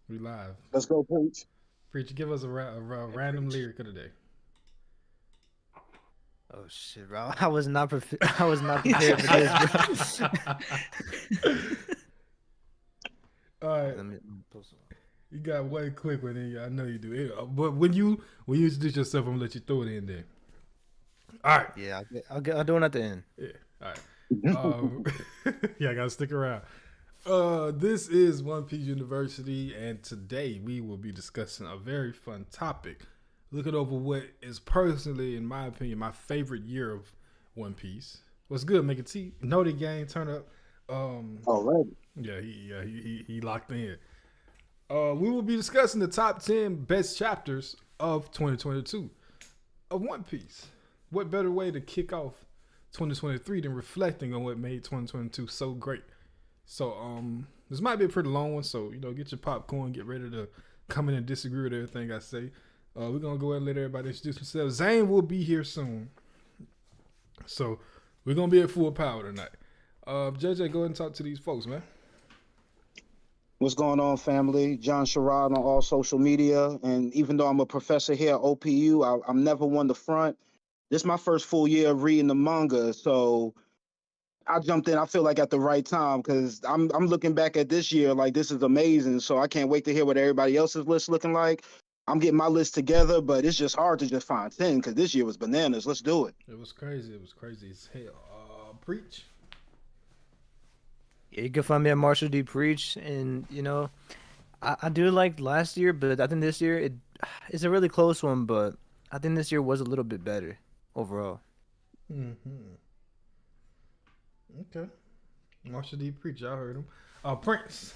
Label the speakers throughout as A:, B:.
A: We live.
B: Let's go, Preach.
A: Preacher, give us a
C: Hey,
A: random
C: preach.
A: lyric of the day.
C: Oh shit, bro. I was not prepared for this, bro.
A: All right,
C: let me post it.
A: you got one quick one in you. I know you do. But when you introduce yourself, I'm gonna let you throw it in there. All right.
C: Yeah, I'll do it at the end.
A: Yeah. All right. Yeah, I gotta stick around. This is One Piece University, and today we will be discussing a very fun topic. Looking over what is personally, in my opinion, my favorite year of One Piece. What's good, make it T? Know the game, turn up.
B: Already.
A: Yeah, he locked in. We will be discussing the top 10 best chapters of 2022 of One Piece. What better way to kick off 2023 than reflecting on what made 2022 so great? So this might be a pretty long one, so get your popcorn, get ready to come in and disagree with everything I say. We're gonna go ahead and let everybody introduce themselves. Zane will be here soon, so we're gonna be at full power tonight. JJ, go ahead and talk to these folks, man.
B: What's going on, family? John Sherrod on all social media. And even though I'm a professor here at OPU, I'm never one to front. This is my first full year of reading the manga. So I jumped in, I feel like at the right time because I'm looking back at this year like this is amazing. So I can't wait to hear what everybody else's list looking like. I'm getting my list together, but it's just hard to just find 10 because this year was bananas. Let's do it.
A: It was crazy. It was crazy as hell. Preach.
C: Yeah, you can find me at Marshall D Preach, and I do like last year, but I think this year it's a really close one, but I think this year was a little bit better overall.
A: Mm-hmm. Okay. Marshall D. Preach. Y'all heard him. Prince.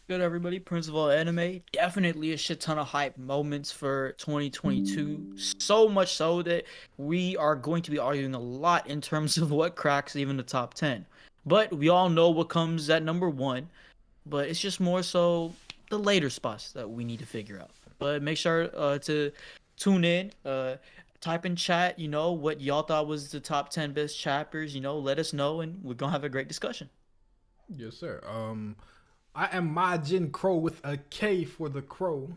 D: Good, everybody. Principal Anime. Definitely a shit ton of hype moments for 2022. So much so that we are going to be arguing a lot in terms of what cracks even the top 10. But we all know what comes at number one. But it's just more so the later spots that we need to figure out. But make sure to tune in. Type in chat, what y'all thought was the top 10 best chapters. Let us know, and we're going to have a great discussion.
A: Yes, sir. I am Majin Crow with a K for the crow.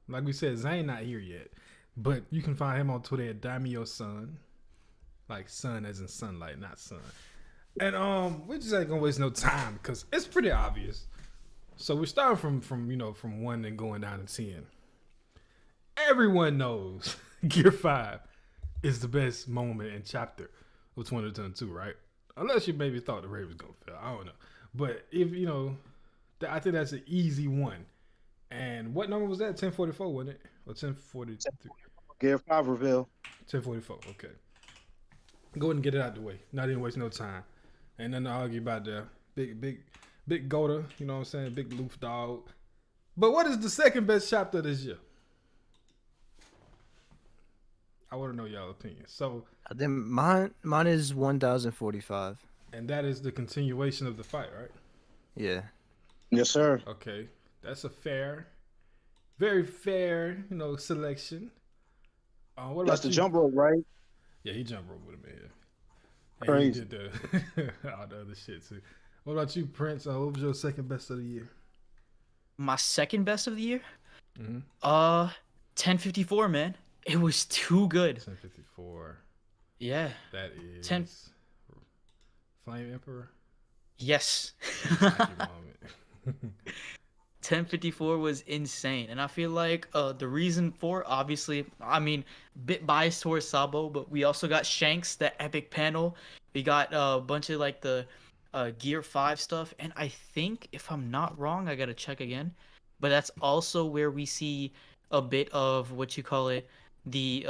A: Like we said, Zane not here yet, but you can find him on Twitter at Daimyo Sun, like sun as in sunlight, not sun. And we just ain't gonna waste no time because it's pretty obvious. So we're starting from one and going down to 10. Everyone knows Gear 5 is the best moment and chapter of 2022, right? Unless you maybe thought the raid was gonna fail. I don't know. But if I think that's an easy one. And what number was that? 1044, wasn't it? Or 1043?
B: Gear 5 reveal.
A: 1044, okay. Go ahead and get it out the way. Not even waste no time. Ain't nothing to argue about there. Big Goda, you know what I'm saying? Big Loof Dog. But what is the second best chapter this year? I want to know y'all opinion. So
C: I think mine is 1045.
A: and that is the continuation of the fight, right?
C: Yeah.
B: Yes, sir.
A: Okay. That's a very fair, selection. What
B: That's
A: about
B: the
A: you?
B: jump rope, right?
A: Yeah, he jumped rope with him in here. And
B: Crazy.
A: he did all the other shit too. What about you, Prince? What was your second best of the year?
D: My second best of the year?
A: Mm-hmm.
D: 1054, man. It was too good.
A: 1054.
D: Yeah.
A: That is
D: 10
A: Flame Emperor.
D: Yes.
A: Thank you, moment.
D: 1054 was insane. And I feel like the reason for, obviously, I mean, bit biased towards Sabo, but we also got Shanks, that epic panel. We got a bunch of like the Gear 5 stuff. And I think, if I'm not wrong, I gotta check again. But that's also where we see a bit of what you call it, the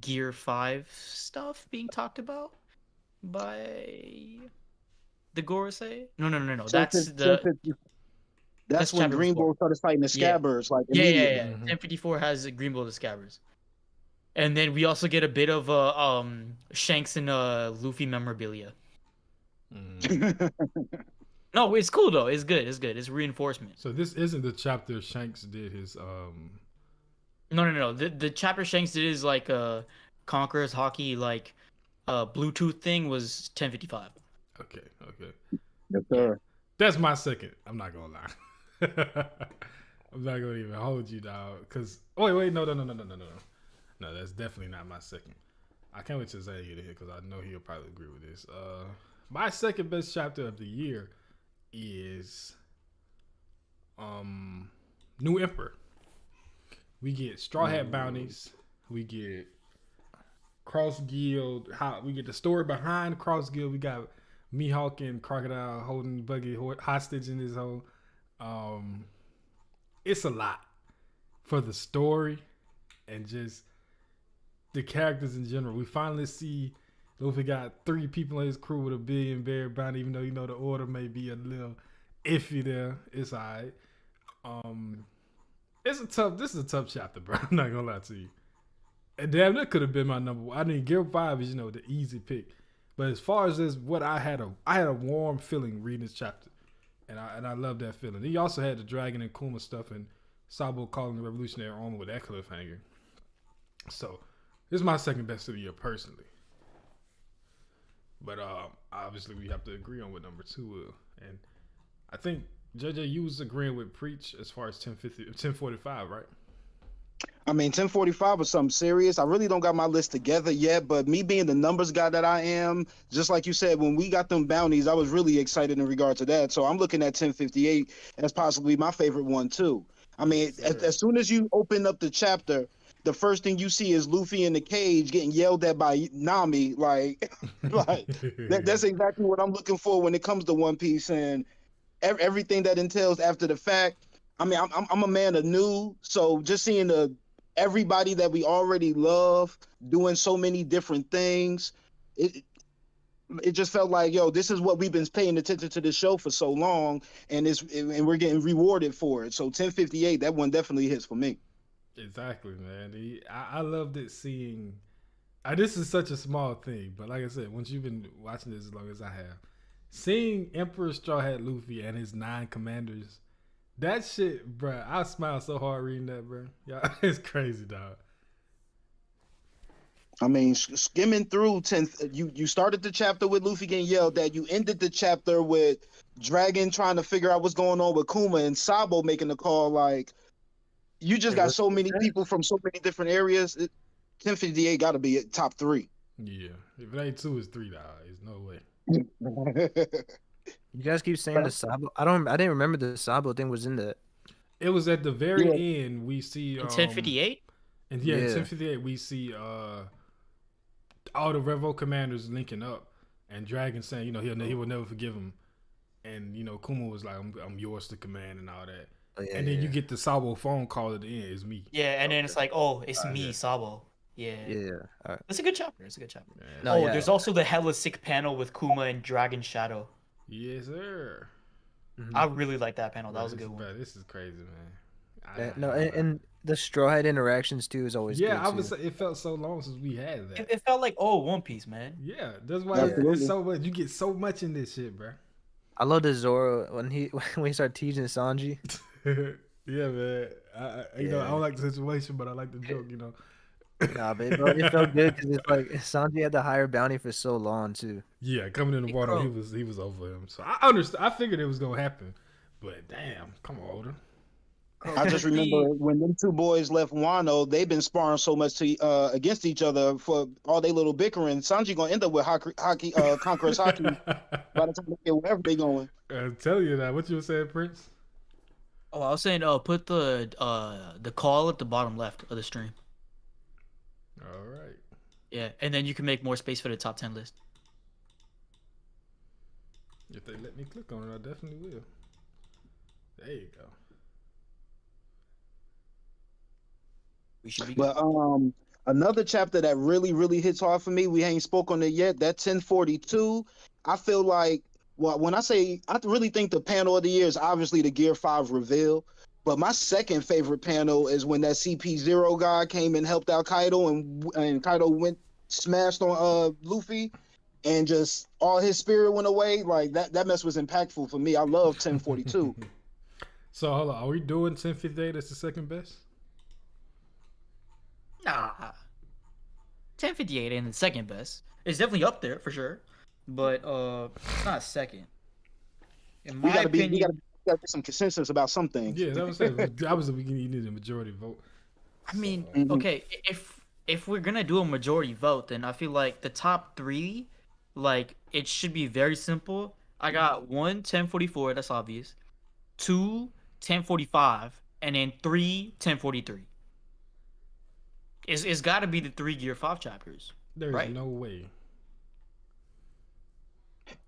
D: Gear 5 stuff being talked about by the Gorosei. No. That's the
B: 1050.
D: that's
B: That's when
D: chapter before.
B: Greenbow started fighting the
D: Yeah.
B: Scabbards like
D: Yeah.
B: immediately.
A: Mhm.
D: 1054 has Greenbow the Scabbards. And then we also get a bit of Shanks and Luffy memorabilia.
A: Mm.
D: No, it's cool though. It's good. It's good. It's reinforcement.
A: So this isn't the chapter Shanks did his
D: No. The chapter Shanks did is like Conqueror's hockey like Bluetooth thing was 1055.
A: Okay.
B: Yes, sir.
A: That's my second. I'm not gonna lie. I'm not gonna even hold you, dog. Cause wait, no. No, that's definitely not my second. I can't wait till Zay get here because I know he'll probably agree with this. My second best chapter of the year is New Emperor. We get Straw Hat bounties. We get Cross Guild. We get the story behind Cross Guild. We got Mihawk and Crocodile holding Buggy hostage in his hole. It's a lot for the story and just the characters in general. We finally see Luffy got 3 people in his crew with a billion bear bounty, even though the order may be a little iffy there. It's alright. This is a tough chapter, bro. I'm not gonna lie to you. And damn, that could have been my number 1. I mean, Gear 5 is, the easy pick. But as far as this, I had a warm feeling reading this chapter. And I love that feeling. He also had the Dragon and Kuma stuff and Sabo calling the Revolutionary Army with that cliffhanger. So, this is my second best of the year personally. But obviously we have to agree on what number 2 is. And I think JJ, you was agreeing with Preach as far as 1045, right?
B: I mean, 1045 was something serious. I really don't got my list together yet, but me being the numbers guy that I am, just like you said, when we got them bounties, I was really excited in regard to that. So I'm looking at 1058 as possibly my favorite one too. I mean, as soon as you open up the chapter, the first thing you see is Luffy in the cage getting yelled at by Nami. Like that's exactly what I'm looking for when it comes to One Piece and everything that entails after the fact. I mean, I'm a man of new, so just seeing everybody that we already love doing so many different things, it just felt like, yo, this is what we've been paying attention to this show for so long, and we're getting rewarded for it. So 1058, that one definitely hits for me.
A: Exactly, man. I loved it seeing. This is such a small thing, but like I said, once you've been watching this as long as I have, seeing Emperor Straw Hat Luffy and his 9 commanders. That shit, bro, I smiled so hard reading that, bro. Yeah, it's crazy, dog.
B: I mean, skimming through 10th, you started the chapter with Luffy getting yelled at. You ended the chapter with Dragon trying to figure out what's going on with Kuma and Sabo making the call. Like, you just got so many people from so many different areas. 1058 got to be at top 3.
A: Yeah, if it ain't 2, it's 3, dog. There's no way.
C: You guys keep saying the Sabo. I didn't remember the Sabo thing was in that.
A: It was at the very end. We see
D: 1058.
A: And yeah, 1058 we see all the Revo commanders linking up, and Dragon saying, he will never forgive him, and Kuma was like, I'm yours to command and all that. Oh, yeah, and then you get the Sabo phone call at the end. It's me.
D: Yeah, and then it's like, oh, it's me, Sabo. Yeah.
C: All right.
D: It's a good chapter. Yeah. There's also the hella sick panel with Kuma and Dragon Shadow.
A: Yes, sir.
D: I really like that panel. That was a good one.
A: Bro, this is crazy, man.
C: And the Straw Hat interactions too is always good.
A: I would say it felt so long since we had that.
D: It felt like One Piece, man.
A: Yeah, that's why it's so much. You get so much in this shit, bro.
C: I love the Zoro when he started teasing Sanji.
A: Yeah, man. I don't like the situation, but I like the joke.
C: Nah, but it felt good because it's like Sanji had the higher bounty for so long too.
A: Yeah, coming in the water, he was over him. So I understand. I figured it was gonna happen, but damn, come on, Oda.
B: I just remember when them 2 boys left Wano, they've been sparring so much against each other for all they little bickering. Sanji gonna end up with Conqueror's Haki by the time they get wherever they going.
A: I'm telling you that. What you were saying, Prince?
D: Oh, I was saying, put the call at the bottom left of the stream.
A: All right.
D: Yeah, and then you can make more space for the top 10 list.
A: If they let me click on it, I definitely will. There you go.
D: We should be
B: good. But another chapter that really, really hits hard for me, we ain't spoke on it yet, that 1042. I feel like, when I say, I really think the panel of the year is obviously the Gear 5 reveal. But my second favorite panel is when that CP0 guy came and helped out Kaido, and Kaido smashed on Luffy, and just all his spirit went away. Like that mess was impactful for me. I love 1042.
A: So hold on, are we doing 1058 as the second best?
D: Nah, 1058 ain't the second best. It's definitely up there for sure, but it's not second. In
B: We
D: my
B: gotta be.
D: opinion,
B: We gotta get some consensus about some things.
A: Yeah, that was saying. I was the beginning. You needed a majority vote.
D: I mean,
B: Mhm.
D: okay, if we're gonna do a majority vote, then I feel like the top three, like it should be very simple. I got one 1044, that's obvious. Two 1045, and then three 1043. It's got to be the three Gear 5 chapters,
A: There's
D: right?
A: no way.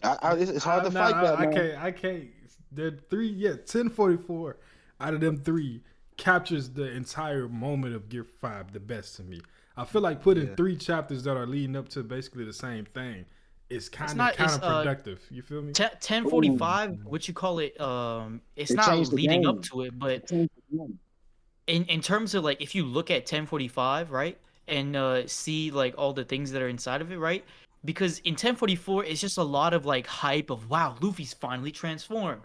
B: It's hard to fight that,
A: I
B: man.
A: can't. I can't. There three. Yeah, 1044 out of them three captures the entire moment of Gear 5 the best to me. I feel like putting
C: Yeah.
A: 3 chapters that are leading up to basically the same thing is
D: It's
A: kind of
D: not. It's
A: counterproductive. You feel me?
D: 1045. What you call it? It's
B: It
D: not
B: changed the
D: leading up
B: game.
D: to it, but
B: It changed the game.
D: in terms of like if you look at 1045, right, and see like all the things that are inside of it, right, because in 1044 it's just a lot of like hype of wow, Luffy's finally transformed.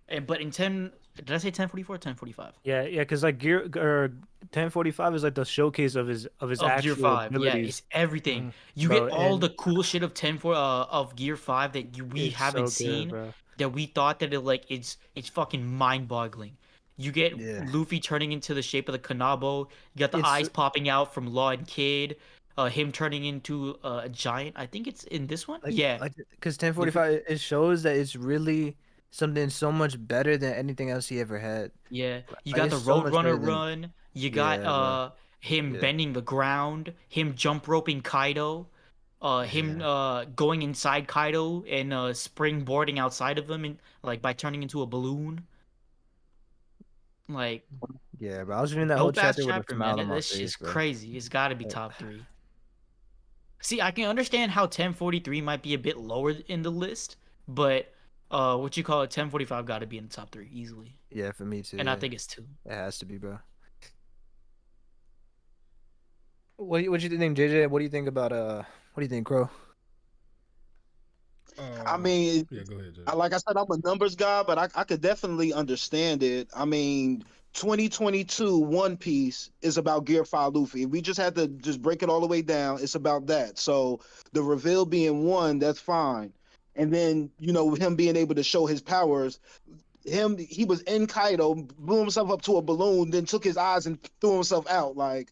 D: And but in 10, did I say 1044 or 1045?
C: Yeah, yeah, because like Gear or 1045 is like the showcase of his
D: Of Gear
C: actual
D: 5, yeah,
C: abilities,
D: it's everything.
A: Mhm.
D: You
C: bro.
D: get all
C: And
D: the cool shit of 10 of Gear 5 that we
C: it's
D: haven't
C: so good,
D: seen,
C: bro.
D: that we thought that it's fucking mind-boggling. You get
C: Yeah.
D: Luffy turning into the shape of the Kanabo. You got the
C: It's-
D: eyes popping out from Law and Kid. Him turning into a giant. I think it's in this one.
C: Like,
D: Yeah,
C: like because 1045 it shows that it's really something so much better than anything else he ever had.
D: yeah. You
C: Like,
D: got the
C: it's so much better
D: Roadrunner
C: than
D: run. You got
C: yeah, bro.
D: him
C: Yeah.
D: bending the ground. Him jump roping Kaido. Him going inside Kaido and springboarding outside of him, and like by turning into a balloon. Like
C: Yeah, bro. I was reading that whole
D: dope ass
C: chapter with a
D: chapter, man.
C: smile on my
D: This
C: face,
D: shit's
C: bro.
D: crazy. It's got to be
C: Like-
D: top 3. See, I can understand how 1043 might be a bit lower in the list, but what you call it, 1045 got to be in the top 3 easily,
C: Yeah, for me too.
D: and I
C: yeah.
D: think it's 2.
C: It has to be, bro. What you think, JJ? What do you think about what do you think, Crow?
B: I mean,
A: yeah. Go ahead, Jay.
B: like I said, I'm a numbers guy, but I could definitely understand it. I mean, 2022 One Piece is about Gear 5 Luffy. We just had to just break it all the way down. It's about that. So the reveal being one, that's fine. And then, him being able to show his powers, he was in Kaido, blew himself up to a balloon, then took his eyes and threw himself out. Like,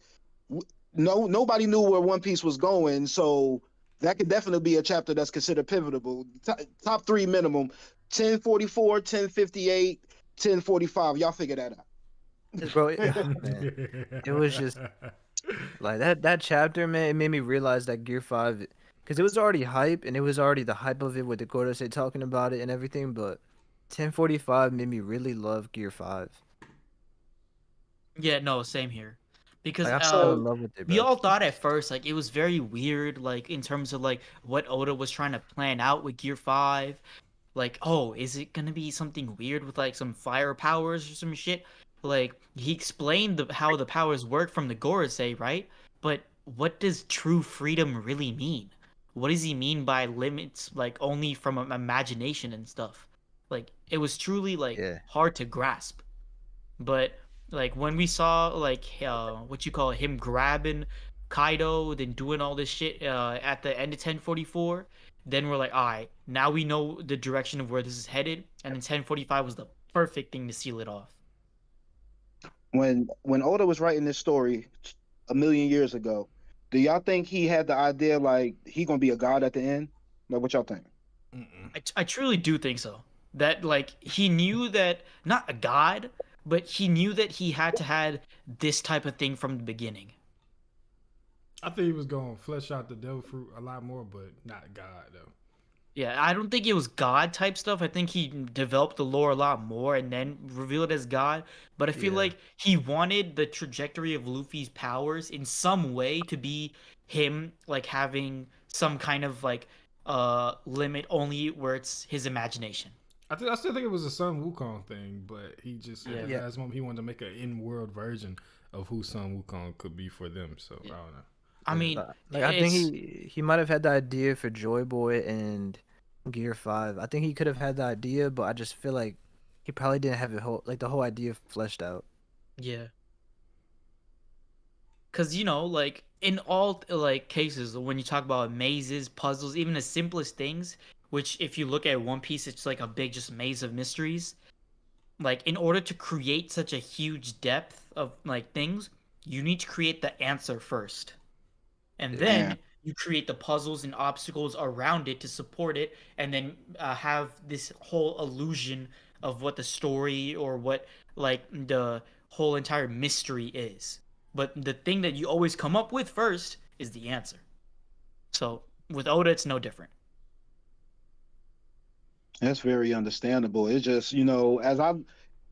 B: nobody knew where One Piece was going. So that could definitely be a chapter that's considered pivotal. Top 3 minimum. 1044, 1058, 1045. Y'all figure that out.
C: Bro, man, it was just like that chapter, man. It made me realize that Gear 5, because it was already hype and it was already the hype of it with the Gorosei talking about it and everything, but 1045 made me really love Gear 5.
D: Yeah, no, same here. Because
C: Like, I fell in love with it, bro.
D: we all thought at first like it was very weird, like in terms of like what Oda was trying to plan out with Gear 5. Like, oh, is it gonna be something weird with like some fire powers or some shit? Like he explained how the powers work from the Gorosei, right? But what does true freedom really mean? What does he mean by limits, like only from imagination and stuff? Like it was truly like
C: Yeah.
D: hard to grasp. But like when we saw like what you call him grabbing Kaido, then doing all this shit at the end of 1044, then we're like, all right, now we know the direction of where this is headed, and then 1045 was the perfect thing to seal it off.
B: When Oda was writing this story a million years ago, do y'all think he had the idea like he gonna be a god at the end? Like, what y'all think?
D: I truly do think so. That like he knew that, not a god, but he knew that he had to had this type of thing from the beginning.
A: I think he was going to flesh out the devil fruit a lot more, but not God though.
D: Yeah, I don't think it was God type stuff. I think he developed the lore a lot more and then revealed it as God. But I feel
C: Yeah.
D: like he wanted the trajectory of Luffy's powers in some way to be him like having some kind of like limit only where it's his imagination.
A: I still think it was a Sun Wukong thing, but he just
D: Yeah.
A: at the last moment he wanted to make an in-world version of who Sun Wukong could be for them. So I don't know.
D: I mean,
C: Like I think
D: it's-
C: he might have had the idea for Joy Boy and Gear 5. I think he could have had the idea, but I just feel like he probably didn't have the whole idea fleshed out.
D: Yeah. Cause like in all like cases when you talk about mazes, puzzles, even the simplest things, which if you look at One Piece, it's like a big just maze of mysteries. Like in order to create such a huge depth of like things, you need to create the answer first. And
B: Yeah.
D: then you create the puzzles and obstacles around it to support it, and then have this whole illusion of what the story or what like the whole entire mystery is. But the thing that you always come up with first is the answer. So with Oda, it's no different.
B: That's very understandable. It's just, as I'm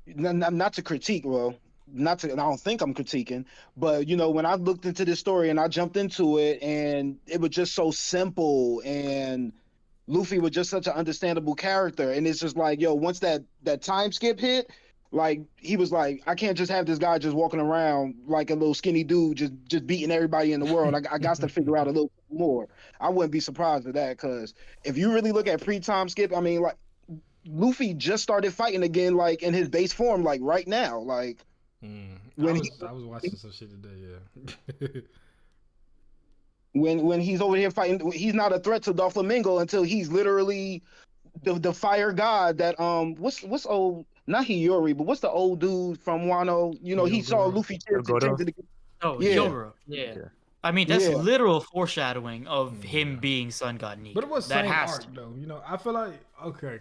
B: not to critique, well, not to, I don't think I'm critiquing, but when I looked into this story and I jumped into it, and it was just so simple, and Luffy was just such an understandable character, and it's just like, yo, once that time skip hit, like he was like, I can't just have this guy just walking around like a little skinny dude, just beating everybody in the world. I got to figure out a little more. I wouldn't be surprised at that, because if you really look at pre-time skip, I mean, like Luffy just started fighting again, like in his base form, like right now, like when
A: I was watching some shit today. Yeah.
B: when he's over here fighting, he's not a threat to Doflamingo until he's literally the fire god that what's old, not Hiyori, but what's the old dude from Wano? He saw
A: Yogoro.
B: Luffy
C: Yogoro?
B: change it.
D: Oh,
B: Yeah.
D: Yogoro. Yeah.
C: Yeah.
D: I mean, that's
B: Yeah.
D: literal foreshadowing of him
A: Yeah.
D: being Sun God Nika.
A: But it was
D: that
A: same
D: has
A: arc
D: to.
A: though. I feel like okay.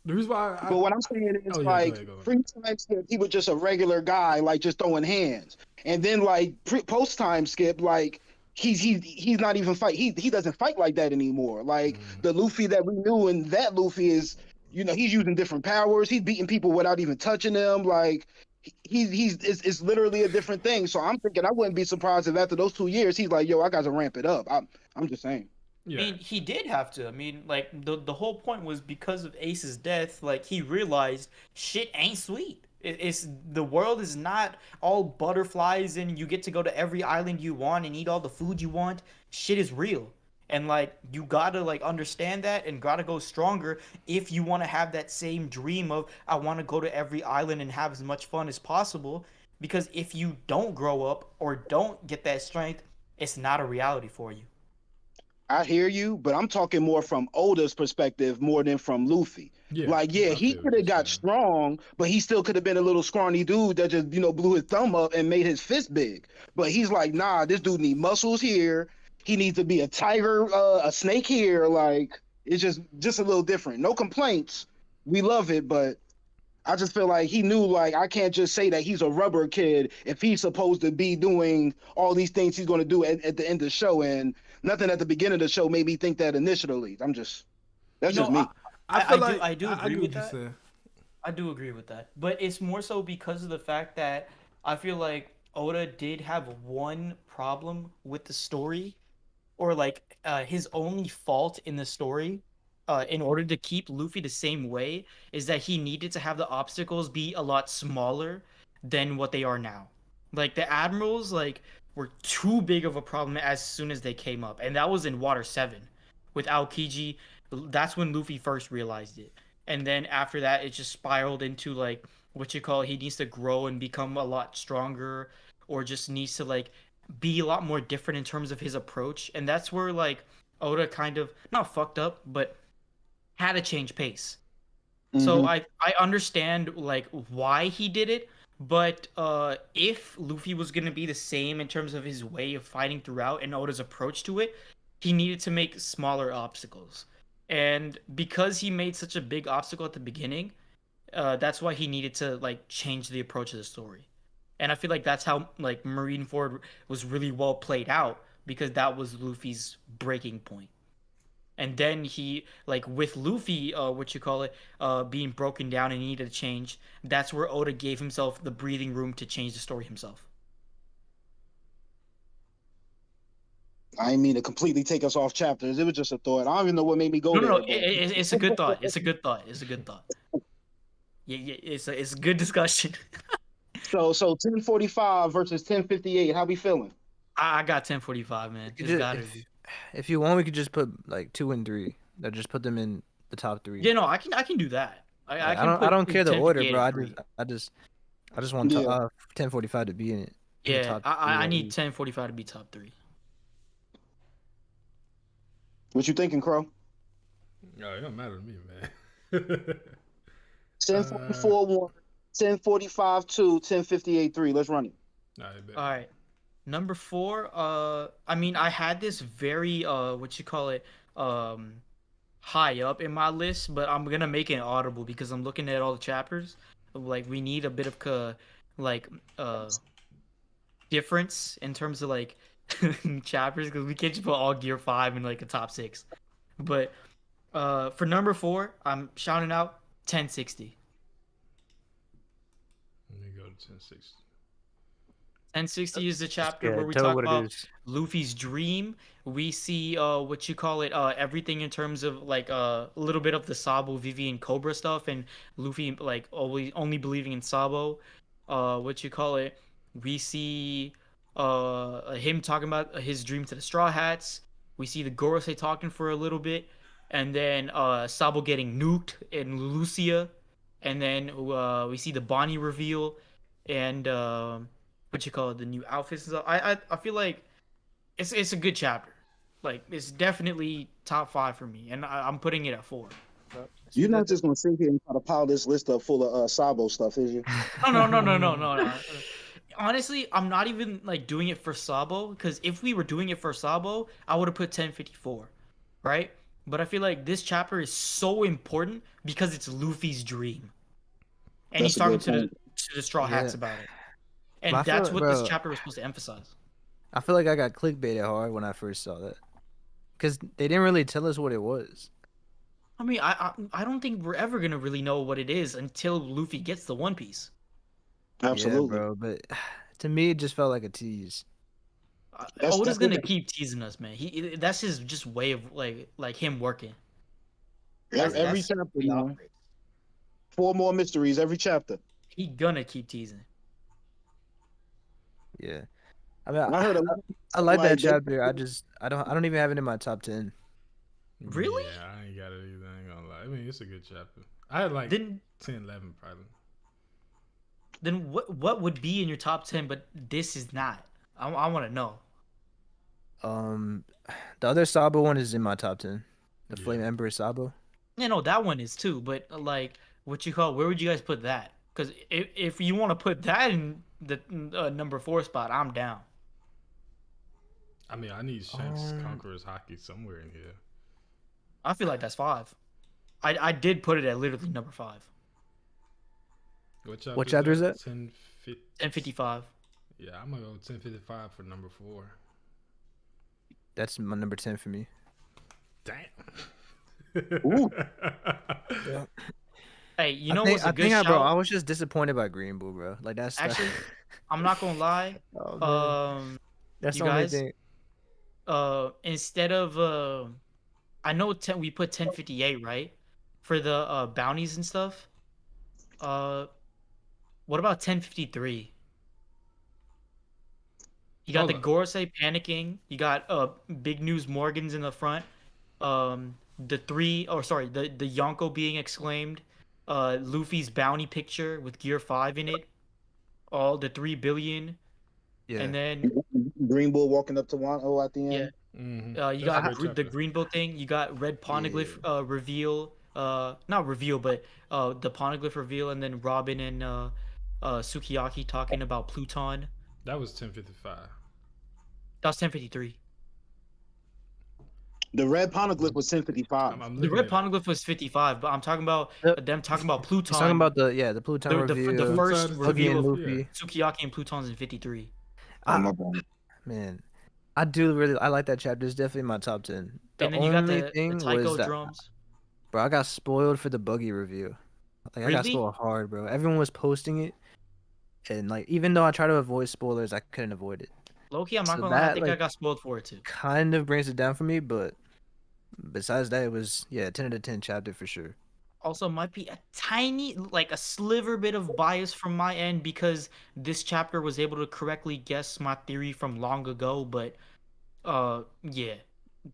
A: The reason why
B: But what I'm saying is,
A: Oh, yeah,
B: like,
A: go ahead, go ahead.
B: pre-time skip, he was just a regular guy, like just throwing hands, and then like post-time skip, like he's not even fight. He doesn't fight like that anymore. Like the Luffy that we knew, and that Luffy is, he's using different powers. He's beating people without even touching them. Like it's literally a different thing. So I'm thinking I wouldn't be surprised if after those 2 years he's like, yo, I got to ramp it up. I'm just saying.
A: yeah.
D: I mean, he did have to. I mean, like the whole point was because of Ace's death. Like he realized shit ain't sweet. It's the world is not all butterflies and you get to go to every island you want and eat all the food you want. Shit is real, and like you gotta like understand that and gotta go stronger if you want to have that same dream of I want to go to every island and have as much fun as possible. Because if you don't grow up or don't get that strength, it's not a reality for you.
B: I hear you, but I'm talking more from Oda's perspective more than from Luffy.
A: Yeah,
B: Like, yeah,
A: I
B: he
A: feel what
B: could
A: you're
B: have got
A: saying.
B: strong, but he still could have been a little scrawny dude that just, blew his thumb up and made his fist big. But he's like, nah, this dude need muscles here. He needs to be a tiger, a snake here. Like, it's just a little different. No complaints. We love it, but I just feel like he knew, like, I can't just say that he's a rubber kid if he's supposed to be doing all these things he's going to do at the end of the show. And nothing at the beginning of the show made me think that initially. That's
D: You
B: just
D: know,
B: me.
D: I do
A: I
D: agree
A: get
D: with
A: what
D: that.
A: you're saying.
D: I do agree with that. But it's more so because of the fact that I feel like Oda did have one problem with the story, or like his only fault in the story, in order to keep Luffy the same way, is that he needed to have the obstacles be a lot smaller than what they are now. Like the admirals, like were too big of a problem as soon as they came up, and that was in Water 7 with Aokiji. That's when Luffy first realized it, and then after that, it just spiraled into like what you call he needs to grow and become a lot stronger, or just needs to like be a lot more different in terms of his approach, and that's where like Oda kind of not fucked up, but had to change pace. So
B: Mhm.
D: I understand like why he did it, but if Luffy was gonna be the same in terms of his way of fighting throughout and Oda's approach to it, he needed to make smaller obstacles. And because he made such a big obstacle at the beginning, that's why he needed to like change the approach of the story. And I feel like that's how like Marineford was really well played out because that was Luffy's breaking point. And then he like with Luffy, what you call it, being broken down and needed to change. That's where Oda gave himself the breathing room to change the story himself.
B: I didn't mean to completely take us off chapters. It was just a thought. I don't even know what made me go
D: No, no,
B: there.
D: no. It's a good thought. It's a good thought. It's a good thought. Yeah, yeah. It's a good discussion.
B: So 1045 versus 1058. How we feeling?
D: I got 1045, man.
C: You
D: Just
C: just-
D: got it.
C: if you want, we could just put like 2 and 3. That just put them in the top 3.
D: Yeah, no, I can do that. I can
C: I don't
D: put
C: care the order,
D: 1058
C: bro.
D: at
C: I
D: three.
C: just want
B: Yeah.
C: 1045 to be in it. in the
D: Yeah,
C: top
D: I
C: 3 at
D: need
C: least.
D: 1045 to be top 3.
B: What you thinking, Crow?
A: Oh, it don't matter to me, man.
B: 1044 1, 1045 2, 1058 3. Let's run it.
A: All right, bet.
D: All right. Number 4, I mean, I had this very what you call it, high up in my list, but I'm gonna make it audible because I'm looking at all the chapters. Like, we need a bit of like difference in terms of like chapters, because we can't just put all Gear 5 in like a top 6. But for number 4, I'm shouting out 1060.
A: Let me go to 1060.
D: 1060 is the chapter
C: Yeah,
D: where we
C: tell
D: talk
C: what it
D: about
C: is.
D: Luffy's dream. We see what you call it, everything in terms of like a little bit of the Sabo, Vivi, and Cobra stuff, and Luffy like always only believing in Sabo. What you call it? We see him talking about his dream to the Straw Hats. We see the Gorosei talking for a little bit, and then Sabo getting nuked in Lucia, and then we see the Bonnie reveal, and what you call it, the new outfits and stuff. I feel like it's a good chapter. Like, it's definitely top 5 for me, and I'm putting it at 4.
B: You're not just gonna sit here and try to pile this list up full of Sabo stuff, is you?
D: No. Honestly, I'm not even like doing it for Sabo, because if we were doing it for Sabo, I would have put 1054, right? But I feel like this chapter is so important because it's Luffy's dream, and he's
B: That's a
D: talking
B: good
D: to the
B: point.
D: Straw Hats
C: Yeah.
D: about it, and
C: But I feel
D: that's
C: like,
D: what this
C: bro,
D: chapter was supposed to emphasize.
C: I feel like I got clickbaited hard when I first saw that, because they didn't really tell us what it was.
D: I mean, I don't think we're ever gonna really know what it is until Luffy gets the One Piece.
B: Absolutely.
C: Yeah, bro. But to me, it just felt like a tease.
B: That's
D: Oda's gonna
B: it.
D: keep teasing us, man. That's his just way of like him working.
B: Every
D: That's
B: chapter,
D: how he
B: man.
D: operates.
B: 4 more mysteries every chapter.
D: He gonna keep teasing.
C: Yeah. I mean,
B: I heard a
C: I like
B: like
C: that
B: they-
C: chapter. I don't even have it in my top 10.
D: Really?
A: Yeah, I ain't got it either. I ain't gonna lie. I mean, it's a good chapter. I had like
D: Then
A: 10, 11 probably.
D: what would be in your top 10? But this is not. I want to know.
C: The other Sabo one is in my top 10. The
A: Yeah.
C: Flame Emperor Sabo.
D: You know that one is too. But like, what you call? Where would you guys put that? Because if you want to put that in the number 4 spot, I'm down.
A: I mean, I need Shanks
C: Um,
A: Conqueror's Hockey somewhere in here.
D: I feel like that's 5. I did put it at literally number 5.
A: What
C: chapter is that?
D: 1055.
A: Yeah, I'm gonna go 1055 for number 4.
C: That's my number 10 for me.
A: Damn.
B: Ooh.
D: Hey, you
C: I
D: know
C: think,
D: what's a
C: I
D: good
C: think,
D: shout?
C: bro, I was just disappointed by Green Bull, bro. Like that's
D: Actually, I'm not gonna lie.
C: oh, man. That's
D: you
C: the only
D: guys,
C: thing.
D: Instead of I know we put 1058, right, for the bounties and stuff. What about 1053? You got
A: Hold
D: the
A: up.
D: Gorosei panicking. You got Big News Morgan's in the front. The Yonko being exclaimed. Luffy's bounty picture with Gear 5 in it. All the 3 billion.
C: Yeah.
D: And then
B: Green Bull walking up to Wano at the end.
D: Yeah.
A: Mhm.
D: You
A: That's a
D: got
A: great
D: the
A: chapter.
D: Greenbow thing. You got Red Poneglyph reveal. Not reveal, but the Poneglyph reveal, and then Robin and Sukiyaki talking about Pluton.
A: That was 1055.
D: That was 1053.
B: The red poneglyph was 1055.
A: I'm
D: The
A: looking
D: Red
A: at it.
D: Poneglyph was 55, but I'm talking about
C: Yep.
D: them talking about Pluton.
C: He's talking about the Pluton
D: the
C: reveal.
D: first
A: Pluton's
C: Buggy
D: reveal
C: and
D: of
C: Luffy.
D: Sukiyaki and Pluton's in 53.
B: Oh,
C: I-
B: my bad.
C: Man, I like that chapter. It's definitely my top 10. The
D: And then you got
C: only
D: the
C: thing
D: Taiko
C: was that,
D: drums.
C: bro, I got spoiled for the Buggy review. Like I got
D: Really?
C: spoiled hard, bro. Everyone was posting it, and like even though I try to avoid spoilers, I couldn't avoid it.
D: Low-key, I'm not
C: So
D: gonna lie, I
C: that,
D: think I
C: like-
D: got spoiled for it too.
C: Kind of brings it down for me, but besides that, it was 10 out of 10 chapter for sure.
D: Also might be a tiny, like a sliver bit of bias from my end because this chapter was able to correctly guess my theory from long ago, but yeah,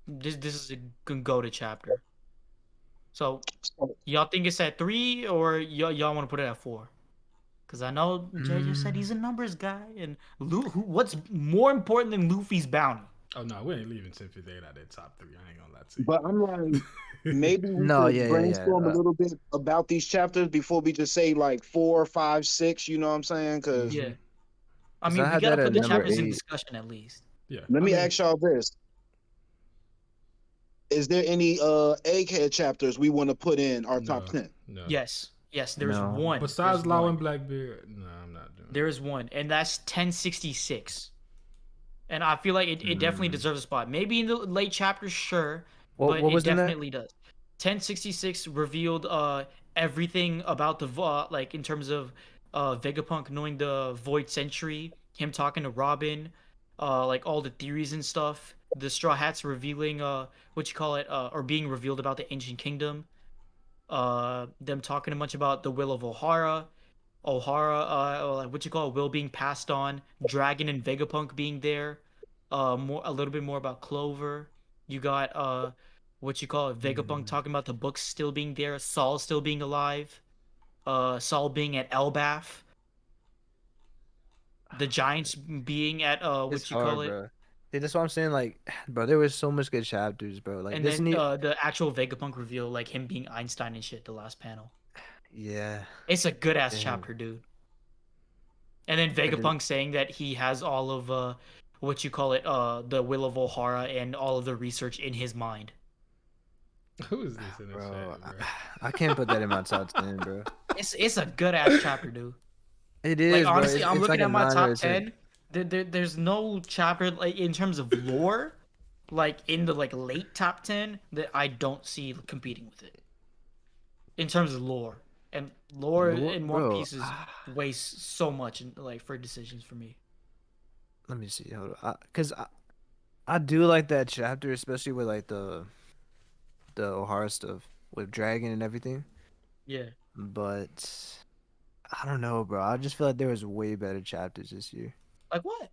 D: this is a good go-to chapter. So y'all think it's at 3 or y'all want to put it at 4? Because I know JJ said he's a numbers guy, and what's more important than Luffy's bounty?
A: Oh no, we ain't leaving 1058 out of that top 3. I ain't gonna lie to you.
B: But I'm like, maybe we
C: No,
B: could
C: yeah.
B: brainstorm a little bit about these chapters before we just say like 4, 5, 6. You know what I'm saying? Because
D: Yeah. I
C: 'Cause
D: mean,
C: I
D: we
C: had
D: gotta
C: that at
D: put the
C: number
D: chapters in
C: 8.
D: discussion at least.
A: Yeah.
B: let
A: I
B: me
A: mean,
B: ask y'all this: is there any egghead chapters we want to put in our top 10?
A: No.
D: Yes, there's
C: No.
D: one.
A: Besides
D: There's
A: Law
D: one.
A: and Blackbeard, no, I'm not doing.
D: There is one, and that's 1066. And I feel like it definitely deserves a spot. Maybe in the late chapters, sure, but
C: What
D: it
C: was in that?
D: definitely does. 1066 revealed everything about the like in terms of Vegapunk knowing the Void Century, him talking to Robin, like all the theories and stuff. The Straw Hats revealing or being revealed about the Ancient Kingdom. Them talking a bunch about the Will of O'Hara. Will being passed on, Dragon and Vegapunk being there, a little bit more about Clover. You got Vegapunk talking about the books still being there, Saul still being alive, Saul being at Elbaf, the Giants being at
C: It's hard, bro. Yeah, that's what I'm saying. Like, bro, there was so much good chapters, bro. Like,
D: and then the actual Vegapunk reveal, like him being Einstein and shit, the last panel.
C: Yeah.
D: It's a good ass
C: Damn.
D: chapter, dude. And then Vegapunk saying that he has all of the Will of O'Hara and all of the research in his mind.
A: Who is this in the
C: Bro,
A: chat, bro?
C: I can't put that in my top 10, bro.
D: It's a good ass chapter, dude.
C: It is,
D: Like
C: bro.
D: honestly,
C: It's
D: I'm looking
C: like a
D: at my
C: 9 or
D: top
C: a 10.
D: 10. There's no chapter like in terms of lore, like in the like late top 10 that I don't see competing with it. In terms of lore. And lore in One
C: bro.
D: Piece weighs so much in, like for decisions for me.
C: Let me see. Hold on. Cause I do like that chapter, especially with like the O'Hara stuff with Dragon and everything.
D: Yeah.
C: But I don't know, bro. I just feel like there was way better chapters this year.
D: Like what?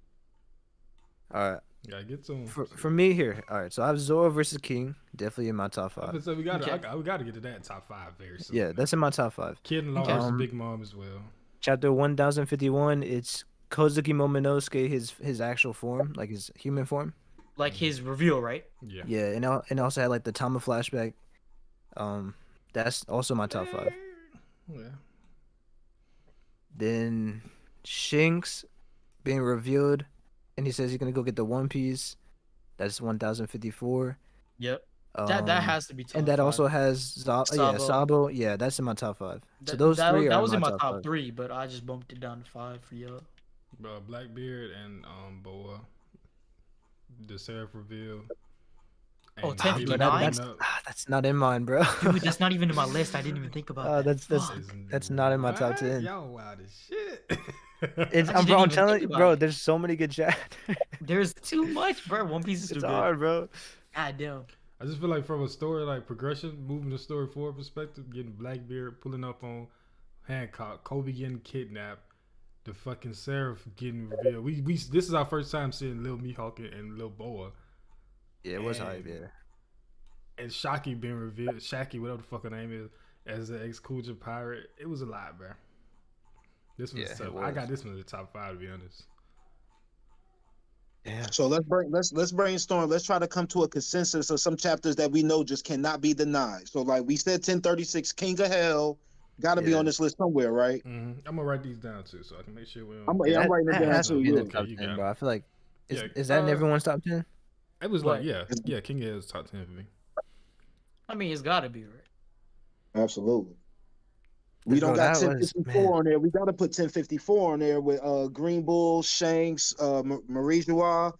C: All right.
A: Gotta get some.
C: For me here, all right. So I have Zoro versus King, definitely in my top
A: I
C: 5.
A: would say we got
D: Okay.
A: we got to get to that top 5 very soon.
C: Yeah, that's in my top 5.
A: Kid and Law
D: Okay.
A: versus Big Mom as well.
C: Chapter 1051. It's Kozuki Momonosuke, his actual form, like his human form.
D: Like his reveal, right?
A: Yeah.
C: Yeah, and also had like the Tama flashback. That's also my top 5.
A: Yeah.
C: Then Shanks being revealed, and he says he's gonna go get the One Piece. That's 1054.
D: Yep. That has to be top
C: And that
D: 5.
C: also has
D: Sabo.
C: Sabo. Yeah, that's in my top 5. So
D: That-
C: those
D: that,
C: three
D: that
C: are
D: was in my
C: top
D: top
C: 5.
D: 3, but I just bumped it down to 5 for you.
A: Blackbeard and Boa. The Seraph reveal.
D: Oh,
A: And
D: 1059?
A: Beating
C: That's not in mine, bro.
D: Dude, that's not even in my list. I didn't even think about that. Fuck.
C: That's not in my top
A: What?
C: 10.
A: Y'all wild as shit.
C: It's,
D: I
C: I'm
D: just didn't even
C: telling
D: think
C: you,
D: about
C: bro.
D: it.
C: There's so many good chapters.
D: There's too much, bro. One Piece is too
C: It's
D: good.
C: hard, bro.
D: God damn.
A: I just feel like from a story like progression, moving the story forward perspective, getting Blackbeard pulling up on Hancock, Kobe getting kidnapped, the fucking Seraph getting revealed. We this is our first time seeing Lil Mihawk and Lil Boa.
C: Yeah, it was
A: And-
C: hype. Yeah.
A: And Shaki being revealed, Shaki, whatever the fuck her name is, as the ex-Kuja pirate. It was a lot, bro. This was
C: Yeah,
A: tough.
C: it
A: I got
C: was.
A: this one in the top 5 to be honest.
C: Yeah.
B: So let's brainstorm. Let's try to come to a consensus of some chapters that we know just cannot be denied. So like we said, 1036, King of Hell, got to be
C: Yeah.
B: on this list somewhere, right?
A: I'm gonna write these down too, so I can make sure we don't.
B: I'm
C: that
B: writing it down
C: has to
B: too.
C: be in the
B: Yeah.
C: top
A: you
C: 10,
A: got
C: bro. I feel like
A: Yeah,
C: is that in everyone's top 10?
A: It was
D: What?
A: like yeah, King of Hell's top 10 for me.
D: I mean, it's gotta be, right?
B: Absolutely. We
C: Bro,
B: don't got
C: that was-
B: 1054
C: man.
B: on there. We got to put 1054 on there with Green Bull, Shanks, Marie Joie.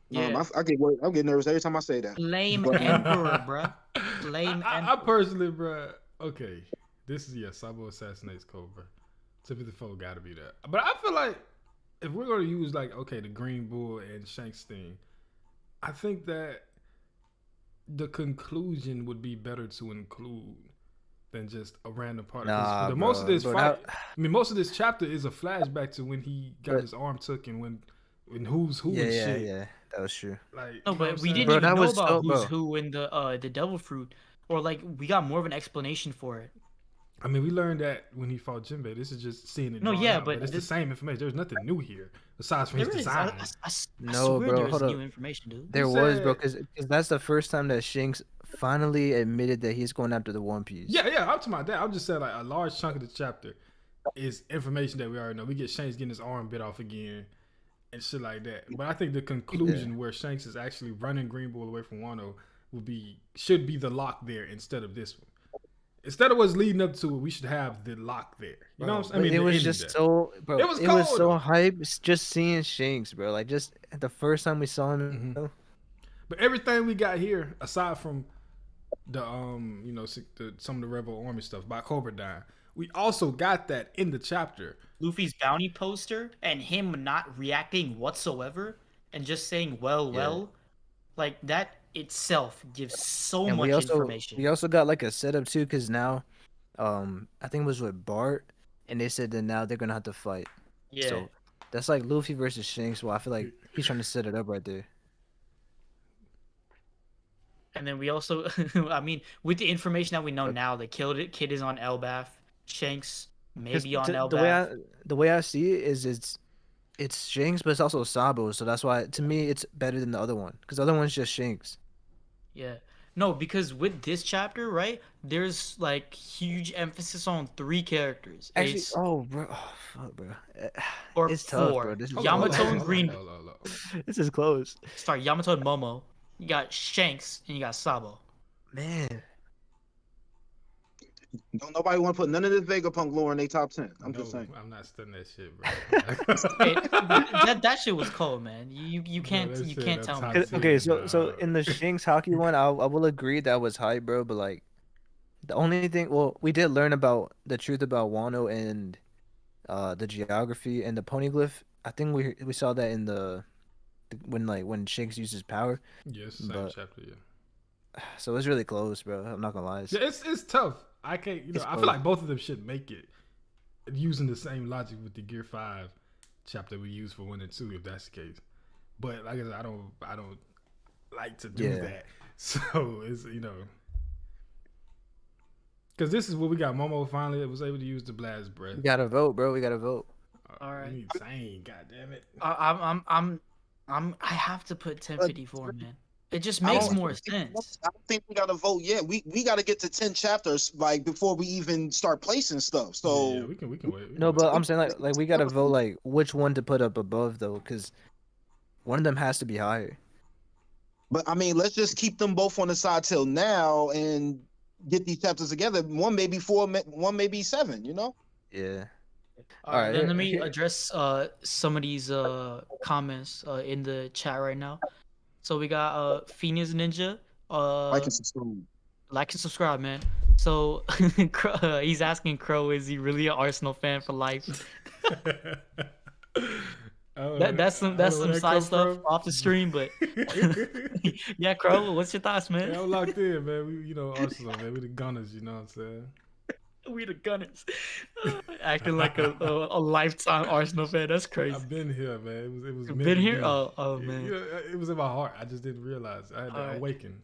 D: Yeah.
B: I get nervous every time I say that.
D: Flame
B: But-
D: Emperor, bruh. Flame
A: I
D: Emperor.
A: personally, bro. Okay, this is Sabo assassinates Cobra. 1054 got to be that. But I feel like if we're gonna use like the Green Bull and Shanks thing, I think that the conclusion would be better to include than just a random part. 'Cause
C: Nah,
A: for the most of
C: bro.
A: this
C: Bro,
A: fight, I mean, most of this chapter is a flashback to when he got
C: But-
A: his arm took and when who's who
C: Yeah,
A: and
C: yeah,
A: shit.
C: yeah. That was true.
A: Like,
D: No,
A: you know what
D: but
A: I'm
D: we
A: saying?
D: didn't
C: Bro,
D: even
C: that
D: know
C: was
D: about
C: so-
D: who's
C: bro.
D: who in the Devil Fruit, or like we got more of an explanation for it.
A: I mean, we learned that when he fought Jinbei. This is just seeing it
D: No,
A: drawn
D: yeah,
A: out,
D: but
A: it's the same information. There's nothing new here besides from his
D: there is.
A: design.
D: I
C: No,
D: swear
C: bro,
D: there is
C: hold
D: new
C: up.
D: information, dude.
C: There
A: Who
C: was, bro,
A: said-
C: because that's the first time that Shanks finally admitted that he's going after the One Piece.
A: Yeah, I'm talking about that. I'm just saying like a large chunk of the chapter is information that we already know. We get Shanks getting his arm bit off again and shit like that. But I think the conclusion where Shanks is actually running Green Bull away from Wano should be the lock there instead of this one. Instead of what's leading up to it, we should have the lock there. You know what I'm saying? I mean,
C: it
A: the
C: was
A: ending
C: just
A: there.
C: so, bro.
A: It was
C: It was
A: cold,
C: so
A: though.
C: hype. It's just seeing Shanks, bro. Like just the first time we saw him.
A: Mhm.
C: You know?
A: But everything we got here, aside from the some of the Rebel Army stuff by Cobra dying, we also got that in the chapter.
D: Luffy's bounty poster and him not reacting whatsoever and just saying well, like that itself gives so
C: And
D: much information.
C: we also got like a setup too, because now, I think it was with Bart, and they said that now they're gonna have to fight.
D: Yeah.
C: So that's like Luffy versus Shanks. Well, I feel like he's trying to set it up right there.
D: And then we also, I mean, with the information that we know now, the kid is on Elbaf, Shanks
C: 'Cause
D: maybe on
C: the
D: Elbaf.
C: way I see it is it's Shanks, but it's also Sabo. So that's why to me it's better than the other one, because the other one's just Shanks.
D: Yeah. No, because with this chapter, right, there's like huge emphasis on 3 characters.
C: Actually,
D: It's,
C: oh bro, oh fuck, bro.
D: or
C: it's tough,
D: 4.
C: bro. This is
D: Yamato and Green.
A: Hold on.
C: This is close,
D: Sorry, Yamato and Momo. You got Shanks and you got Sabo.
C: man.
B: Don't nobody want to put none of this Vegapunk lore in their top 10. I'm just saying.
A: I'm not studying that shit, bro.
D: Hey, that shit was cold, man. You can't
A: that's it,
D: can't
A: that's
D: tell me.
A: toxic.
C: Okay, so
A: Nah.
C: in the Shanks hockey one, I will agree that was hype, bro. But like, the only thing, well, we did learn about the truth about Wano and the geography and the poneglyph. I think we saw that in when Shanks uses power.
A: Yes, same
C: but-
A: chapter. Yeah.
C: So it's really close, bro. I'm not gonna lie.
A: Yeah, it's tough. I can't.
C: It's
A: I feel
C: close.
A: like both of them should make it using the same logic with the Gear 5 chapter we use for 1 and 2, if that's the case. But like I said, I don't like to do
C: Yeah.
A: that. So it's because this is what we got. Momo finally was able to use the blast breath.
C: We gotta vote, bro. We gotta vote.
D: All right.
A: We need Zane. God damn it.
D: I have to put 1054, man. It just
B: I
D: makes
B: don't
D: more
B: think-
D: sense.
B: I don't think we got to vote yet. We got to get to 10 chapters like before we even start placing stuff. So
A: yeah, we can wait. We can
C: No,
A: wait.
C: but I'm saying like we gotta vote like which one to put up above though, because one of them has to be higher.
B: But I mean, let's just keep them both on the side till now and get these chapters together. One may be 4, one may be 7. You know.
C: Yeah.
D: All right,
C: Alright,
D: then let me
C: here-
D: address some of these comments in the chat right now. So we got Phoenix Ninja.
B: Like and subscribe.
D: Like and subscribe, man. So he's asking Crow, is he really an Arsenal fan for life? That's some side stuff off the stream, but yeah, Crow, what's your thoughts, man?
A: Yeah, I'm locked in, man. We Arsenal, man. We the Gunners, you know what I'm saying?
D: We the Gunners. Acting like a lifetime Arsenal fan. That's crazy.
A: I've been here, man. It was
D: You've
A: meant
D: been
A: to
D: here?
A: be.
D: Oh
A: It-
D: man.
A: you know, it was in my heart. I just didn't realize. I had to
D: Alright.
A: awaken.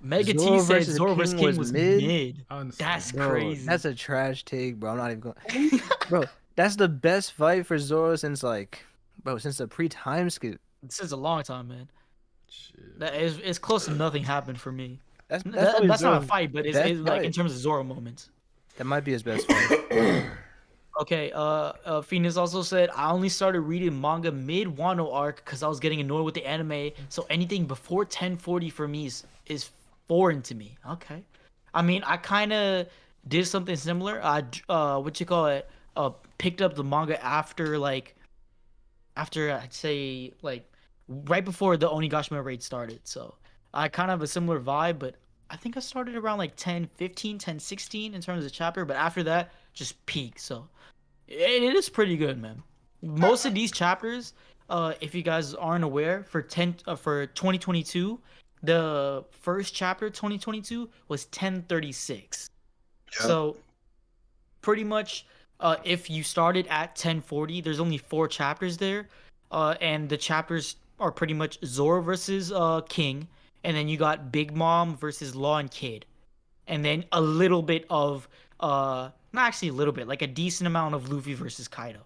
D: Mega T
C: Zoro
D: said
C: versus
D: Zoro vs. King was mid.
A: I understand.
D: That's
C: Bro,
D: crazy.
C: that's a trash take, bro. I'm not even going. Bro, that's the best fight for Zoro since the pre-time skip.
D: This is a long time, man.
A: Shit.
D: That is, it's close to nothing happened for me.
C: That's
D: That's
C: probably
D: not a
C: Zoro's
D: fight, but it's
C: best
D: like in
C: fight.
D: terms of Zoro moments.
C: That might be his best fight.
D: Okay, Phoenix also said, I only started reading manga mid Wano arc because I was getting annoyed with the anime, so anything before 1040 for me is foreign to me. Okay. I mean, I kind of did something similar. I, picked up the manga after I'd say, like, right before the Onigashima raid started, so I kind of have a similar vibe, but I think I started around like 10:15, 10:16 in terms of chapter, but after that, just peak. So it is pretty good, man. Most of these chapters, if you guys aren't aware, for 2022, the first chapter 2022 was 1036.
B: Yeah.
D: So pretty much, if you started at 1040, there's only 4 chapters there, and the chapters are pretty much Zoro versus King. And then you got Big Mom versus Law and Kid. And then a little bit of not not actually a little bit, like a decent amount of Luffy versus Kaido.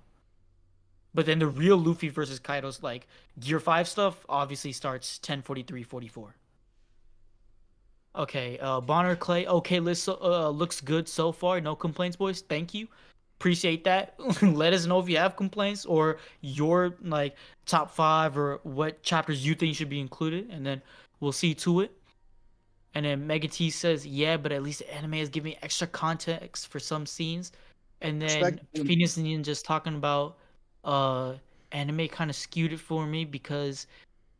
D: But then the real Luffy versus Kaido's like Gear 5 stuff obviously starts 10:43:44. Okay, Bonner Clay. Okay, looks good so far. No complaints, boys. Thank you. Appreciate that. Let us know if you have complaints or your like top 5 or what chapters you think should be included, and then we'll see to it. And then Mega T says, "Yeah, but at least the anime is giving extra context for some scenes." And then
B: Respect-
D: Phoenix Ninja's talking about anime kind of skewed it for me because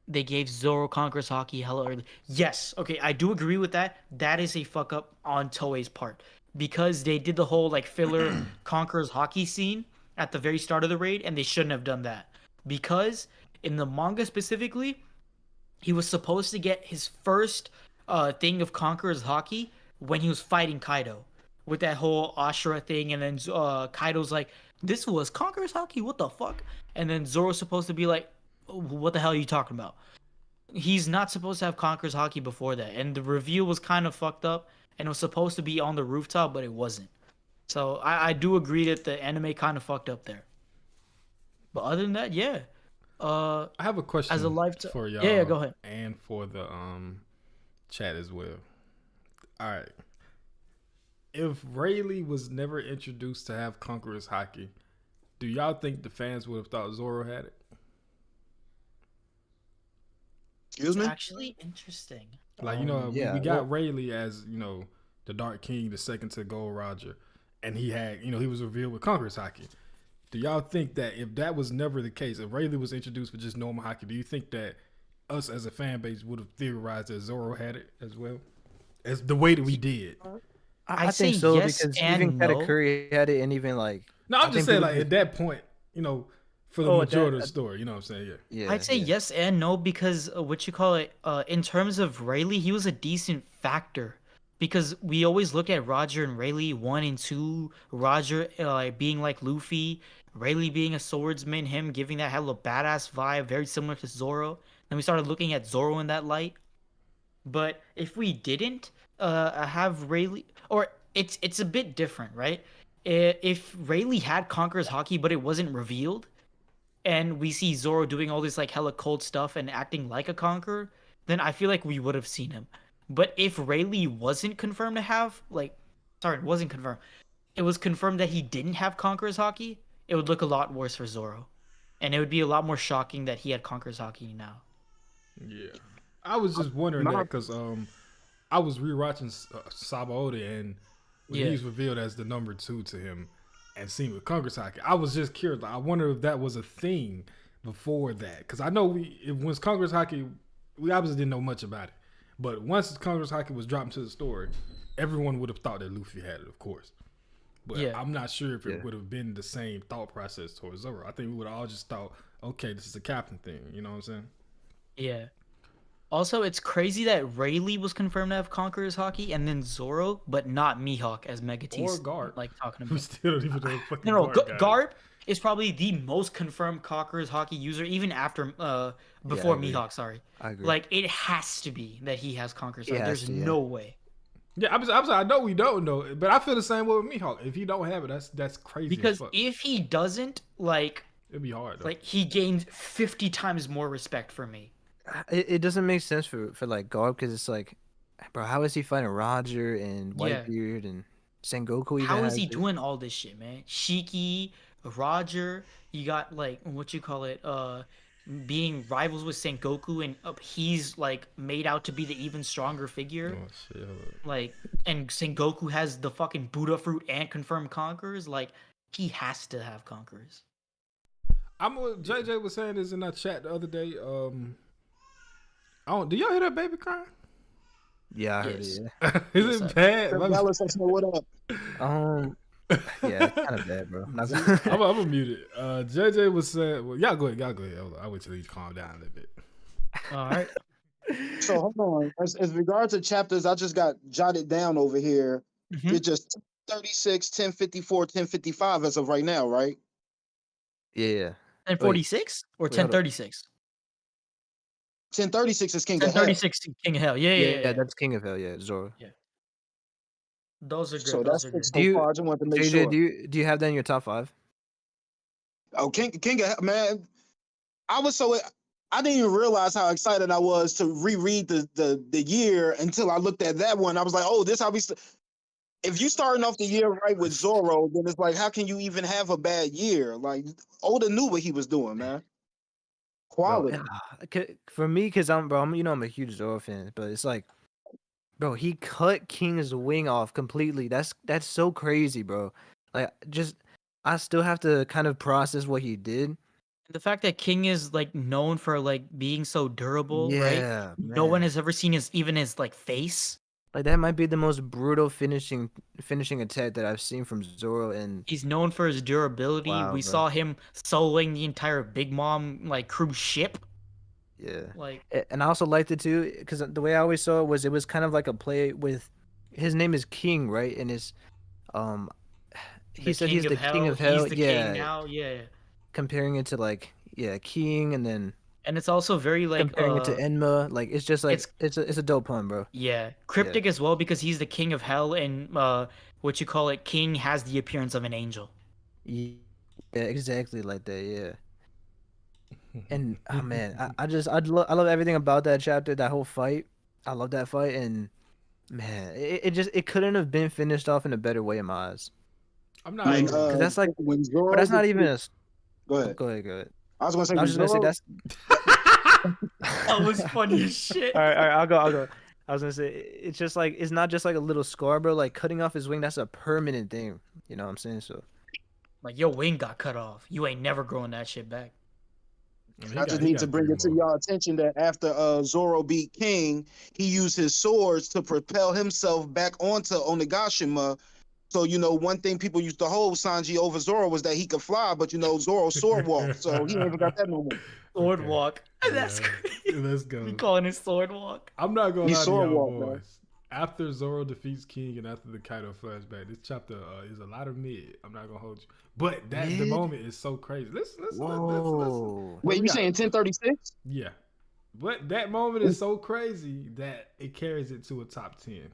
D: they gave Zoro Conquerors Hockey hella early. Yes, okay, I do agree with that. That is a fuck up on Toei's part because they did the whole like filler Conquerors Hockey scene at the very start of the raid, and they shouldn't have done that because in the manga specifically, he was supposed to get his first thing of Conquerors Hockey when he was fighting Kaido with that whole Ashura thing, and then Kaido's like, "This was Conquerors Hockey, what the fuck?" And then Zoro's supposed to be like, "What the hell are you talking about?" He's not supposed to have Conquerors Hockey before that, and the reveal was kind of fucked up, and it was supposed to be on the rooftop, but it wasn't. So I do agree that the anime kind of fucked up there. But other than that, yeah.
A: I have a question
D: As a
A: for y'all.
D: Yeah, go ahead.
A: And for the chat as well. All right. If Rayleigh was never introduced to have Conquerors Hockey, do y'all think the fans would have thought Zoro had it?
B: Excuse me?
D: Actually, interesting.
A: Like, you know,
C: yeah,
A: we got Rayleigh as, you know, the Dark King, the second to Gold Roger. And he had, you know, he was revealed with Conquerors Hockey. Do y'all think that if that was never the case, if Rayleigh was introduced with just normal hockey, do you think that us as a fan base would have theorized that Zoro had it as well? As the way that we did?
C: I
D: say
C: think so
D: yes
C: because
D: and
C: even
D: no.
C: Katakuri had it, and even like
A: No,
C: I
A: I'm just
C: think
A: saying,
C: people
A: like, at that point, you know, for the
C: Oh, at
A: majority
C: that-
A: of the story, you know what I'm saying? Yeah.
C: yeah,
D: I'd say
C: yeah.
D: yes and no because what you call it, in terms of Rayleigh, he was a decent factor because we always look at Roger and Rayleigh 1 and 2. Roger being like Luffy, Rayleigh being a swordsman, him giving that hella badass vibe, very similar to Zoro. Then we started looking at Zoro in that light. But if we didn't have Rayleigh, or it's a bit different, right? If Rayleigh had Conquerors Hockey, but it wasn't revealed, and we see Zoro doing all this like hella cold stuff and acting like a conqueror, then I feel like we would have seen him. But if Rayleigh wasn't confirmed to have, like, sorry, it wasn't confirmed. It was confirmed that he didn't have Conquerors Hockey, it would look a lot worse for Zoro. And it would be a lot more shocking that he had Conquerors Hockey now.
A: Yeah. I was just wondering
B: My-
A: that because I was rewatching Sabaody, and when
D: Yeah.
A: he's revealed as the number 2 to him and seen with Conquerors Hockey, I was just curious. Like, I wonder if that was a thing before that. Because I know once Conquerors Hockey, we obviously didn't know much about it. But once Conquerors Hockey was dropped into the story, everyone would have thought that Luffy had it, of course. But
D: Yeah.
A: I'm not sure if it
C: Yeah.
A: would have been the same thought process towards Zoro. I think we would have all just thought, okay, this is a captain thing. You know what I'm saying?
D: Yeah. Also, it's crazy that Rayleigh was confirmed to have Conquerors Hockey and then Zoro, but not Mihawk as Mega T's
A: Or Garp.
D: like talking
A: We
D: about.
A: still don't even know if fucking
D: No,
A: Garp got it.
D: Garp is probably the most confirmed Conquerors Hockey user, even after before
C: agree.
D: Mihawk. Sorry,
C: I agree.
D: like it has to be that he has Conquerors
C: He
D: Hockey.
C: has
D: There's
C: to, yeah.
D: no way
A: Yeah, I'm sorry, I know we don't know, but I feel the same way with Mihawk. If he don't have it, that's crazy.
D: because
A: as fuck.
D: if he doesn't, like
A: It'd be hard. Though.
D: he gains 50 times more respect for me.
C: It doesn't make sense for like Garp because it's like, bro, how is he fighting Roger and
D: Yeah.
C: Whitebeard and Sengoku? Even
D: How is
C: has
D: he
C: it?
D: doing all this shit, man? Shiki, Roger, you got like what you call it, being rivals with Sengoku, and he's like made out to be the even stronger figure.
A: Oh shit! Hold up.
D: Like, and Sengoku has the fucking Buddha fruit and confirmed conquerors. Like, he has to have conquerors.
A: JJ was saying this in our chat the other day. Do y'all hear that baby crying?
C: Yeah, I heard
D: Yes.
C: it. Yeah.
A: Is
D: Yes,
A: it bad?
B: Dallas, I said, what up?
C: Yeah, it's kind of bad, bro. Not
A: I'm
C: gonna-
A: gonna mute it. JJ was saying, well, y'all go ahead. Hold on. I'll wait till he calm down a little bit.
D: All right.
B: So hold on. As regards to chapters, I just got jotted down over here.
D: Mhm.
B: It's just 36, 1054, 1055 as of right now, right?
C: yeah.
D: 1046 or
C: Wait, hold up.
D: 1036?
B: 1036 is King of Hell.
D: 1036 King of Hell. Yeah.
C: That's King of Hell. Yeah, Zoro.
D: Those are good.
B: So
D: Those
B: that's
D: are
B: it
D: good.
C: Do
B: so
C: you,
B: far. I just wanted to make
C: JJ,
B: sure.
C: do you have that in your top 5?
B: Oh, man, I was so I didn't even realize how excited I was to reread the year until I looked at that one. I was like, oh, this how we. If you starting off the year right with Zoro, then it's like, how can you even have a bad year? Like Oda knew what he was doing, man.
C: Bro,
B: Quality.
C: for me, because I'm a huge Zoro fan, but it's like, bro, he cut King's wing off completely. That's so crazy, bro. Like, I still have to kind of process what he did.
D: The fact that King is like known for like being so durable, right?
C: Yeah,
D: No one
C: man.
D: has ever seen his like face.
C: Like that might be the most brutal finishing attack that I've seen from Zoro. And
D: He's known for his durability.
C: wow,
D: We
C: bro.
D: saw him soloing the entire Big Mom like cruise ship.
C: Yeah.
D: Like
C: And I also liked it too because the way I always saw it was kind of like a play with his name is King, right? And his um he
D: the
C: said
D: King
C: he's
D: of
C: the king
D: Hell.
C: of hell.
D: He's the
C: Yeah,
D: king now. Yeah.
C: comparing it to like King, and then
D: And it's also very like
C: comparing it to Enma. Like it's just like
D: it's
C: it's a dope pun, bro.
D: yeah, cryptic as well because he's the King of Hell and what you call it, King has the appearance of an angel.
C: Yeah, exactly like that. Yeah. And oh man, I love everything about that chapter, that whole fight. I love that fight, and man, it couldn't have been finished off in a better way in my eyes.
A: I'm not.
B: When,
C: Because that's like,
B: when Zoro
C: but that's not even
B: Go ahead.
C: Go ahead.
B: I was gonna say
C: I was just gonna say
B: Zoro,
C: that's.
D: That was funny as shit.
C: All right, I'll go. I was gonna say it's just like it's not just like a little scar, bro. Like cutting off his wing, that's a permanent thing. You know what I'm saying? So
D: Like your wing got cut off. You ain't never growing that shit back.
B: I just need to bring it to y'all attention that after Zoro beat King, he used his swords to propel himself back onto Onigashima. So, one thing people used to hold Sanji over Zoro was that he could fly, but, Zoro sword walked, so he ain't even got that no more.
D: Sword walk. That's
A: Yeah,
D: crazy.
A: let's go.
D: We calling it sword walk.
A: I'm not gonna
B: He
A: lie to
B: sword
A: y'all
B: walked, man.
A: boys. After Zoro defeats King and after the Kaido flashback, this chapter is a lot of mid. I'm not gonna hold you, but the
C: Mid?
A: moment is so crazy. Let's
C: whoa.
B: Wait,
A: we
B: you
A: got-
B: saying 1036?
A: yeah, but that moment is so crazy that it carries it to a top 10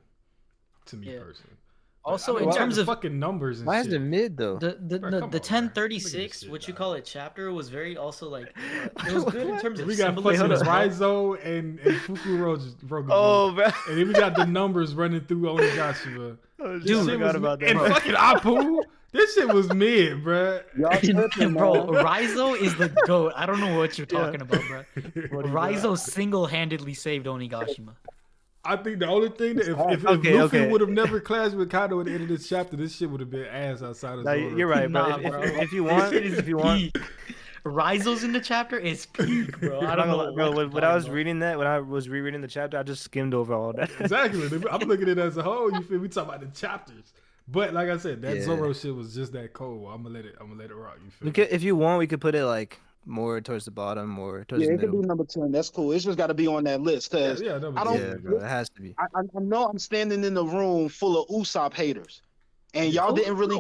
A: to me
D: Yeah.
A: personally.
D: Also,
A: I mean,
D: in
A: look at
D: terms
A: the
D: of
A: fucking numbers and
C: Why is
A: shit.
C: it mid though?
D: the
A: Bro, come on, man.
D: 1036,
A: Look at
D: what
A: this
D: you
A: shit,
D: call
A: dog.
D: it, chapter was very also like it was good in terms of
A: We got
C: Wait,
A: fucking
C: hold
D: symbolism
C: on.
D: as well.
A: Raizo and Fukuro
C: Oh, bro.
A: and then we got the numbers running through Onigashima.
C: Oh,
A: This
C: I
A: shit
C: forgot
A: was
C: about that.
A: and
C: bro.
A: fucking Apu. This shit was mid, bruh.
B: Y'all tripping,
D: Bro,
B: man.
D: Raizo is the goat. I don't know what you're talking about, bro.
C: What do you
D: Raizo single-handedly saved Onigashima.
A: I think the only thing that if
C: Okay,
A: Luffy
C: okay.
A: would have never clashed with Kaido at the end of this chapter, this shit would have been ass outside of
C: No,
A: Zoro.
C: you're right, bro.
D: Nah,
C: If-
D: bro.
C: if you
D: This
C: want,
D: shit is
C: if you want,
D: peak. Raizo's in the chapter is peak, bro. I don't know,
C: bro.
D: what you're
C: When I was
D: talking about.
C: reading that, when I was rereading the chapter, I just skimmed over all that.
A: Exactly. I'm looking at it as a whole. You feel? We talking about the chapters, but like I said, that
C: Yeah.
A: Zoro shit was just that cold. I'm gonna let it rock. You feel?
C: We could, if you want, we could put it like more towards the bottom or towards
B: Yeah,
C: the
B: it could
C: middle.
B: be number 10. That's cool. It's just got to be on that list
A: Yeah,
B: because
A: yeah,
B: I don't.
C: Yeah, bro, it has to be.
B: I know I'm standing in a room full of Usopp haters, and y'all
D: Who-
B: didn't really.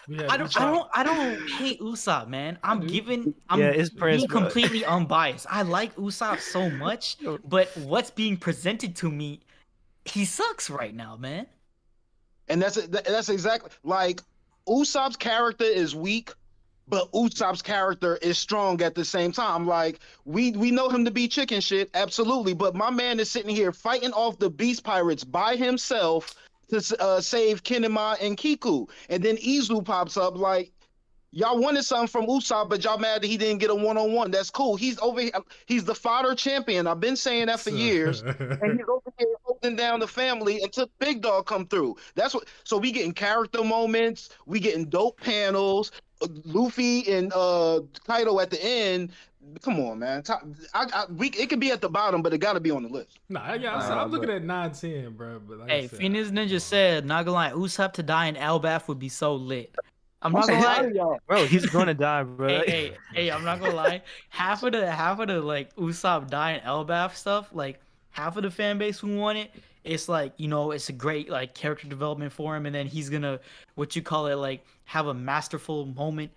A: We had
D: I don't hate Usopp, man. I'm
C: Yeah, it's Prince,
D: being
C: bro.
D: completely unbiased. I like Usopp so much, but what's being presented to me, he sucks right now, man.
B: And that's exactly like Usopp's character is weak, but Usopp's character is strong at the same time. Like we know him to be chicken shit, absolutely. But my man is sitting here fighting off the Beast Pirates by himself to save Kinema and Kiku, and then Izu pops up like. Y'all wanted something from Usopp, but y'all mad that he didn't get a one-on-one. That's cool. He's over here. He's the fodder champion. I've been saying that for years. And he's over here holding down the family until Big Dog come through. That's what. So we getting character moments. We getting dope panels. Luffy and Kaido at the end. Come on, man. It could be at the bottom, but it got to be on the list.
A: Nah, yeah, I'm looking at 9-10, bro. But like I
D: Hey,
A: said,
D: Phoenix Ninja said, not gonna lie, Usopp to die in Elbaf would be so lit. I'm not gonna
B: How
D: lie.
B: do y'all?
C: Bro, he's gonna die, bro.
D: Hey, I'm not gonna lie. Half of the like Usopp dying Elbaf stuff, like half of the fan base who want it, it's like, it's a great like character development for him, and then he's gonna what you call it, like have a masterful moment.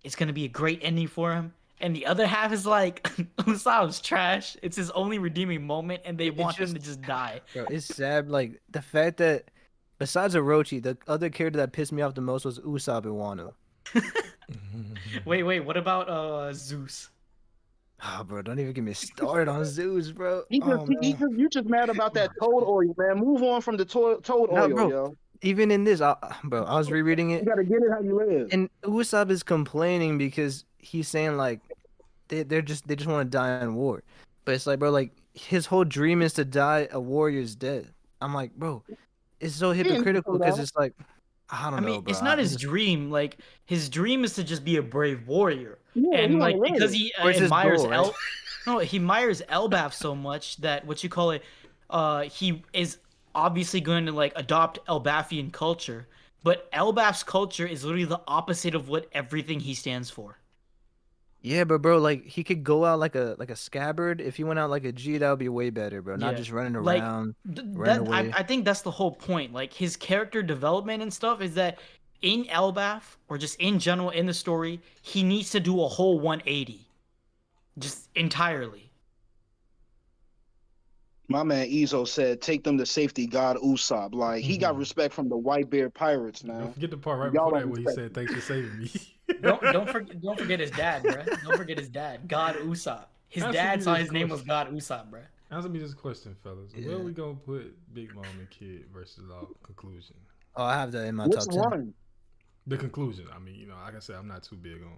D: It's gonna be a great ending for him. And the other half is like Usopp's trash. It's his only redeeming moment, and they want him to just die.
C: Bro, it's sad. Like the fact that besides Orochi, the other character that pissed me off the most was Usopp and Wano.
D: Wait, what about Zeus?
C: Ah, bro, don't even get me started on Zeus, bro.
B: He just,
C: Oh man.
B: you just mad about that toad oil, man. Move on from the toad
C: Nah,
B: oil,
C: bro.
B: yo.
C: Even in this, bro, I was rereading
B: You
C: it,
B: gotta get it how you live.
C: and Usopp is complaining because he's saying like they just want to die in war, but it's like, bro, like his whole dream is to die a warrior's death. I'm like, bro, it's so
B: didn't
C: hypocritical
B: do
C: because
B: that.
C: it's like, I don't
D: I
C: know,
D: mean,
C: bro.
D: it's not
C: I
D: his
C: just-
D: dream. Like his dream is to just be a brave warrior,
B: Yeah,
D: and
B: he
D: like
B: wanna
D: because
B: live.
D: he
C: Or it's his
D: admires
C: goal, right?
D: no, he admires Elbaf so much that what you call it, he is obviously going to like adopt Elbafian culture, but Elbaf's culture is literally the opposite of what everything he stands for.
C: Yeah, but bro, like he could go out like a scabbard. If he went out like a G, that would be way better, bro. Not
D: Yeah.
C: just running
D: Like,
C: around,
D: That
C: running away.
D: I think that's the whole point. Like his character development and stuff is that in Elbaf or just in general in the story, he needs to do a whole 180, just entirely.
B: My man Ezo said, "Take them to safety, God Usopp." Like he got respect from the Whitebeard pirates,
A: Don't
B: man.
A: forget the part right
B: Y'all
A: before that
B: don't
A: where he
B: respect
A: said, "Thanks for saving me."
D: Don't forget his dad, bruh. Don't forget his dad, God Usopp. His
A: Answer
D: dad
A: me
D: saw
A: this
D: his name was
A: question.
D: God Usopp, bruh.
A: Answer me this question, fellas. Where
C: Yeah.
A: we gonna put Big Mom and Kid versus Law conclusion?
C: Oh, I have that in my
B: Which
C: top 10.
B: one?
A: The conclusion. I mean, like I said, I'm not too big on,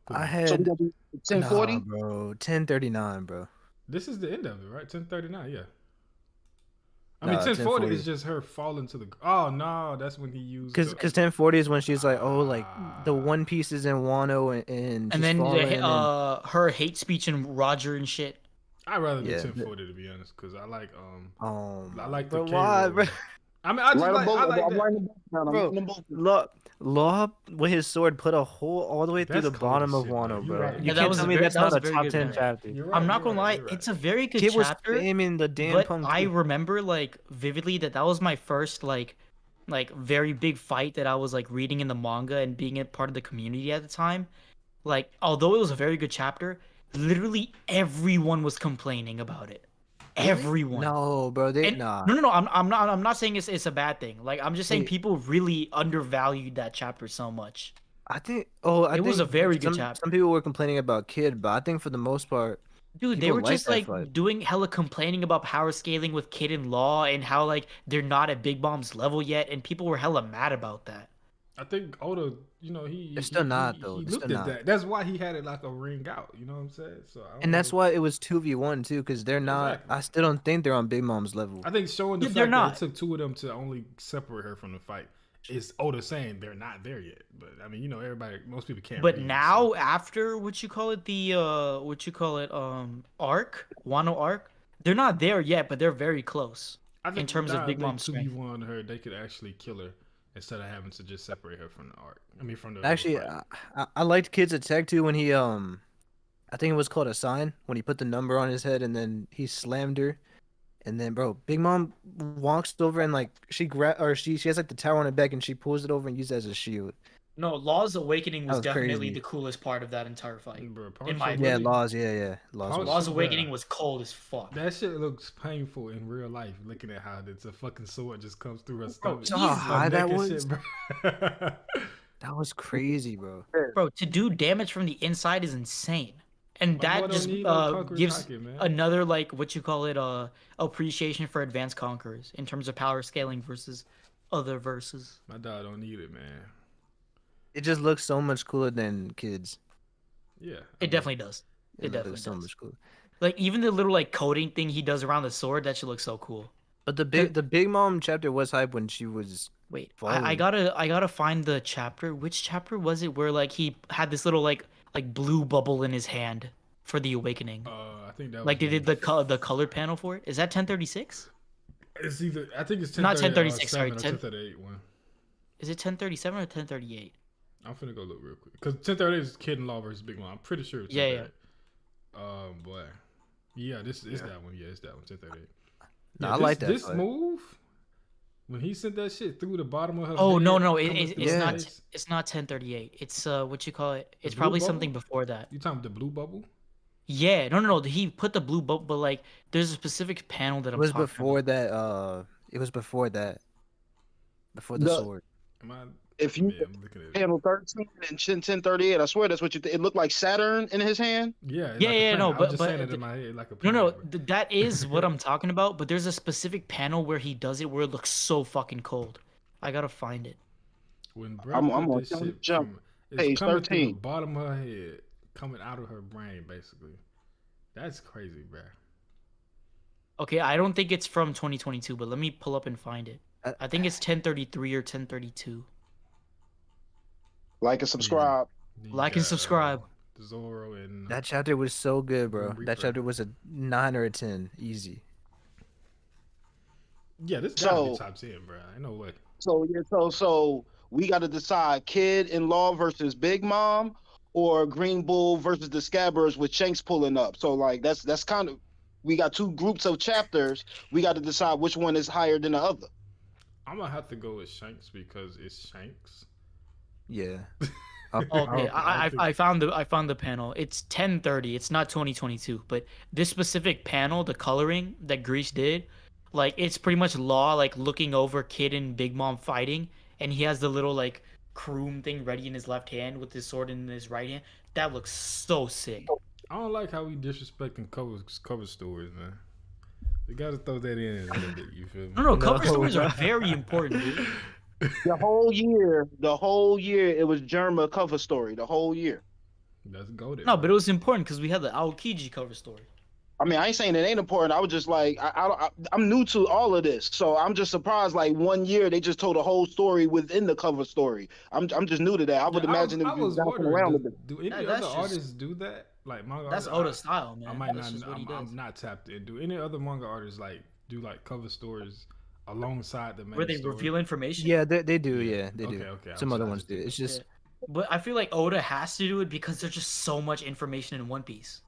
C: I
A: putting-
B: So we
C: had
B: gonna do 1040?
C: Nah, bro, 1039, bro.
A: This is the end of it, right? 1039, yeah. I
C: Nah,
A: mean, 1040
C: 1040.
A: is just her falling to the. Oh no, that's when he used.
C: Cause 1040 is when she's like, oh, like the One Pieces in Wano and
D: And
C: she's
D: then
C: falling, and then-
D: her hate speech and Roger and shit.
A: I'd rather do
C: Yeah.
A: 1040 to be honest, because I like I
C: I
A: like the
C: bro,
A: K
C: why,
A: roll.
C: bro?
A: I mean, I just
B: Write
A: like,
B: them both.
A: I like
B: I'm
A: that.
B: writing them both down. I'm
C: Bro,
B: writing them both.
C: Law with his sword put a hole all the way through
A: That's
C: the
A: cold
C: bottom
A: as
C: of
A: shit, though.
C: Wano,
A: You're
C: bro.
A: right.
C: You
A: Yeah,
D: that
C: can't
D: was
C: tell
D: a
C: me
D: very-
C: that's
D: that was
C: not
D: a
C: a
D: very
C: top
D: good
C: 10
D: battle.
C: chapter.
A: You're right,
D: I'm not
A: you're
D: gonna
A: right,
D: lie,
A: you're right.
D: it's a very good
C: Kid was
D: chapter.
C: spamming the damn
D: But
C: pumpkin.
D: I remember like vividly that was my first like very big fight that I was like reading in the manga and being a part of the community at the time. Like although it was a very good chapter, literally everyone was complaining about it. Everyone.
C: No, bro, they
D: And,
C: nah.
D: no. I'm not saying it's a bad thing. Like I'm just saying
C: Wait.
D: people really undervalued that chapter so much.
C: I think
D: It was a
C: think
D: very good
C: some,
D: chapter.
C: Some people were complaining about Kid, but I think for the most part,
D: Dude, they
C: people
D: were
C: liked
D: just
C: that
D: like
C: fight.
D: doing hella complaining about power scaling with Kid and Law and how like they're not at Big Bomb's level yet, and people were hella mad about that.
A: I think Oda, he
C: They're still not,
A: he,
C: though.
A: He
C: They're
A: looked
C: still
A: at
C: not.
A: that. That's why he had it like a ring out. You know what I'm saying? So I don't
C: And that's
A: know.
C: why it was 2v1 too, because they're not.
A: Exactly.
C: I still don't think they're on Big Mom's level.
A: I think showing the
D: Yeah, they're
A: fact
D: not.
A: that it took two of them to only separate her from the fight is Oda saying they're not there yet. But I mean, most people can't.
D: But
A: read,
D: now
A: so.
D: after arc, Wano arc, they're not there yet, but they're very close.
A: I think
D: in terms of
A: now
D: Big
A: they
D: Mom's strength.
A: 2v1 her, they could actually kill her instead of having to just separate her from the arc. I mean, from the
C: Actually,
A: fight.
C: I liked Kid's attack too when he I think it was called a sign when he put the number on his head and then he slammed her, and then bro, Big Mom walks over and like she has like the tower on her back and she pulls it over and uses it as a shield.
D: No, Law's Awakening
C: That
D: was
C: was
D: definitely
C: crazy.
D: the coolest part of that entire fight.
A: Bro,
D: in my
A: Punch
C: Yeah,
A: really-
C: Laws, yeah, Laws.
A: Punch-
C: was-
D: Law's
A: bruh.
D: Awakening was cold as fuck.
A: That shit looks painful in real life. Looking at how it's a fucking sword just comes through her
D: Bro,
A: stomach.
C: you know how
D: easy.
C: high
A: Her
C: that
A: neck and
C: was?
A: shit, bro.
C: That was crazy, bro.
D: Bro, to do damage from the inside is insane. And
A: My boy
D: that
A: don't
D: just
A: need no Conqueror's
D: gives
A: Haki, man.
D: another like appreciation for advanced conquerors in terms of power scaling versus other verses.
A: My dog don't need it, man.
C: It just looks so much cooler than Kids.
D: It
A: Yeah. I mean,
D: definitely does. It
C: looks
D: definitely
C: so
D: does.
C: much cooler.
D: Like even the little like coding thing he does around the sword, that should look so cool.
C: But the Big Mom chapter was hype when she was.
D: Wait,
C: Falling.
D: I gotta find the chapter. Which chapter was it where like he had this little like blue bubble in his hand for the awakening?
A: I think that
D: Like they
A: was
D: did the colored panel for it. Is that 1036?
A: It's either I think it's
D: Not
A: 1036.
D: 1036, sorry,
A: 1038 one.
D: Is it 1037 or 1038?
A: I'm finna go look real quick because 1038 is Kid and Law versus Big Mom. I'm pretty sure it's
D: Yeah.
A: 1038. Boy, yeah, this is that one. Yeah, it's that one. 1038.
C: Nah, I like that
A: This
C: fight.
A: move when he sent that shit through the bottom of her.
D: Oh
A: head,
D: no,
A: coming
D: it's
A: through
C: Yeah.
A: her
D: not.
A: face.
D: It's not 1038. It's what you call it? It's
A: blue
D: probably
A: bubble?
D: something before that.
A: You talking about the blue bubble?
D: Yeah, no. He put the blue bubble, but like there's a specific panel that
C: It
D: I'm
C: was
D: talking
C: before
D: about.
C: that. It was before that. before the
B: The
C: sword.
A: Am I?
B: if you
A: Yeah, I'm looking at it.
B: panel 13 and 1038, I swear that's what it looked like Saturn in his hand.
A: Yeah, it's
D: Yeah,
A: like a
D: yeah,
A: planet.
D: no,
A: I was
D: but
A: just saying it in my head like a
D: no,
A: planet.
D: no,
A: bro.
D: that is what I'm talking about. But there's a specific panel where he does it where it looks so fucking cold. I gotta find it.
A: When bro
B: I'm
A: put
B: on
A: this shit
B: jump
A: from, it's
B: page
A: coming through the
B: 13.
A: bottom of her head, coming out of her brain, basically. That's crazy, bro.
D: Okay, I don't think it's from 2022, but let me pull up and find it.
C: I-
D: I think it's 1033 or 1032.
B: Like and subscribe.
A: You
D: Like and
A: got,
D: subscribe.
A: Zoro and
C: That chapter was so good, bro.
A: Grim
C: That
A: Reaper.
C: chapter was a 9 or a 10, easy.
A: yeah, this gotta
B: So-
A: be top 10, bro. Ain't no way.
B: So yeah, so we got to decide Kid in Law versus Big Mom, or Green Bull versus the Scabbers with Shanks pulling up. So like that's kind of, we got two groups of chapters. We got to decide which one is higher than the other.
A: I'm gonna have to go with Shanks because it's Shanks.
C: Yeah.
D: Okay,
A: I
D: I found the panel. It's 1030. It's not 2022, but this specific panel, the coloring that Grease did, like it's pretty much Law like looking over Kid and Big Mom fighting, and he has the little like croom thing ready in his left hand with his sword in his right hand. That looks so sick.
A: I don't like how we disrespecting cover stories, man. We gotta throw that in a little bit. You feel me?
D: No, cover
C: No.
D: stories are very important, dude.
B: The whole year, it was Germa cover story. The whole year.
A: Let's go there.
D: No, but it was important because we had the Aokiji cover story.
B: I mean, I ain't saying it ain't important. I was just like, I'm new to all of this, so I'm just surprised. Like 1 year, they just told a whole story within the cover story. I'm just new to that. I would imagine
A: I
B: if you
A: was
B: bouncing
A: wondering,
B: around a
A: do,
B: bit.
A: do any
D: That's
A: other
D: just-
A: artists do that? Like manga
D: That's
A: artists?
D: Oda style, man.
A: I might
D: That's
A: not.
D: just what he does.
A: I'm not tapped in. Do any other manga artists like do like cover stories alongside the main
D: Where they
A: story?
D: reveal information.
C: Yeah, they do.
A: Yeah.
C: Yeah, they do.
A: Okay,
C: Some
A: I
C: other
A: just
C: ones do.
A: didn't-
C: It's just
D: But I feel like Oda has to do it because there's just so much information in One Piece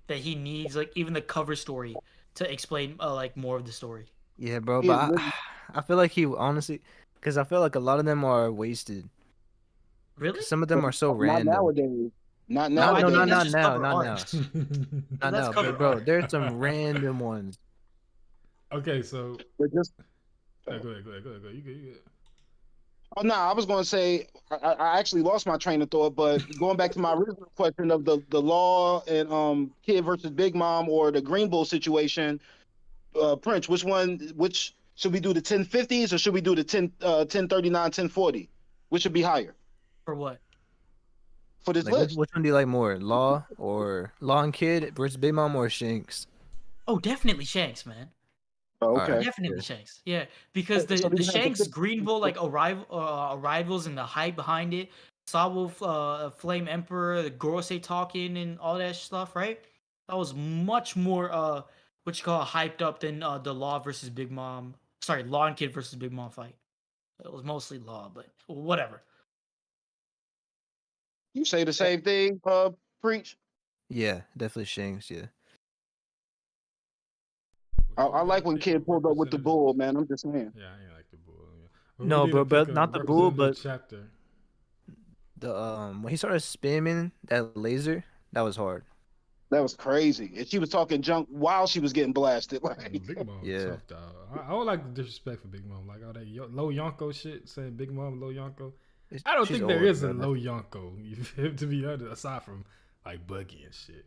D: that he needs, like even the cover story, to explain like more of the story.
C: yeah, bro.
B: Yeah,
C: But I feel like he honestly, because I feel like a lot of them are wasted.
D: Really?
C: 'Cause some of them are so
B: Not
C: random.
B: nowadays. Not
D: No, I
B: nowadays.
D: think
C: not
D: that's just
C: now,
D: cover
C: not
D: art.
C: now. Not
D: That's
C: now,
D: cover
C: but bro,
D: art.
C: there's some random ones.
A: Okay, so
B: But just
A: yeah, go ahead. You good.
B: Oh no, I was going to say I actually lost my train of thought, but going back to my original question of the Law and Kid versus Big Mom or the Green Bull situation, Prince, which should we do, the 1050s or should we do the 1039 1040? Which should be higher
D: For what?
B: for this
C: Like, which,
B: list?
C: which one do you like more, Law and Kid versus Big Mom or Shanks?
D: Oh, definitely Shanks, man.
B: Oh,
C: Alright.
B: okay.
D: Definitely
C: good.
D: Shanks. Yeah, because
B: So
D: the
B: we have the
D: Shanks
B: 50
D: Green Bull like arrivals and the hype behind it, Sabo Flame Emperor, the Gorosei talking and all that stuff, right? That was much more what you call hyped up than the Law versus Big Mom. Sorry, Law and Kid versus Big Mom fight. It was mostly Law, but whatever.
B: You say the same thing, Preach?
C: Yeah, definitely Shanks. Yeah.
B: I like when Kid pulled up with the bull, man. I'm just saying.
A: Yeah, I ain't like the bull. Yeah.
C: No,
A: we need to
C: but
A: pick a
C: not the bull,
A: representative
C: but-
A: chapter.
C: The when he started spamming that laser, that was hard.
B: That was crazy. And she was talking junk while she was getting blasted. Like,
A: Big Mom,
C: Yeah.
A: tough dog. I don't like the disrespect for Big Mom, like all that low Yonko shit, saying Big Mom, low Yonko. I don't
C: She's
A: think there
C: old,
A: is a
C: man.
A: low Yonko, you feel, to be honest, aside from like Buggy and shit.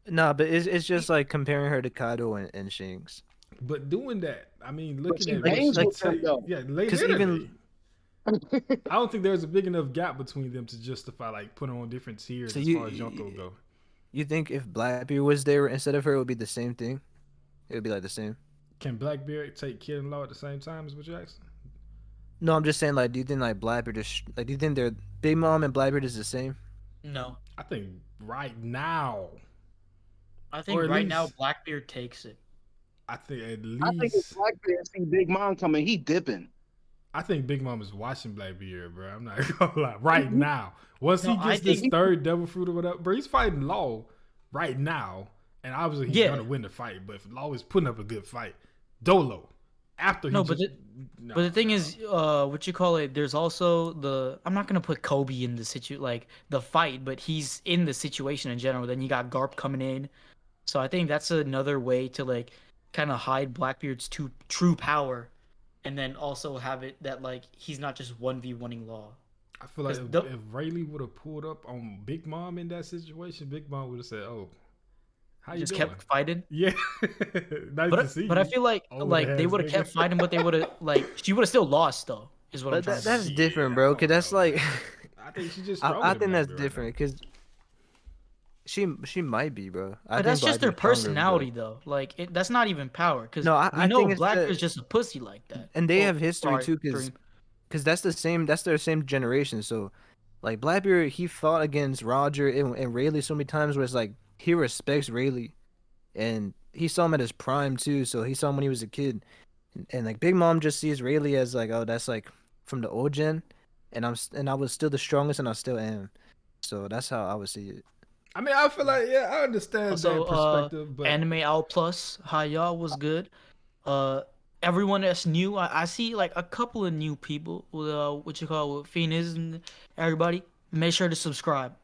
C: Nah, but it's just like comparing her to Kaido and Shanks.
A: But doing that, I mean, looking
B: she
A: at
B: hangs
A: what she
B: with them,
A: take-
B: though.
A: yeah,
C: 'Cause even-
A: literally. I don't think there's a big enough gap between them to justify like putting on different tiers
C: So
A: as
C: you-
A: far as Yonko go.
C: You think if Blackbeard was there instead of her, it would be the same thing? It would be like the same.
A: Can Blackbeard take Kid and Law at the same time? Is what you asking?
C: No, I'm just saying, like, do you think like Blackbeard is like? Do you think they're Big Mom and Blackbeard is the same?
D: No,
A: I think right now,
D: I think
A: Or at
D: right now
A: least-
D: Blackbeard takes it.
A: I think at
B: I think if
A: least
B: Blackbeard see Big Mom coming, he dipping.
A: I think Big Mom is watching Blackbeard, bro. I'm not gonna lie. Right now, once
D: No,
A: he
D: I
A: gets this
D: think-
A: third devil fruit or whatever, bro, he's fighting Law right now, and obviously he's
D: Yeah.
A: gonna win the fight. But if Law is putting up a good fight, Dolo after he
D: No, but
A: just,
D: But the thing is, what you call it? There's also the. I'm not gonna put Kobe in the like the fight, but he's in the situation in general. Then you got Garp coming in, so I think that's another way to like kind of hide Blackbeard's true power and then also have it that like he's not just 1v1ing Law.
A: I feel like
D: 'Cause
A: if Rayleigh would have pulled up on Big Mom in that situation, Big Mom would have said, "Oh, how you
D: Just
A: doing?"
D: kept fighting.
A: Yeah, nice to see.
D: But I
A: you.
D: feel like
A: Old
D: they
A: ass
D: would have
A: nigga.
D: kept fighting, but they would have she would have still lost though. Is what I'm
C: But
D: trying to
C: that's
D: say.
C: different, bro. Cause that's like,
A: I think she just.
C: I think that's different. Cause she might be, bro.
D: But that's just their
C: Blackbeard's stronger, bro.
D: personality though. Like that's not even power. Because
C: No,
D: we
C: I
D: know
C: think it's
D: Blackbeard's just a pussy like that.
C: And they
D: Oh,
C: have history
D: sorry,
C: too,
D: Kareem.
C: cause that's their same generation. So, like Blackbeard, he fought against Roger and Rayleigh so many times where it's like he respects Rayleigh, and he saw him at his prime too. So he saw him when he was a kid, and like Big Mom just sees Rayleigh as like, oh, that's like from the old gen, and I was still the strongest, and I still am. So that's how I would see it.
A: I mean, I feel like I understand
D: Also,
A: that perspective, but
D: Anime Out Plus, hi y'all, was good. Everyone that's new, I see like a couple of new people with what you call with Phoenix and everybody. Make sure to subscribe.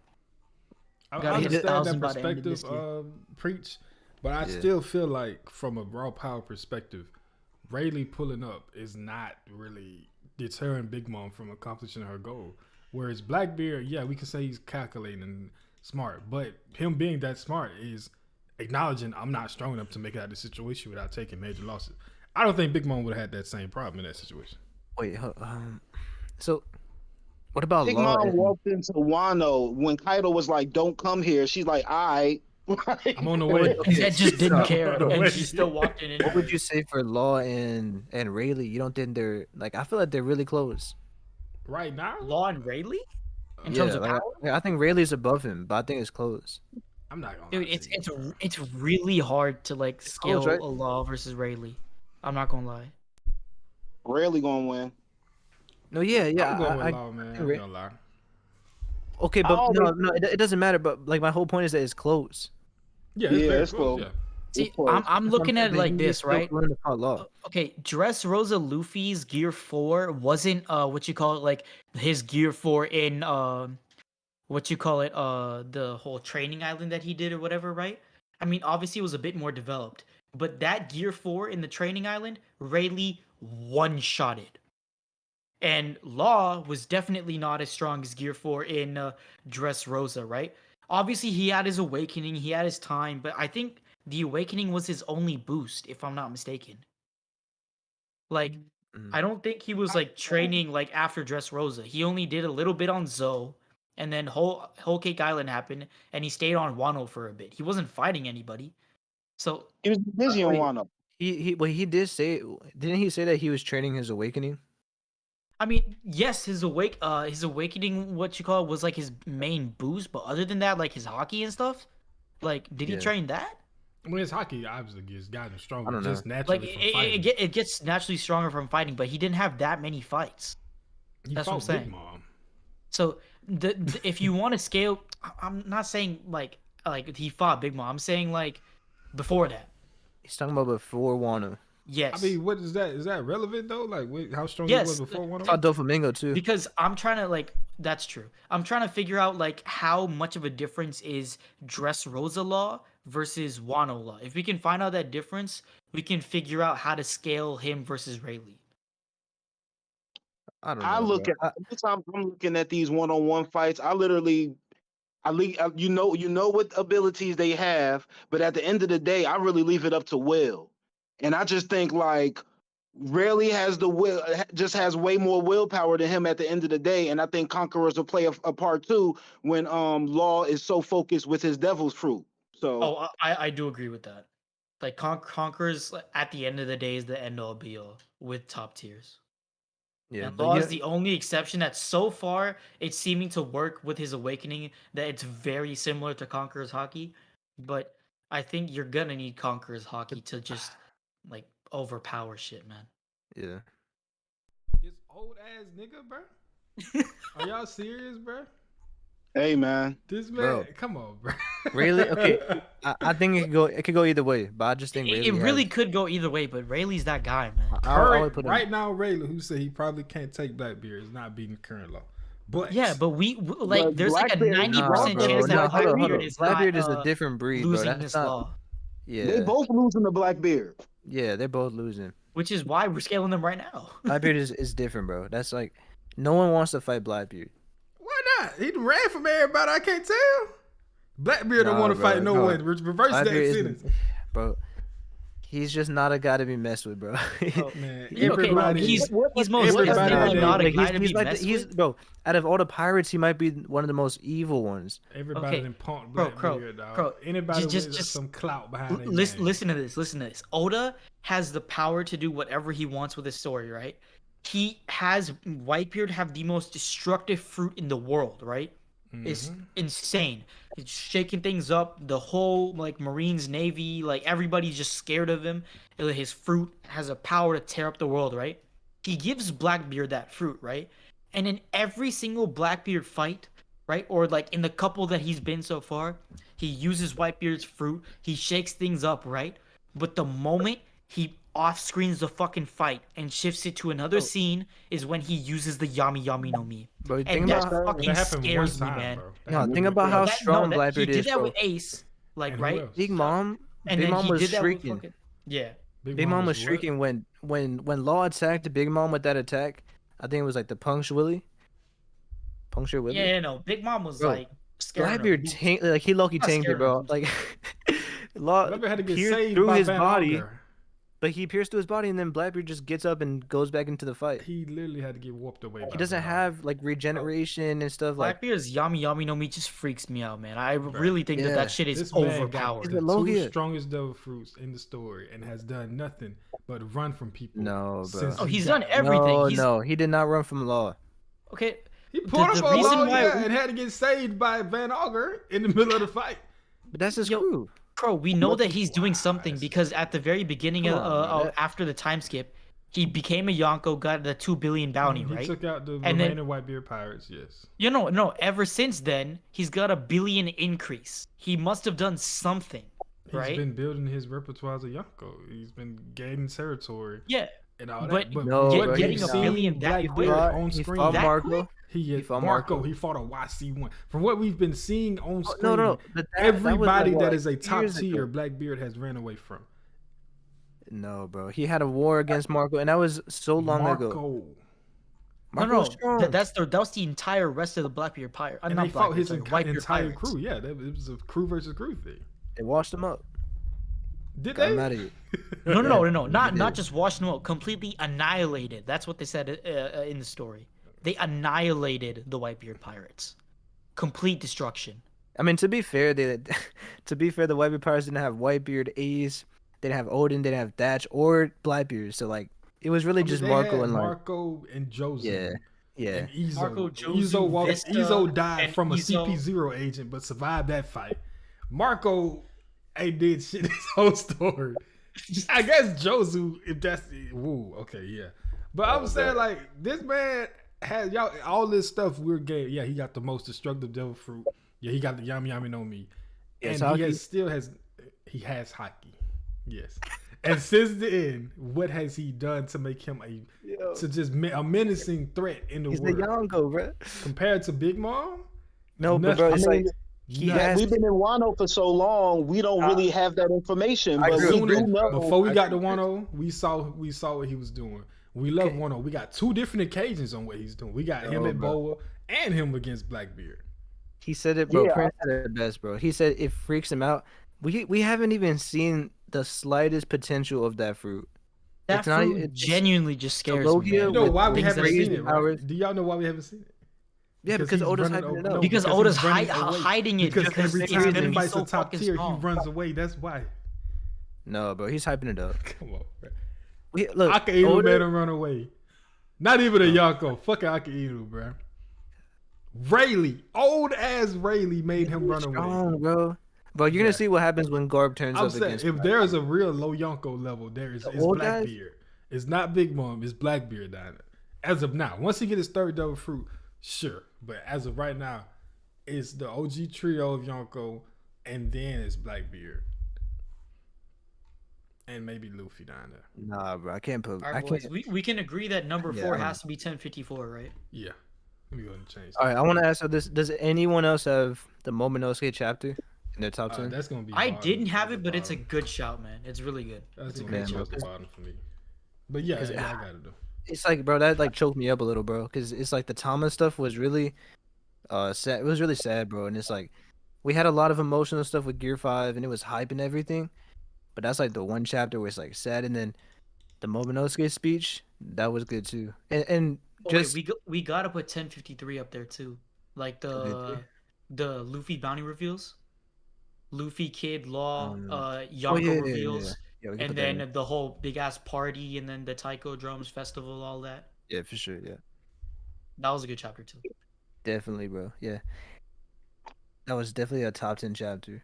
A: I
D: Gotta hit
A: understand that
D: 1,000 by the end of this
A: perspective,
D: year.
A: preach. But I
C: Yeah.
A: still feel like, from a raw power perspective, Rayleigh pulling up is not really deterring Big Mom from accomplishing her goal. Whereas Blackbeard, yeah, we can say he's calculating and smart, but him being that smart is acknowledging I'm not strong enough to make it out of the situation without taking major losses. I don't think Big Mom would have had that same problem in that situation.
C: Wait, so what about
B: Big
C: Law?
B: Mom
C: and-
B: walked into Wano when Kaido was like, "Don't come here." She's like, "I."
A: I'm on the way.
D: And that just didn't care,
A: No way.
D: and she still walked in.
C: What would you say for Law and Rayleigh? You don't think they're like? I feel like they're really close.
A: Right now,
D: Law and Rayleigh? In terms of
C: like,
D: power?
C: I think Rayleigh's above him, but I think it's close.
A: I'm not gonna.
D: Dude,
A: lie to you.
D: it's really hard to like scale
C: close, right?
D: a Law versus Rayleigh. I'm not gonna lie.
B: Rarely gonna win.
C: No, yeah,
A: I'm going with
C: I,
A: Law, man.
C: I
A: I'm
C: agree.
A: gonna lie.
C: okay, but
B: always-
C: no, it doesn't matter. But like my whole point is that it's close.
A: Yeah,
B: Yeah,
A: very
B: it's
A: close.
B: close.
A: Yeah.
D: See,
B: Of course.
D: I'm looking at it like this, right?
C: Law.
D: Okay, Dressrosa Luffy's Gear 4 wasn't what you call it, like his Gear 4 in what you call it, the whole training island that he did or whatever, right? I mean, obviously it was a bit more developed, but that Gear 4 in the training island, Rayleigh one-shotted. And Law was definitely not as strong as Gear 4 in Dressrosa, right? Obviously he had his awakening, he had his time, but I think the awakening was his only boost, if I'm not mistaken. Like, I don't think he was like training like after Dressrosa. He only did a little bit on Zoe, and then Whole Cake Island happened, and he stayed on Wano for a bit. He wasn't fighting anybody. So
B: He was busy on
C: Wait.
B: Wano.
C: He did say, didn't he say that he was training his awakening?
D: I mean, yes, his awakening, what you call it, was like his main boost. But other than that, like his hockey and stuff, like did he
C: Yeah.
D: train that?
A: When it's hockey, obviously gets gotten stronger.
C: I don't know.
A: Just naturally
D: Like
A: from
D: it,
A: fighting.
D: it gets naturally stronger from fighting, but he didn't have that many fights.
A: He
D: that's what I'm
A: fought Big
D: saying.
A: Mom.
D: So if you want to scale, I'm not saying like he fought Big Mom. I'm saying like before that.
C: He's talking about before Wano.
D: Yes.
A: I mean, what is that? Is that relevant though? Like, how strong
D: Yes,
A: he was before one
C: I
A: of
C: thought
A: them?
C: Doflamingo too.
D: because I'm trying to like that's true. I'm trying to figure out like how much of a difference is Dressrosa Law versus Wano Law. If we can find out that difference, we can figure out how to scale him versus Rayleigh.
C: I don't know.
B: I look
C: bro.
B: at every time I'm looking at these one-on-one fights. You know what abilities they have, but at the end of the day, I really leave it up to will. And I just think like rarely has the will, just has way more willpower than him at the end of the day. And I think Conquerors will play a part too when Law is so focused with his devil's fruit. So
D: Oh, I do agree with that. Like Conquerors like, at the end of the day is the end all be all with top tiers.
C: Yeah,
D: And
C: but
D: Law
C: you
D: is the only exception that so far it's seeming to work with his awakening that it's very similar to Conqueror's hockey. But I think you're gonna need Conqueror's hockey to just like overpower shit, man.
C: yeah.
A: This old ass nigga, bro. Are y'all serious, bro?
B: hey man,
A: This man,
C: Bro.
A: come on, bro.
C: Really? Okay. I think it could go either way, but I just think
D: It
C: Rayleigh
D: really
C: has-
D: could go either way, but Rayleigh's that guy, man.
C: I would put him.
A: Right now, Rayleigh, who said he probably can't take Blackbeard, is not beating current Law. But
D: Yeah, but like
B: But
D: there's like a
B: Blackbeard-
D: 90%
B: Nah,
D: chance
B: bro,
D: that
B: hold on.
D: Blackbeard is
C: Blackbeard is
D: not
C: a different breed, bro.
D: losing
C: That's
D: this
C: not.
D: Law.
C: Yeah.
B: they both losing to Blackbeard.
C: Yeah, they're both losing.
D: which is why we're scaling them right now.
C: Blackbeard is different, bro. That's like, no one wants to fight Blackbeard.
A: Why not? He ran from everybody. I can't tell. Blackbeard don't
C: Nah,
A: want to
C: bro,
A: fight no
C: no.
A: one. Reverse that
C: Blackbeard
A: sentence.
C: Bro, he's just not a guy to be messed with, bro.
A: Man,
D: Okay, well,
A: everybody.
D: he's most
A: everybody
D: definitely
A: that-
D: not a
C: Like,
D: guy to be
C: like
D: messed with.
C: bro. Out of all the pirates, he might be one of the most evil ones.
A: Everybody
D: Okay,
A: in punked
D: bro,
A: Blackbeard, dog.
D: bro,
A: Anybody
D: just-
A: with
D: just-
A: some clout behind their
D: Listen,
A: name.
D: listen to this. Listen to this. Oda has the power to do whatever he wants with his story, right? He has Whitebeard have the most destructive fruit in the world, right? It's
A: Mhm.
D: insane. It's shaking things up. The whole like Marines, Navy, like everybody's just scared of him. His fruit has a power to tear up the world, right? He gives Blackbeard that fruit, right? And in every single Blackbeard fight, right, or like in the couple that he's been so far, he uses Whitebeard's fruit. He shakes things up, right? But the moment he off screens the fucking fight and shifts it to another scene is when he uses the Yami Yami no Mi.
C: Bro,
D: And
C: think
D: that
C: about
D: fucking
A: That happened one
D: scares me,
A: time,
D: man.
A: bro. That
C: No,
A: happened
C: think
A: one
C: about
A: time.
C: how
D: That-
C: strong
D: that-
C: Blackbeard
D: he
C: is,
D: did that
C: bro.
D: with Ace, like
A: And who
D: right?
A: else?
C: Big Mom,
D: And
C: Big
D: then
C: Mom
D: he
C: was
D: did that with
C: shrieking.
D: fucking yeah.
C: Big Mom was
A: what?
C: shrieking when Law attacked Big Mom with that attack. I think it was like the Puncture Willy. Puncture Willy.
D: Yeah, no. Big Mom was
C: Bro,
D: like scaring him.
C: Blackbeard tanked, like he low-key
D: Not
C: tanked it,
D: scaring
C: bro.
D: him.
C: Like Law
A: Blackbeard had to get
C: pierced
A: saved
C: through
A: by
C: his
A: Van
C: body,
A: Auger.
C: but he pierced through his body, and then Blackbeard just gets up and goes back into the fight.
A: He literally had to get whooped away.
C: He doesn't have like regeneration and stuff like.
D: Blackbeard's Yami Yami no Mi just freaks me out, man. I really think that
C: Yeah.
D: that shit is
A: This man got
D: overpowered.
C: He's
A: the
C: a
A: two
C: Logia.
A: strongest devil fruits in the story and has done nothing but run from people.
C: No, bro.
A: since
D: Oh,
A: he
D: he's
A: got
D: done
A: it.
D: everything.
C: No,
D: He's
C: no, he did not run from Law.
D: okay.
A: He pulled
D: The
A: up on
D: reason
A: Law,
D: why
A: yeah,
D: we-
A: and had to get saved by Van Auger in the middle of the fight.
C: But that's his
D: Yo,
C: crew.
D: Bro, we know that he's doing something
A: Wow,
D: because at the very beginning
C: Come
D: of
C: on, man.
D: after the time skip, he became a Yonko, got the 2 billion bounty,
A: He
D: right?
A: took out the
D: And then-
A: remaining Whitebeard pirates. Yes.
D: You know, no. Ever since then, he's got a 1 billion increase. He must have done something,
A: He's
D: right?
A: been building his repertoire as a Yonko. He's been gaining territory
D: Yeah,
A: and all
D: But
A: that.
C: No,
A: what
C: bro,
A: we've
C: getting a
A: seen
D: billion that
A: Blackbeard
D: quick?
A: on
C: He
A: screen.
C: fought
D: That
C: Marco.
A: He
C: fought
A: Marco.
C: Marco.
A: He fought a YC1. From what we've been seeing on
C: Oh,
A: screen,
C: no. But that was,
A: everybody
C: like,
A: that
C: what,
A: is a top
C: years ago.
A: tier Blackbeard has ran away from.
C: No, bro. He had a war against Marco, and that was so long ago.
A: Marco.
C: Marco
D: no,
C: was strong.
D: that was the entire rest of the Blackbeard pirate.
A: And
D: not
A: they fought
D: Blackbeard,
A: his
D: sorry,
A: entire
D: Whitebeard pirates.
A: crew. Yeah, it was a crew versus crew thing.
C: They washed him up.
A: Did
C: Got
A: they?
C: him out of here.
D: No. Not
C: did.
D: just washed them out, completely annihilated. That's what they said in the story. They annihilated the Whitebeard pirates. Complete destruction.
C: I mean, to be fair, the Whitebeard Pirates didn't have Whitebeard, Ace, they didn't have Odin, they didn't have Thatch or Blackbeard. So like, it was really
A: I mean,
C: just
A: they
C: Marco
A: had
C: and like,
A: Marco and Joseph.
C: yeah.
A: And Izo.
D: Marco, Jozu,
A: Izo,
D: Vista,
A: Izo died
D: and
A: from a
D: Izo.
A: CP0 agent, but survived that fight. Marco ain't did shit his whole story. I guess Jozu, if that's woo, okay, yeah. But I'm saying like this man has y'all all this stuff we're getting. Yeah, he got the most destructive devil fruit. Yeah, he got the Yami Yami no Mi.
C: Yes,
A: And he
C: Haki.
A: still has Haki. Yes. And since then, what has he done to make him a menacing threat in the
C: He's the
A: world?
C: Yonko, bro.
A: Compared to Big Mom?
C: No, but
A: Nothing.
C: bro,
B: I
C: it's
B: mean,
C: like he
A: Nothing.
C: has.
B: we've been in Wano for so long, we don't really have that information.
C: I
B: But
C: agree
B: we
C: with
B: do
C: you,
B: know.
A: Before we
C: I
A: got to
C: agree.
A: Wano, we saw what he was doing. We love
C: Okay.
A: Wano. We got 2 different occasions on what he's doing. We got him
C: No,
A: at
C: bro.
A: Boa and him against Blackbeard.
C: He said it, bro.
B: Yeah.
C: Prince said it best, bro. He said it freaks him out. We haven't even seen the slightest potential of that fruit.
D: That
C: It's not-
D: fruit
C: it's-
D: genuinely just scares
C: Logia
D: me.
A: You
D: Man.
A: know
C: with
A: why we
C: things
A: haven't
C: that
A: seen
C: raise
A: it,
C: powers.
A: right? Do y'all know why we haven't seen it?
C: Yeah, because
A: he's
C: Oda's
A: running
C: hyping it
A: no,
C: up.
D: Because
A: he's
D: Oda's
A: running away.
D: hiding it
A: Because
D: because
A: every
D: it's
A: time
D: gonna
A: he
D: be
A: fights
D: so
A: a top
D: fucking
A: tier,
D: strong.
A: he runs away. That's why.
C: No, bro, he's hyping it up.
A: Come on, man.
C: Look,
A: Akaido
C: Oda-
A: made him run away. Not even a Yonko. Fucking Akaido, bro. Rayleigh, old ass Rayleigh made him run away.
C: strong, bro. But you're
A: Yeah.
C: gonna see what happens when Garb turns
A: I'm
C: up
A: saying
C: against.
A: if there is a real low Yonko level, it's
C: old guys?
A: Blackbeard. It's not Big Mom. It's Blackbeard down there. As of now, once he get his 3rd double fruit, sure. But as of right now, it's the OG trio of Yonko, and then it's Blackbeard, and maybe Luffy down there.
C: Nah, bro, I can't put.
D: All
C: I
D: right,
C: can't.
D: boys, we can agree that number
C: Yeah,
D: 4
C: I know.
D: has to be 1054, right?
A: Yeah, let me go ahead and change.
C: All right, I want to ask you this: does anyone else have the Momonosuke chapter in their top 10?
A: That's gonna be.
D: I
A: bottom
D: didn't
A: at
D: have
A: the
D: it, but it's a
A: bottom.
D: good shout, man. It's really good.
A: That's
D: It's a
A: gonna
D: great
A: be
C: man,
D: shout.
A: at the bottom for me. But yeah,
C: 'Cause,
A: yeah, I gotta do.
C: It's like, bro, that like choked me up a little, bro. Because it's like the Tama stuff was really sad. It was really sad, bro. And it's like we had a lot of emotional stuff with Gear 5, and it was hype and everything. But that's like the one chapter where it's like sad, and then the Momonosuke speech that was good too. And
D: Oh,
C: just
D: wait, we gotta put 1053 up there too, like the Luffy bounty reveals, Luffy Kid Law,
C: oh
D: Yonko
C: yeah,
D: reveals,
C: yeah, we can
D: and
C: put that in.
D: then the whole big ass party, and then the Taiko Drums Festival, all that.
C: Yeah, for sure. Yeah,
D: That was a good chapter too.
C: definitely, bro. Yeah, that was definitely a top 10 chapter.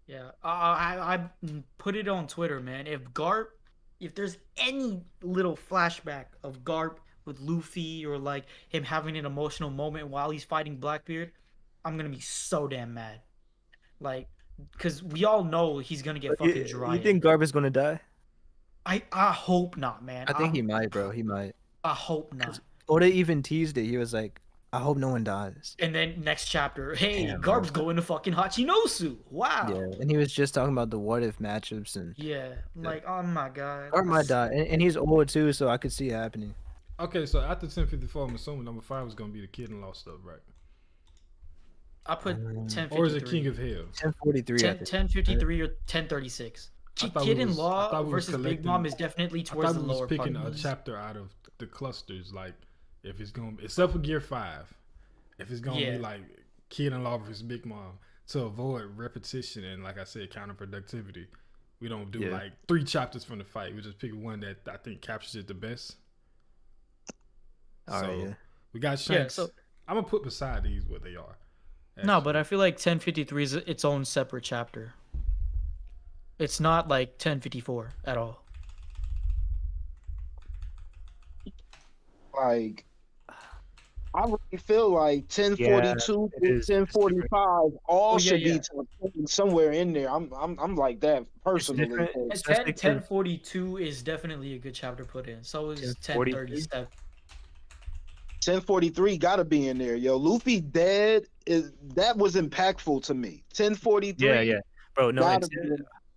D: Yeah, I put it on Twitter, man. If there's any little flashback of Garp with Luffy or like him having an emotional moment while he's fighting Blackbeard, I'm gonna be so damn mad. Like, cause we all know he's gonna get fucking dry.
C: You think Garp is gonna die?
D: I hope not, man.
C: I think he might, bro. He might.
D: I hope not.
C: Oda even teased it. He was like, "I hope no one dies."
D: And then next chapter, hey,
C: Damn,
D: Garp's going to fucking Hachinosu. Wow.
C: Yeah, and he was just talking about the what if matchups and
D: Yeah, like oh my god.
C: Garp might die, and he's old too, so I could see it happening.
A: Okay, so after 1054, I'm assuming number 5 is gonna be the Kid and Law stuff, right?
D: I put 1053.
A: Or is it King of Hell?
C: 1043.
D: 1053 or 1036.
A: I thought
D: Kid
A: we
D: in
A: was- I
D: Law
A: thought we was
D: versus Big
A: collecting-
D: Mom is definitely
A: I
D: towards
A: thought
D: the
A: we was
D: lower
A: picking
D: part.
A: a chapter out of the clusters, like if it's gonna, except for Gear 5, if it's gonna
D: Yeah.
A: be like Kid and Law versus Big Mom, to avoid repetition and, like I said, counterproductivity. We don't do
C: Yeah.
A: like 3 chapters from the fight. We just pick one that I think captures it the best.
C: All right, yeah.
A: we got
D: Yeah,
A: Shanks.
D: so
A: I'm gonna put beside these what they are.
D: no, but I feel like 1053 is its own separate chapter. It's not like 1054 at all.
B: Like, I really feel like 1042
C: it
B: to
C: is.
B: 1045 all
D: Oh, yeah,
B: should
D: yeah.
B: be somewhere in there. I'm like that personally.
C: different.
B: because-
D: And
C: Especially
D: 1042 is definitely a good chapter to put in. So is 1037.
B: 1043 gotta be in there, yo. Luffy dead that was impactful to me. 1043.
C: Yeah, bro. No,
B: gotta
C: it's,
B: be in-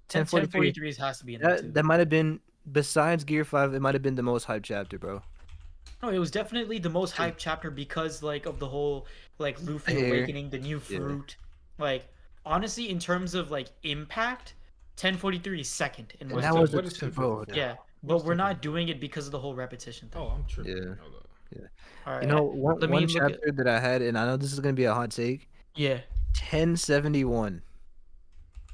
C: 1043.
D: 1043 has to be in there too.
C: That might have been, besides Gear 5, it might have been the most hyped chapter, bro.
D: No, it was definitely the most hyped chapter because like of the whole like Luffy
C: Hair.
D: awakening the new
C: Yeah.
D: fruit. Like honestly, in terms of like impact, 1043 is second in my
C: And that
A: What's
C: was
A: the-
C: a,
A: what is
C: bro.
A: 1054?
D: yeah, but we're not doing it because of the whole repetition thing.
A: Oh, I'm tripping.
C: Yeah.
A: Hold up.
D: All right,
C: You know, one
D: let me look at-
C: chapter that I had, and I know this is gonna be a hot take.
D: yeah,
C: 1071.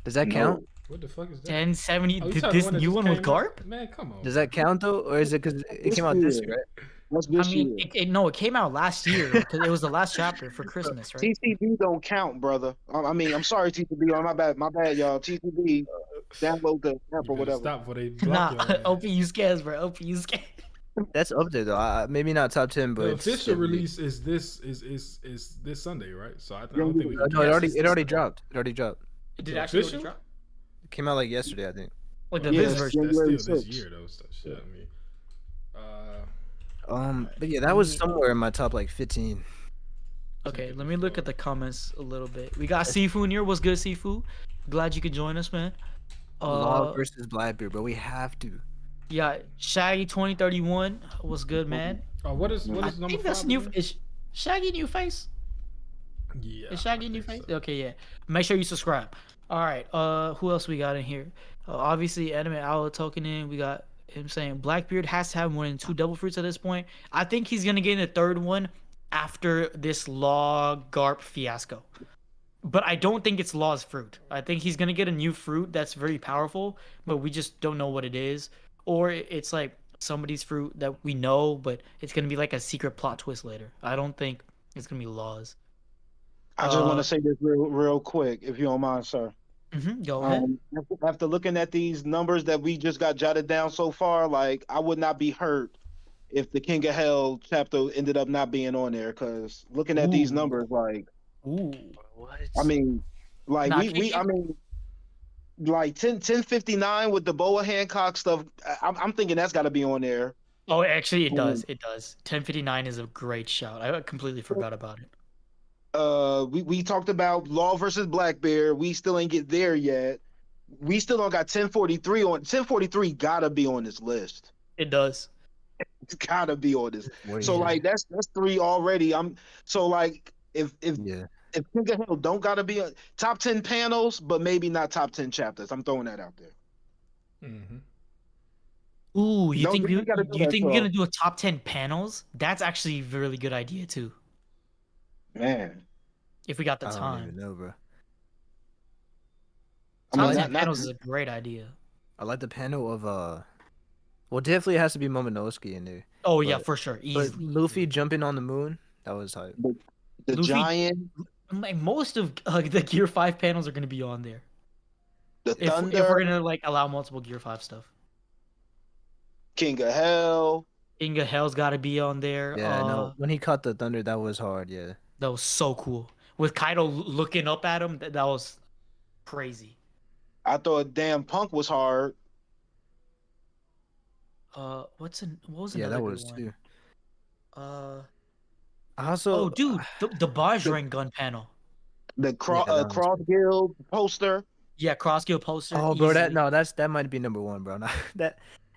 C: Does that
B: No.
C: count?
A: What the fuck is that?
D: 1070.
A: Oh, you
D: Did
A: talking
D: this
A: one that
D: new
A: just
D: one with
A: came out?
D: Garp?
A: Man, come on.
C: Does that count though, or is it because it
B: This
C: came out this
B: year.
C: year, right?
B: What's
D: I
B: this
D: mean,
B: year?
D: no, it came out last year because it was the last chapter for Christmas, right?
B: TCB don't count, brother. I mean, I'm sorry, TCB. My bad, y'all. TCB, download the app
A: You
B: or
A: better
B: whatever.
A: stop before they
D: Nah,
A: block your ass.
D: OPU scans, bro. OPU scans.
C: That's up there though. Maybe not top 10, but
A: The
C: it's
A: official
C: definitely-
A: release is this Sunday, right? So I don't think we
C: No,
A: can.
C: it
D: Yes,
C: already
D: it's
C: dropped. It already dropped.
D: It did
A: The
D: actually already
A: official?
D: drop?
C: It came out like yesterday, I think.
D: Like the
B: Yes,
D: Viz version.
A: That's
B: January
A: still this
B: 6th.
A: year though. So shit. I mean,
C: But yeah, that was somewhere in my top like 15.
D: Okay, let me look at the comments a little bit. We got Sifu in here. What's good, Sifu? Glad you could join us, man.
C: Law versus Blackbeard, bro. We have to.
D: Yeah, Shaggy 2031. What's good, man?
A: what is
D: I
A: number
D: think that's
A: 5?
D: new.
A: again?
D: Is Shaggy new face?
A: Yeah.
D: Is Shaggy
A: I
D: new
A: think
D: face?
A: so.
D: Okay, yeah. Make sure you subscribe. All right. Who else we got in here? Obviously, Anime Owl token in. We got him saying Blackbeard has to have more than 2 double fruits at this point. I think he's gonna get in the third one after this Law Garp fiasco. But I don't think it's Law's fruit. I think he's gonna get a new fruit that's very powerful, but we just don't know what it is. Or it's like somebody's fruit that we know, but it's gonna be like a secret plot twist later. I don't think it's gonna be Law's.
B: I just want
D: Uh,
B: to say this real quick, if you don't mind, sir.
D: Go ahead.
B: After looking at these numbers that we just got jotted down so far, like I would not be hurt if the King of Hell chapter ended up not being on there. Because looking at these
D: Ooh.
B: numbers, like
D: Ooh.
C: What?
B: I mean, like
D: Nah,
B: I mean, like 1059 with the Boa Hancock stuff. I'm thinking that's got to be on there.
D: Oh, actually, it does. It does. 1059 is a great shout. I completely forgot about it.
B: We talked about Law versus Blackbeard. We still ain't get there yet. We still don't got 1043 on. 1043 gotta be on this list.
D: It does.
B: It's gotta be on this. So
C: Yeah.
B: like that's 3 already. I'm so like
C: Yeah.
B: if King of Hell don't gotta be a top 10 panels, but maybe not top 10 chapters. I'm throwing that out there.
A: Mm-hmm.
D: Ooh,
B: No, you ain't gotta do
D: you
B: that,
D: think we're
B: so
D: gonna do a top 10 panels? That's actually a really good idea too.
B: man.
D: If we got the
C: I don't even
D: time.
C: know, bro.
B: I
D: Top
B: mean
D: 10
B: not
D: panels is a great idea.
C: I like the panel of well, definitely has to be Momonosuke in there.
D: Oh yeah,
C: But-
D: for sure.
C: But
D: Easily.
C: Luffy jumping on the moon, that was hype.
B: the
D: Luffy-
B: giant,
D: Like most of the Gear 5 panels are gonna be on there.
B: the
D: If
B: thunder,
D: we're gonna like allow multiple Gear 5 stuff.
B: King of Hell.
D: King of Hell's gotta be on there.
C: Yeah, no, when he caught the thunder, that was hard. Yeah,
D: That was so cool. With Kaido looking up at him, that was crazy.
B: I thought damn Punk was hard.
D: What was
C: yeah,
D: another
C: that
D: good
C: was
D: one?
C: too.
D: Uh
C: I also,
D: oh dude, the Bajrang gun panel.
B: The
C: Yeah, that was
B: Cross Guild poster.
D: Yeah, Crossgill poster.
C: oh, bro,
D: easily.
C: that might be number one, bro.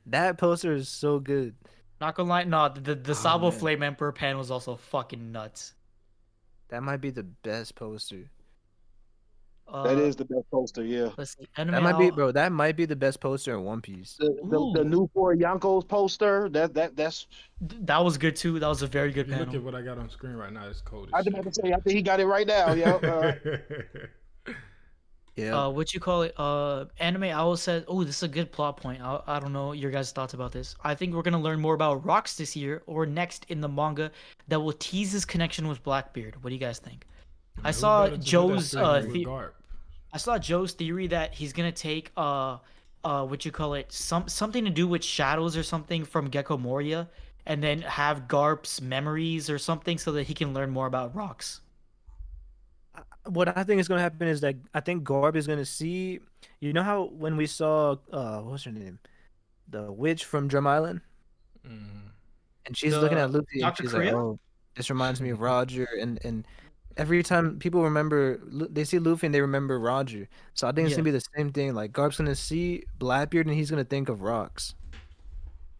C: That poster is so good.
D: Not gonna lie, no, the Sabo
C: man.
D: Flame Emperor panel is also fucking nuts.
C: That might be the best poster.
B: That is the best poster, yeah.
D: Let's see. Anime
C: That might be,
D: Owl-
C: bro. That might be the best poster in One Piece.
B: The
D: Ooh.
B: new for Yonkos poster. That's
D: That was good too. That was a very good
A: If you look
D: panel.
A: at what I got on screen right now, it's cold.
B: I
A: As
B: was about to say. I think he got it right now. Yeah.
C: Yeah,
D: What you call it? Anime Owl said, "Oh, this is a good plot point. I don't know your guys' thoughts about this. I think we're gonna learn more about Rocks this year or next in the manga that will tease his connection with Blackbeard. What do you guys think? I
A: Who
D: saw
A: better to do that
D: Joe's
A: than with
D: the-
A: Garp?
D: I saw Joe's theory that he's gonna take what you call it, something to do with shadows or something from Gecko Moria, and then have Garp's memories or something so that he can learn more about Rocks.
C: what I think is gonna happen is that I think Garb is gonna see. You know how when we saw what's her name, the witch from Drum Island,
A: Mm.
C: and she's looking
D: The
C: at Luffy and
D: Dr.
C: she's like,
D: Kriya?
C: "Oh, this reminds me of Roger." And every time people remember, they see Luffy and they remember Roger. So I think it's
D: Yeah.
C: gonna be the same thing. Like Garb's gonna see Blackbeard and he's gonna think of Rocks,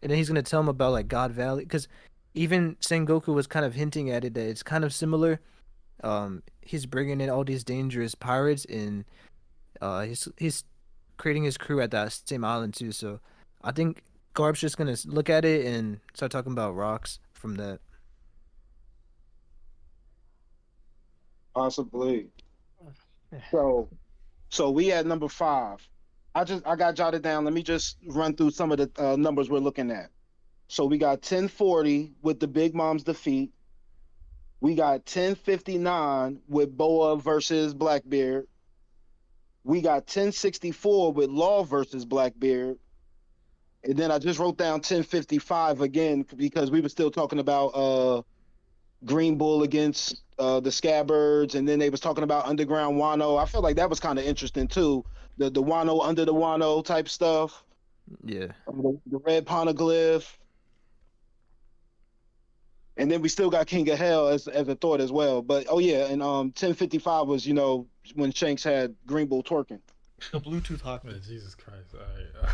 C: and then he's gonna tell him about like God Valley, because even Sengoku was kind of hinting at it that it's kind of similar. He's bringing in all these dangerous pirates, and he's creating his crew at that same island too. So I think Garb's just gonna look at it and start talking about Rocks from that.
B: possibly. So we at number 5. I got jotted down. Let me just run through some of the numbers we're looking at. So we got 1040 with the Big Mom's defeat. We got 1059 with Boa versus Blackbeard. We got 1064 with Law versus Blackbeard. And then I just wrote down 1055 again because we were still talking about Green Bull against the Scabbards, and then they was talking about Underground Wano. I feel like that was kind of interesting too. The Wano under the Wano type stuff.
C: Yeah.
B: The red poneglyph. And then we still got King of Hell as a thought as well. But oh yeah, and 1055 was, when Shanks had Green Bull twerking.
D: The Bluetooth Hawk.
A: Man, Jesus Christ! All right.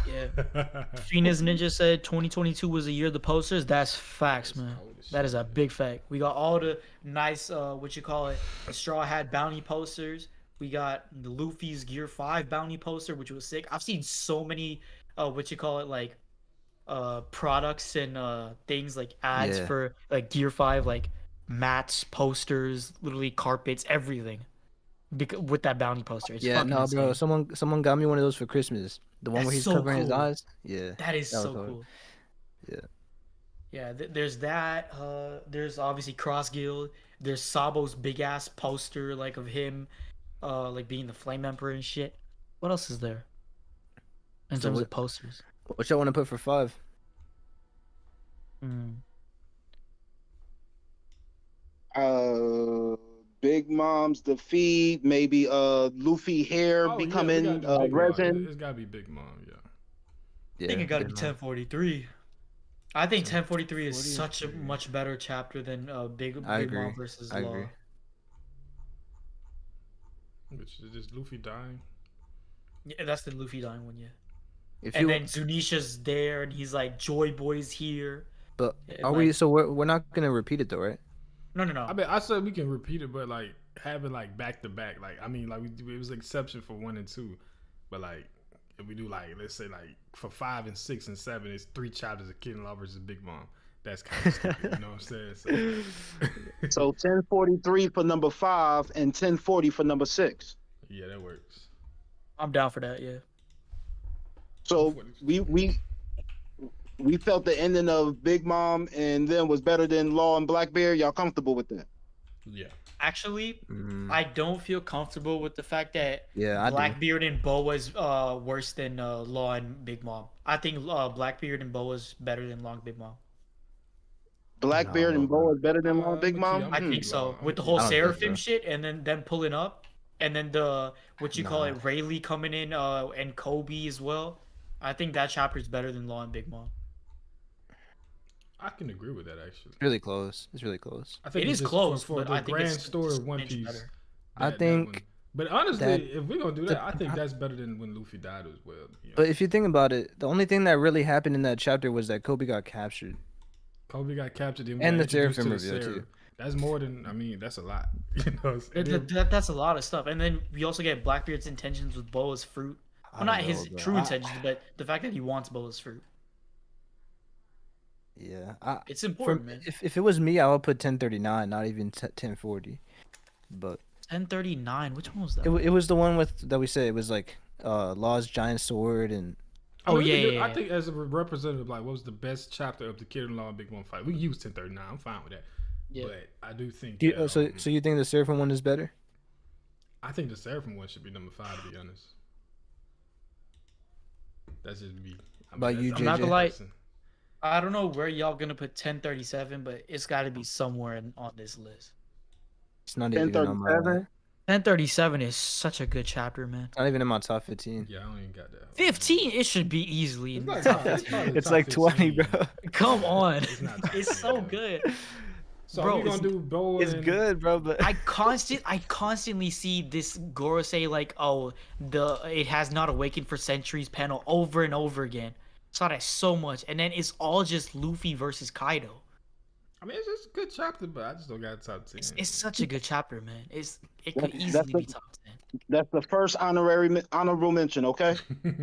D: Yeah. Phoenix Ninja said 2022 was the year of the posters. That's facts, man. That is a big fact. We got all the nice, the Straw Hat bounty posters. We got the Luffy's Gear 5 bounty poster, which was sick. I've seen so many, products and things like ads
C: Yeah.
D: for like Gear 5, like mats, posters, literally carpets, everything. With that bounty poster. It's
C: Yeah,
D: fucking
C: no, bro.
D: insane.
C: Someone got me one of those for Christmas. The one
D: That's
C: where he's
D: so
C: covering his
D: cool.
C: eyes. Yeah.
D: That is
C: That was
D: so
C: hard.
D: cool.
C: Yeah.
D: Yeah, there's that. There's obviously Cross Guild. There's Sabo's big ass poster like of him, like being the Flame Emperor and shit. What else is there? In
C: So
D: terms
C: what-
D: of posters.
C: What y'all want to put for 5?
B: Big Mom's defeat, maybe Luffy hair
A: Oh, yeah, we
B: becoming
A: gotta do Big Mom.
B: resin.
A: It's gotta be Big Mom. Yeah.
C: Yeah.
D: I think it gotta be
C: Big Mom.
D: 1043. I think 1043 is
C: 1043.
D: such a much better chapter than Big
C: I
D: Mom
C: agree.
D: versus
C: I
D: Law.
C: agree.
A: Which is just Luffy dying.
D: Yeah, that's the Luffy dying one, yeah.
C: If
D: And
C: you,
D: then Zunisha's there, and he's like, "Joy Boy's here."
C: but
D: And,
C: are we?
D: like,
C: So we're not gonna repeat it though, right?
D: no, no, no.
A: I mean, I said we can repeat it, but like having like back to back, like I mean, like it was an exception for 1 and 2, but like if we do like let's say like for 5 and 6 and 7, it's 3 chapters of Kid and Law versus Big Mom. That's kind of stupid, you know what I'm saying?
B: So 1043 for number 5 and 1040 for number 6.
A: Yeah, that works.
D: I'm down for that. Yeah.
B: So we felt the ending of Big Mom and then was better than Law and Blackbeard. Y'all comfortable with that?
A: Yeah.
D: Actually,
C: Mm,
D: I don't feel comfortable with the fact that
C: yeah, I do.
D: Blackbeard and Boa is worse than Law and Big Mom. I think Blackbeard and Boa is better than Law and Big Mom.
B: Blackbeard
C: No,
B: and Bo is better than Law and Big
A: I'm gonna
B: Mom?
D: I
A: keep-
D: think so.
A: I'm
D: With the
A: gonna
D: whole
C: I don't think
D: Seraphim
C: so.
D: shit, and then them pulling up, and then the what you call
C: Nah.
D: it, Rayleigh coming in, and Kobe as well. I think that chapter is better than Law and Big Mom.
A: I can agree with that actually.
C: It's really close. It's really close.
A: I think
D: It
A: it's
D: is
A: just
D: close,
A: for
D: but
A: the
D: I think
A: grand
D: it's
A: story
D: just
A: of One
D: an inch
A: Piece.
D: better.
C: I
A: that
C: think
A: one- but honestly,
C: that-
A: if we're gonna do
C: the-
A: that, I think that's better than when Luffy died as well. You know?
C: But if you think about it, the only thing that really happened in that chapter was that Kobe got captured.
A: Kobe got captured and,
C: And
A: we
C: the
A: got introduced
C: Seraphim
A: to the
C: reveal, too.
A: Seraph. That's more than I mean. That's a lot. You know. What I'm saying?
D: That's a lot of stuff. And then we also get Blackbeard's intentions with Boa's fruit.
C: I
D: Well, not
C: don't
D: his
C: know, bro.
D: true intentions, but the fact that he wants Boa's fruit.
C: Yeah.
D: It's important,
C: From,
D: man.
C: if it was me, I would put 1039, not even 1040. But
D: 1039. Which one was that?
C: it was the one with that we said it was like Law's giant sword and
A: I mean,
D: Oh,
A: we can
D: yeah,
A: do-
D: yeah,
A: I
D: yeah.
A: think as a representative, like, what was the best chapter of the Kid and Law and Big One fight? We can use 1039. I'm fine with that.
D: Yeah.
A: But I do think.
C: do you,
A: that,
C: so you think the Seraphim one is better?
A: I think the Seraphim one should be number 5. To be honest. That's just me.
C: About you,
D: I'm not
C: JJ?
D: gonna lie. I don't know where y'all gonna put 1037, but it's got to be somewhere on this list.
C: It's not even on my
B: 1037.
D: 1037 is such a good chapter, man.
C: not even in my top 15.
A: Yeah, I don't even got that.
D: 15, it should be easily in
A: It's
D: the
A: like
D: top
A: top- it's
D: 15.
A: probably
C: It's
A: top
C: like 20,
A: 15.
C: bro.
D: Come on,
A: It's not top
D: it's
A: 10,
D: so
A: man.
D: good.
A: So
D: Bro,
A: we're gonna do Boa.
C: It's
A: and,
C: good, bro, but
D: I constantly see this Goro say like, "Oh, it has not awakened for centuries" panel over and over again. Saw that so much, and then it's all just Luffy versus Kaido.
A: I mean, it's just a good chapter, but I just don't got top 10.
D: It's such a good chapter, man. It could
B: That's
D: easily be
B: the-
D: top 10.
B: That's the first honorable mention, okay?
C: no,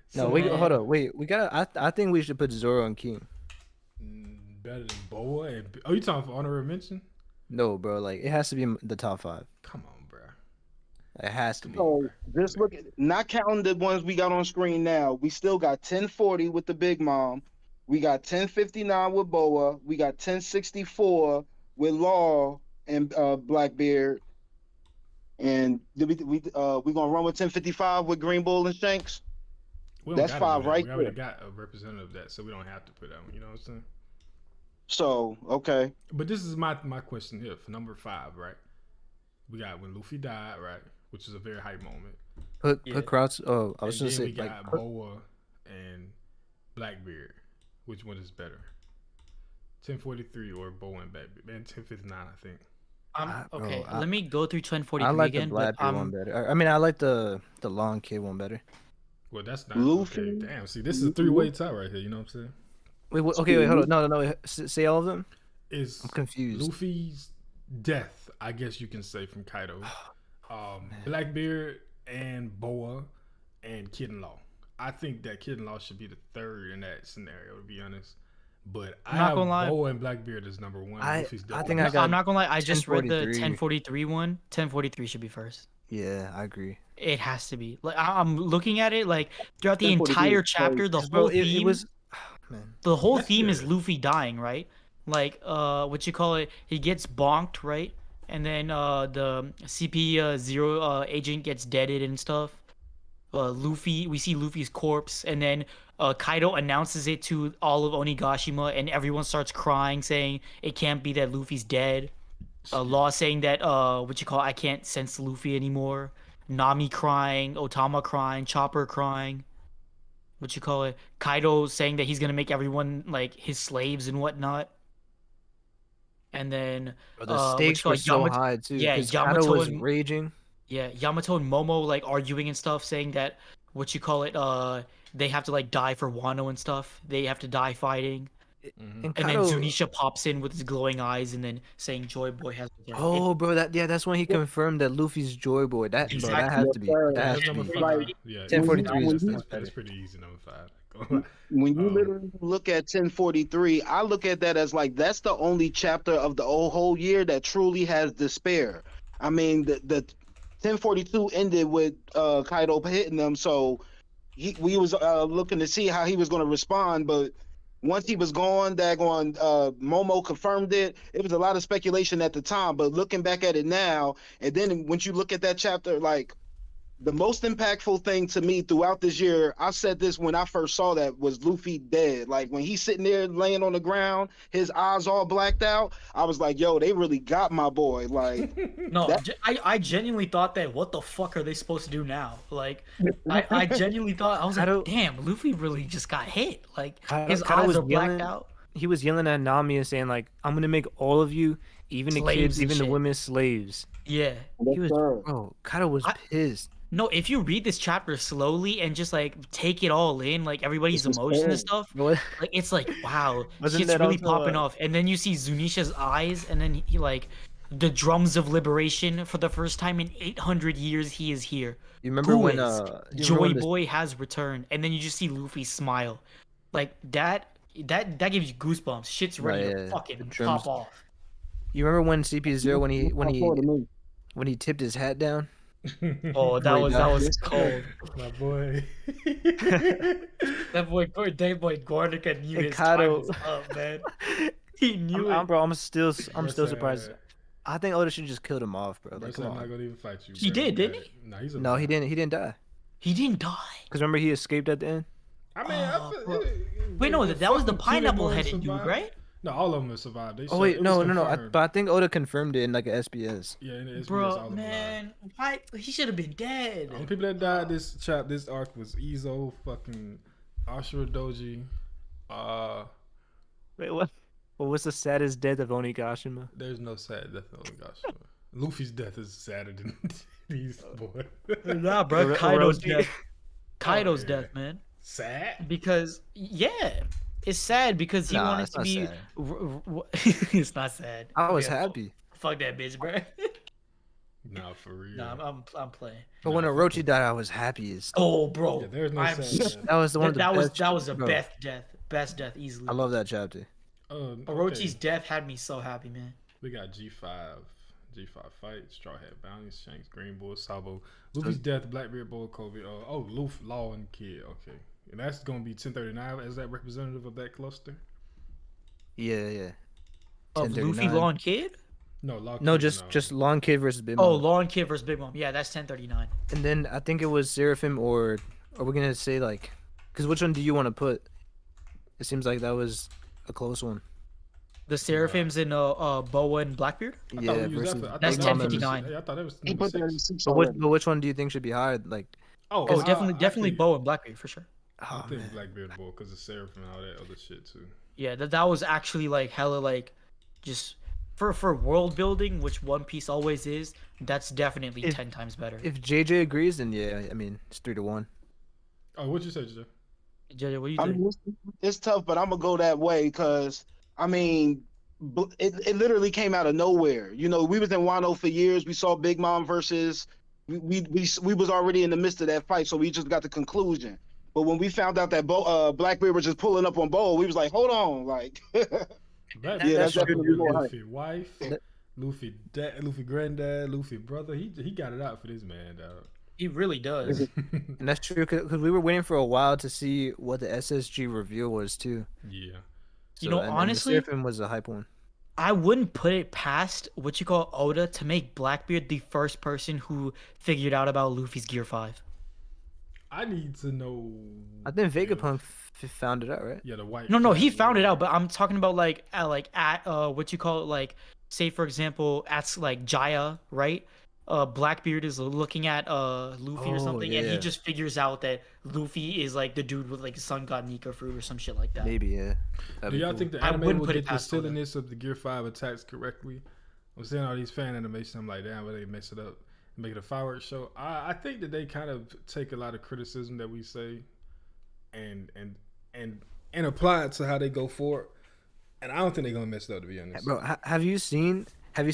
A: So,
C: we
D: man.
C: hold on, wait, we gotta. I think we should put Zoro and King.
A: better than Boa. Oh, you talking for honorable mention?
C: No, bro, like it has to be the top 5.
A: Come on, bro.
C: It has to be.
B: So just look at, not counting the ones we got on screen now, we still got 1040 with the Big Mom. We got 1059 with Boa. We got 1064 with Law and Blackbeard. And we gonna run with 1055 with Green Bull and Shanks.
A: We don't
B: That's
A: gotta
B: 5
A: do that.
B: right
A: We already
B: there.
A: got a representative of that, so we don't have to put that one. You know what I'm saying?
B: So okay,
A: But this is my question here for number 5, right? We got when Luffy died, right? Which is a very hype moment.
C: Put
D: Yeah.
C: Krauts. Oh, I
A: And
C: was
A: then
C: gonna say
A: we got
C: like
A: Boa and Blackbeard. Which one is better? 1043 or Boa and Blackbeard? Man, 1059, I think.
C: Bro,
D: Okay,
C: I-
D: let me go through 1043
C: I like
D: again.
C: the
D: But
C: Blackbeard one better. I mean, I like the long kid one better.
A: Well, that's not
B: Luffy.
A: okay. Damn, see, this is a 3-way tie right here. You know what I'm saying?
C: Wait, okay, wait, hold on. No, wait, say all of them.
A: Is
C: I'm confused.
A: Luffy's death, I guess you can say, from Kaido, Blackbeard and Boa and Kid and Law. I think that Kid and Law should be the third in that scenario, to be honest. But I
D: I'm not
A: have
D: gonna lie.
A: Boa and Blackbeard as number 1.
C: I
A: Luffy's
C: think
A: definitely-
C: I got
D: I'm not gonna lie, I just read the
C: 1043.
D: 1043 one. 1043 should be first.
C: Yeah, I agree.
D: It has to be. Like I'm looking at it, like throughout the
B: 1043
D: entire
B: is
D: chapter, the
C: Bro,
D: whole
C: it
D: theme,
C: was, man.
D: the whole
A: That's
D: theme is
A: good.
D: Luffy dying, right? Like what you call it? He gets bonked, right? And then the CP0 agent gets deaded and stuff. Luffy, we see Luffy's corpse, and then Kaido announces it to all of Onigashima, and everyone starts crying, saying it can't be that Luffy's dead. Law saying that what you call I can't sense Luffy anymore. Nami crying, Otama crying, Chopper crying. What you call it? Kaido saying that he's gonna make everyone like his slaves and whatnot. And then
C: Bro, the
D: what
C: stakes
D: you call
C: were
D: it,
C: so
D: Yamato-
C: high too.
D: yeah,
C: 'cause
D: Yamato
C: Kaido was
D: and-
C: raging.
D: yeah, Yamato and Momo like arguing and stuff, saying that what you call it, they have to like die for Wano and stuff. They have to die fighting.
A: Mhm.
C: And
D: And then
C: Kaido,
D: Zunisha pops in with his glowing eyes and then saying Joy Boy has returned.
C: oh, bro, that's when he confirmed that Luffy's Joy Boy. That, bro, that
D: Exactly.
C: has
B: Yes,
C: to be,
B: sir.
C: that has
A: That's
C: to
A: number
C: be.
B: Like,
A: 5. Yeah,
C: 1043 is
B: when
C: much better.
A: that's pretty easy. Number 5.
B: when you
A: Um,
B: literally look at 1043, I look at that as like that's the only chapter of the whole year that truly has despair. I mean, the 1042 ended with Kaido hitting them, so we was looking to see how he was going to respond, but once he was gone, daggone Momo confirmed it. It was a lot of speculation at the time, but looking back at it now, and then once you look at that chapter, like the most impactful thing to me throughout this year, I said this when I first saw that, was Luffy dead. Like when he's sitting there laying on the ground, his eyes all blacked out. I was like, yo, they really got my boy. Like
D: No,
B: that-
D: I genuinely thought that. What the fuck are they supposed to do now? Like, I genuinely thought, I was like,
C: Kaido-
D: damn, Luffy really just got hit. Like his
C: Kaido
D: eyes
C: was
D: are blacked
C: yelling-
D: out.
C: He was yelling at Nami and saying like, "I'm gonna make all of you, even the
D: Slaves
C: kids,
D: and
C: even the
D: shit.
C: women, slaves."
D: Yeah.
C: He was, bro. Kaido was pissed.
D: No, if you read this chapter slowly and just like take it all in, like everybody's
B: This is
D: emotion and
B: bad.
D: stuff,
C: What?
D: like it's like wow,
C: Wasn't
D: shit's
C: that
D: really
C: also,
D: popping off. And then you see Zunisha's eyes, and then he like the drums of liberation for the first time in 800 years. He is here.
C: You remember
D: Who
C: when
D: is?
C: you remember
D: Joy
C: when the-
D: Boy has returned, and then you just see Luffy smile, like that. That gives you goosebumps. Shit's ready
C: Right,
D: to
C: yeah.
D: fucking
C: The drums.
D: pop off.
C: You remember when CP0
B: me.
C: when he tipped his hat down?
D: Oh, that
C: Wait,
D: was
C: that-
D: cold.
A: my boy.
D: That boy, Gordica knew
C: And
D: his
C: Kaido-
D: time was up, man. He knew it.
C: Bro, I'm still
A: Bro
C: surprised.
A: said-
C: I think Oda should just killed him off, bro.
A: Bro
C: Like,
A: said,
C: come
A: I'm not
C: on.
A: gonna even fight you.
D: He
A: bro.
D: did, didn't he?
A: Nah, he's
C: No, he didn't. He didn't die.
D: He didn't die.
C: Cause remember he escaped at the end.
A: I mean,
D: Oh,
A: I
D: bro.
A: feel,
D: Wait, no, that was the
A: fucking
D: pineapple-headed
A: Kinemon
D: dude,
A: survived.
D: right?
A: No, all of them have survived. They
C: Oh
A: showed-
C: wait,
A: it
C: no,
A: was
C: no, no.
A: confirmed.
C: But I think Oda confirmed it in like a SBS.
A: Yeah, and it's all
D: Bro,
A: of them
D: man, why? He should have been dead.
A: The only people that died this arc was Izo, fucking Ashura Doji.
C: Wait, what? What was the saddest death of Onigashima?
A: There's no sad death on Onigashima. Luffy's death is sadder than these boys.
D: Nah, bro,
C: Oro-
D: Kaido's
C: Orochi.
D: death. Kaido's
A: yeah.
D: death, man.
A: Sad?
D: Because yeah, it's sad because he
C: Nah,
D: wanted
C: it's
D: to
C: not
D: be.
C: sad.
D: It's not sad.
C: I was
D: Yeah,
C: happy.
D: Fuck that bitch, bro.
A: Nah, for real.
D: Nah, I'm playing.
C: But when
A: Nah,
C: Orochi died, I was happy as.
D: Oh, bro,
A: Yeah, there's no
D: I'm
A: sad
D: s-
A: death.
C: That was the one of the
D: that was
C: best.
D: that was the
C: bro.
D: best death easily.
C: I love that chapter.
D: Orochi's death had me so happy, man.
A: We got G5 fight, Straw Hat Bounties, Shanks, Green Bull, Sabo, Luffy's death, Blackbeard Bull, Kobe. Luffy, Law, and Kid. Okay, and that's gonna be 1039 as that representative of that cluster.
C: Yeah, yeah.
D: Of Luffy,
C: 1039.
D: Law, and Kid.
A: No, Law.
C: No,
A: Kid,
C: just Long Kid versus Big
D: Oh,
C: Mom.
D: Law and Kid versus Big Mom. Yeah, that's 1039.
C: And then I think it was Seraphim or are we gonna say like? Because which one do you want to put? It seems like that was a close one.
D: The Seraphims in Boa and Blackbeard.
A: I thought
C: Yeah,
A: we used
C: versus.
A: that for- I
D: That's
A: thought that was
D: 1059.
A: number six. I thought that was
B: He
A: number
B: put that in
A: 6.
B: six
C: But
B: already.
C: which one do you think should be higher? Like,
A: Oh,
D: Definitely
A: actually,
D: Boa and Blackbeard for sure.
A: I
C: oh
A: think
C: man.
A: Blackbeard Bull because of Seraphim and all that other shit too.
D: Yeah, that was actually like hella like just for world building, which One Piece always is. That's definitely
C: If-
D: 10 times better.
C: If JJ agrees, then yeah, I mean it's 3-1.
A: Oh, what'd you say, Jeff?
D: JJ, what do you
B: I
D: think?
B: mean, it's tough, but I'm gonna go that way because I mean, it literally came out of nowhere. You know, we was in Wano for years. We saw Big Mom versus we was already in the midst of that fight, so we just got the conclusion. But when we found out that Blackbeard was just pulling up on Bo, we was like, hold on, like
A: Blackbeard,
B: Yeah, that's
A: fucking
B: definitely more
A: Luffy wife,
C: That-
A: Luffy dad, Luffy granddad, Luffy brother. He got it out for this man, dog.
D: He really does.
C: And that's true because we were waiting for a while to see what the SSG reveal was too.
A: Yeah.
D: You know,
C: and the
D: honestly-
C: Seraphim was a hype one.
D: I wouldn't put it past what you call Oda to make Blackbeard the first person who figured out about Luffy's Gear 5.
A: I need to know.
C: I think
A: if-
C: Vegapunk found it out, right?
A: Yeah, the white.
D: No, he
A: cat,
D: found it
A: yeah.
D: out, but I'm talking about like at what you call it, like say for example at like Jaya, right? Blackbeard is looking at Luffy or
C: Oh,
D: something, and he
C: yeah.
D: just figures out that Luffy is like the dude with like Sun God Nika fruit or some shit like that.
C: Maybe, yeah. That'd
A: Do
C: be
A: y'all
C: cool.
A: think the
D: I
A: anime
D: wouldn't
A: will
D: put it
A: get the
D: past Oda.
A: silliness of the Gear 5 attacks correctly? I'm seeing all these fan animations. I'm like, damn, but they mess it up. make it a fireworks show. I think that they kind of take a lot of criticism that we say, and apply it to how they go forward. And I don't think they're gonna mess it up, to be honest.
C: Bro, have you seen how the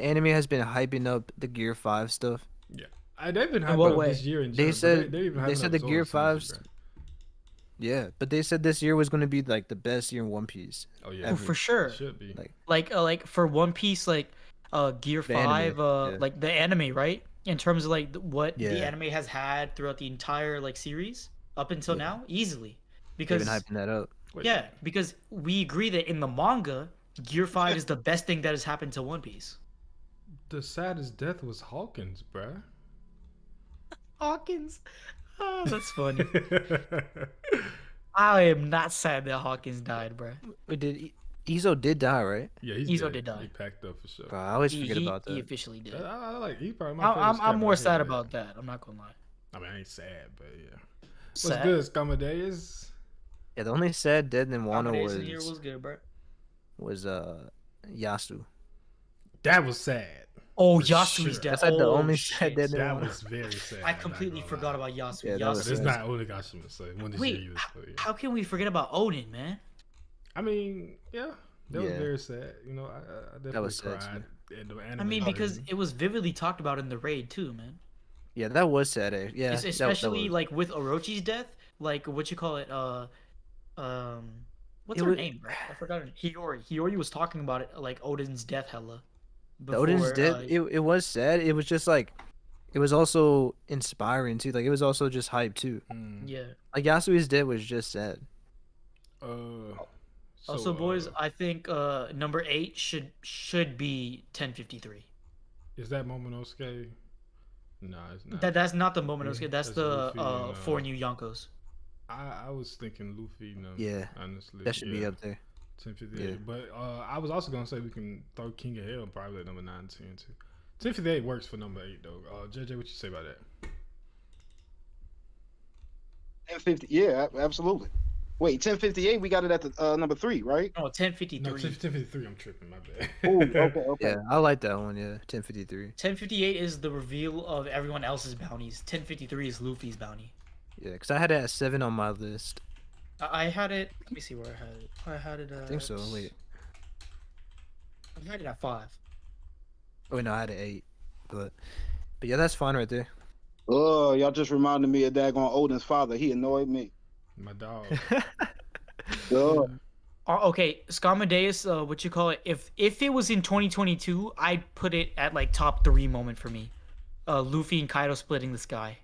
C: anime has been hyping up the Gear 5 stuff?
A: Yeah, they've been hyping
D: what
A: up
D: way?
A: this year in
C: They
A: general.
C: said-
A: they even
C: they
A: hyping
C: said
A: up
C: the
A: Zoro
C: Gear
A: season,
C: 5's
A: bro.
C: Yeah, but they said this year was going to be like the best year in One Piece.
A: Oh yeah,
D: Oh, for sure.
A: It should be.
C: Like-
D: Like for One Piece, like Gear
C: The anime,
D: 5,
C: yeah.
D: like the anime, right? In terms of like what the
C: Yeah.
D: anime has had throughout the entire like series up until
C: Yeah.
D: now, easily.
C: They've
D: Because
C: been hyping that up.
A: Wait,
D: yeah, because we agree that in the manga, Gear 5 is the best thing that has happened to One Piece.
A: the saddest death was Hawkins, bruh.
D: Hawkins. Oh, that's funny. I am not sad that Hawkins died, bro.
C: Wait, Izo did die, right?
A: Yeah, he's
D: Izo
A: dead.
D: did die.
A: He packed up for sure.
C: Bro, I always
D: He,
C: forget
D: he,
C: about
D: he
C: that.
D: officially did.
A: I like. He probably my
D: I'm,
A: favorite
D: I'm
A: character.
D: more
A: I
D: sad
A: hate
D: about that. I'm not gonna lie.
A: I mean, I ain't sad, but yeah. What's
D: Sad.
A: good, Scamadeus?
C: Yeah, the only sad dead in Wano
D: Combination here was good, bro.
C: was Yasu.
A: That was sad.
D: Oh,
A: For
D: Yasuo's
A: sure.
D: dead.
C: That's like the
D: Oh,
C: only
D: shit.
C: sad dead in
A: That
C: Wano.
A: was very sad.
D: I
A: I'm not
D: completely
A: gonna
D: forgot
A: lie.
D: about Yasuo.
C: Yeah, that was
A: But it's
C: sad.
A: not Onigashima, so when this
D: Wait,
A: year was, so, yeah.
D: How can we forget about Odin, man?
A: I mean, yeah, that was
C: Yeah.
A: very sad. You know, I definitely
C: was sad,
A: cried. And the
D: I
A: anime
D: mean, because
A: version.
D: it was vividly talked about in the raid too, man.
C: Yeah, that was sad. Yeah,
D: Especially
C: that was.
D: like with Orochi's death, like what you call it, what's
C: It
D: her
C: was-
D: name, bro? I forgot her name. Hiyori. Hiyori was talking about it, like Odin's death, hella.
C: The Odin's
D: before,
C: death. It was sad. It was just like, it was also inspiring too. Like it was also just hype too.
D: Yeah.
C: Like Yasuo's death was just sad.
D: Also, boys, I think number 8 should be 1053.
A: is that Momonosuke? No, it's not.
D: That's not the Momonosuke. That's
A: That's
D: the
A: Luffy and,
D: 4 new Yonkos.
A: I was thinking Luffy. No,
C: Yeah,
A: honestly,
C: That should be
A: yeah.
C: up there.
A: 1058.
C: Yeah.
A: But I was also gonna say we can throw King of Hell probably at number 9 and 10 too. 1058 works for number 8 though. JJ, what you say about that?
B: 1050. Yeah, absolutely. Wait, 1058. We got it at the number 3, right?
D: No, 1053.
A: No, 1053. I'm tripping. My bad.
B: Oh, okay, okay.
C: Yeah, I like that one. Yeah, 1053.
D: 1058 is the reveal of everyone else's bounties. 1053 is Luffy's bounty.
C: Yeah, because I had it at 7 on my list.
D: I had it. Let me see where I had it. I had it at.
C: I think so. Wait.
D: I had it at 5.
C: Oh no, I had it 8. But yeah, that's fine right there.
B: Oh, y'all just reminded me of daggone Odin's father. He annoyed me.
A: My dog.
B: Oh,
D: Okay, Scarmadeus, what you call it? If it was in 2022, I'd put it at like top 3 moment for me. Luffy and Kaido splitting the sky.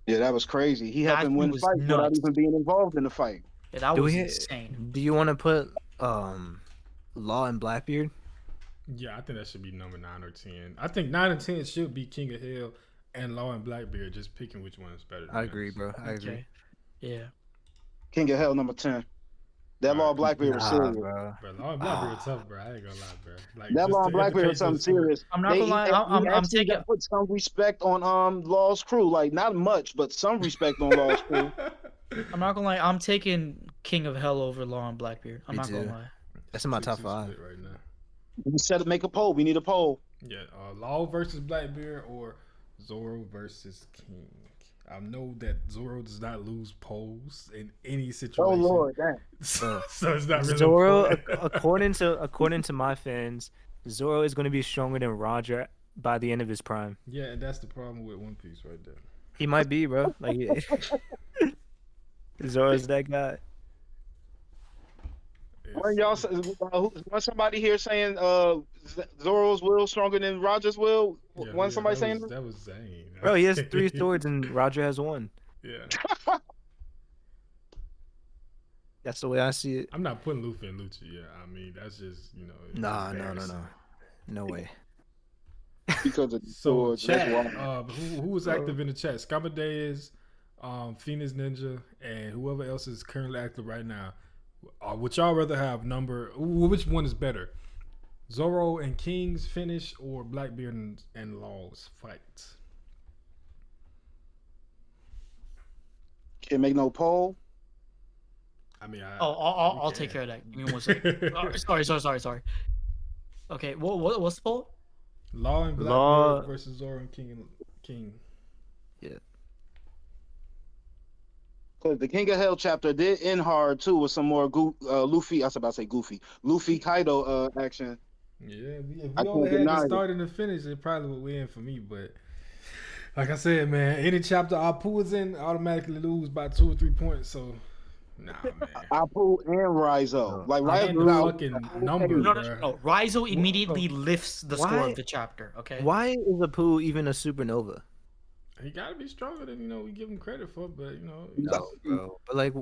B: yeah, that was crazy. He
D: That
B: helped him win the
D: was
B: fight without
D: nuts.
B: even being involved in the fight.
D: Yeah, that
C: Do
D: was
C: we-
D: insane.
C: Do you want to put Law and Blackbeard?
A: Yeah, I think that should be number 9 or 10. I think 9 and 10 should be King of Hell and Law and Blackbeard. Just picking which one is better.
C: I agree, bro. I agree.
D: Okay. Yeah.
B: King of Hell, number 10. That Law Blackbeard was
C: Nah,
B: serious.
C: bro.
A: Bro, Law and Blackbeard tough, bro. I ain't gonna lie, bro. Like
B: That
A: just
B: Law
A: the
B: Blackbeard was something
A: implications for-
B: serious.
D: I'm not gonna lie, I'm
B: actually
D: taking-
B: got put some respect on Law's crew. Like not much, but some respect on Law's crew.
D: I'm not gonna lie, I'm taking King of Hell over Law and Blackbeard. I'm
C: Me
D: not gonna
C: too.
D: lie.
C: That's in my
A: 6-2
C: top 5.
A: split right now.
B: We said to make a poll. We need a poll.
A: Yeah, Law versus Blackbeard or Zoro versus King. I know that Zoro does not lose polls in any situation.
B: Oh Lord, damn.
A: So it's not really
C: Zoro,
A: important.
C: according to my fans, Zoro is going to be stronger than Roger by the end of his prime.
A: Yeah, and that's the problem with One Piece right there.
C: He might be, bro. Like Zoro's that guy.
B: When y'all, when somebody here saying Zoro's will stronger than Roger's will, when somebody saying
A: that was Zane.
C: Bro, he has 3 swords and Roger has 1.
A: Yeah,
C: That's the way I see it.
A: I'm not putting Luffy and Lucci. Yeah, I mean that's just it's
C: Nah, no.
A: embarrassing.
C: No way.
B: because of
A: So
B: swords, that's
A: chat,
B: why.
A: who was active in the chat? Scamadeus, Phoenix Ninja, and whoever else is currently active right now. Would y'all rather have which one is better? Zoro and King's finish or Blackbeard and Law's fight?
B: Can't make no poll.
A: I mean,
D: I'll
A: we
D: take
A: can.
D: care of that. Give me 1 second. Sorry. Okay, what's the poll?
A: Law and Blackbeard
C: Law-
A: versus Zoro and King.
B: Because the King of Hell chapter did end hard too with some more Luffy. I was about to say Goofy. Luffy Kaido action.
A: Yeah, if
B: I
A: we
B: can't
A: only had
B: deny
A: the
B: it.
A: start and the finish, it probably would win for me. But like I said, man, any chapter Apu was in, automatically lose by 2 or 3 points. So, nah, man.
B: Apu and Raizo.
C: No.
B: Like
A: And
B: Raizo
A: the
B: out.
A: fucking number,
D: No, no,
A: bruh.
D: no. Raizo immediately lifts the score
C: Why-
D: of the chapter. Okay.
C: Why is Apu even a supernova?
A: He gotta be stronger than we give him credit for. But
C: No, bro. But like,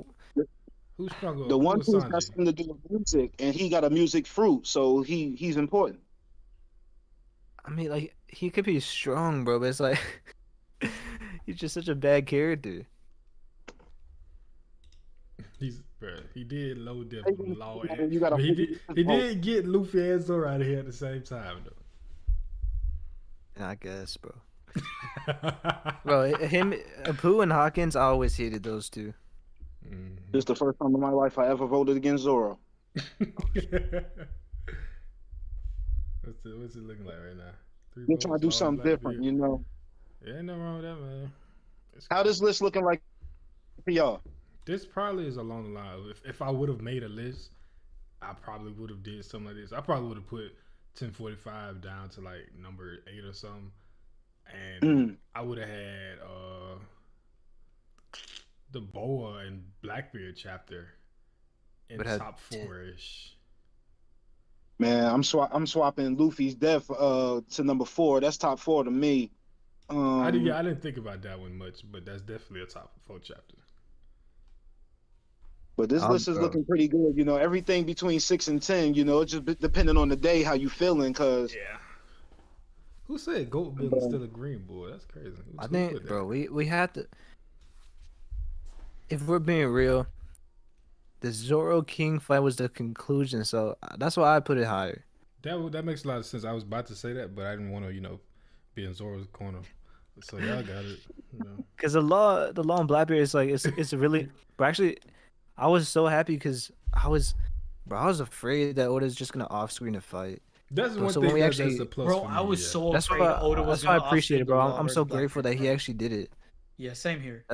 A: who's stronger?
B: The
A: Apu
B: One
A: or
B: Piece got
A: Sanji?
B: something to do with music, and he got a music fruit, so he's important.
C: I mean, like he could be strong, bro, but it's like he's just such a bad character.
A: He did low dip
B: Hey,
A: on Law,
B: you gotta
A: but he
B: figure
A: did
B: this out.
A: get Luffy and Zoro out of here at the same time
C: I guess, bro.
A: though.
C: Bro, Apu and Hawkins, I always hated those two.
A: Mhm.
B: This is the first time in my life I ever voted against Zoro.
A: What's it looking like right now? 3
B: We're trying to do
A: votes,
B: something different, you know.
A: Yeah, ain't nothing wrong with that, man. It's
B: How this list looking like for y'all?
A: This probably is along the line of if I would have made a list, I probably would have did something like this. I probably would have put 1045 down to like number 8 or something, and
B: Mm.
A: I would have had the Boa and Blackbeard chapter in
C: Would have
A: top 4-ish.
B: Man, I'm swapping Luffy's death to number 4. That's top 4 to me.
A: I didn't think about that one much, but that's definitely a top 4 chapter.
B: But this list is
C: bro.
B: looking pretty good. You know, everything between 6 and 10. You know, it's just depending on the day how you feeling. Cause
A: Yeah. Who said Goat Bill is still a green bull? That's crazy.
C: I
A: Who
C: think,
A: put that?
C: bro, we have to. If we're being real, the Zoro King fight was the conclusion, so that's why I put it higher.
A: That makes a lot of sense. I was about to say that, but I didn't want to, be in Zoro's corner. So y'all got it.
C: Cause the law and Blackbeard is like it's a really. But actually, I was so happy because I was afraid that Oda's just gonna off screen a fight.
A: That's one
C: So
A: thing
C: when we
A: that's
C: actually-
A: a plus
D: Bro,
A: for me,
D: I was
A: yeah.
D: so
C: That's
D: afraid
C: why
D: Oda was
C: that's why I
D: gonna
C: appreciate it,
D: off-screen
C: bro.
D: the
C: I'm
D: Law
C: so
D: versus
C: grateful that he
D: Blackbeard.
C: actually did it.
D: Yeah, same here.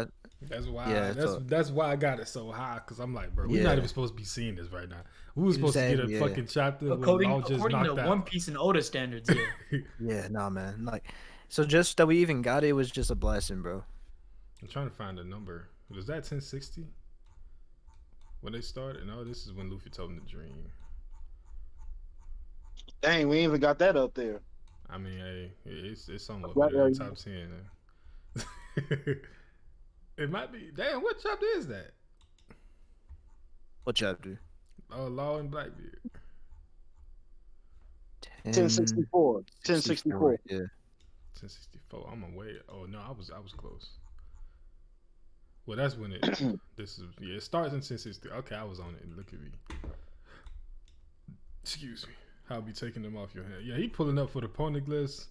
A: That's why.
C: Yeah,
A: That's why I got it so high because I'm like, bro, we're
C: Yeah.
A: not even supposed to be seeing this right now. We were supposed to get a
C: Exactly, yeah.
A: fucking chapter when
D: According,
A: Law just
D: according to
A: knocked out.
D: One Piece and Oda standards, yeah.
C: Yeah, nah, man. Like, so just that we even got it was just a blessing, bro.
A: I'm trying to find a number. Was that 1060 when they started? No, this is when Luffy told him the dream.
B: dang, we ain't even got that up there.
A: I mean, hey, it's somewhat
B: Right,
A: better in
B: right.
A: top 10. It might be. Damn, what chapter is that?
C: What chapter?
A: Oh, Law and Blackbeard.
B: 1064. 1064.
C: Yeah.
A: 1064. I'm away. Oh no, I was close. Well, that's when it. It starts in 1060. Okay, I was on it. Look at me. Excuse me. I'll be taking them off your hand. Yeah, he pulling up for the poneglyphs.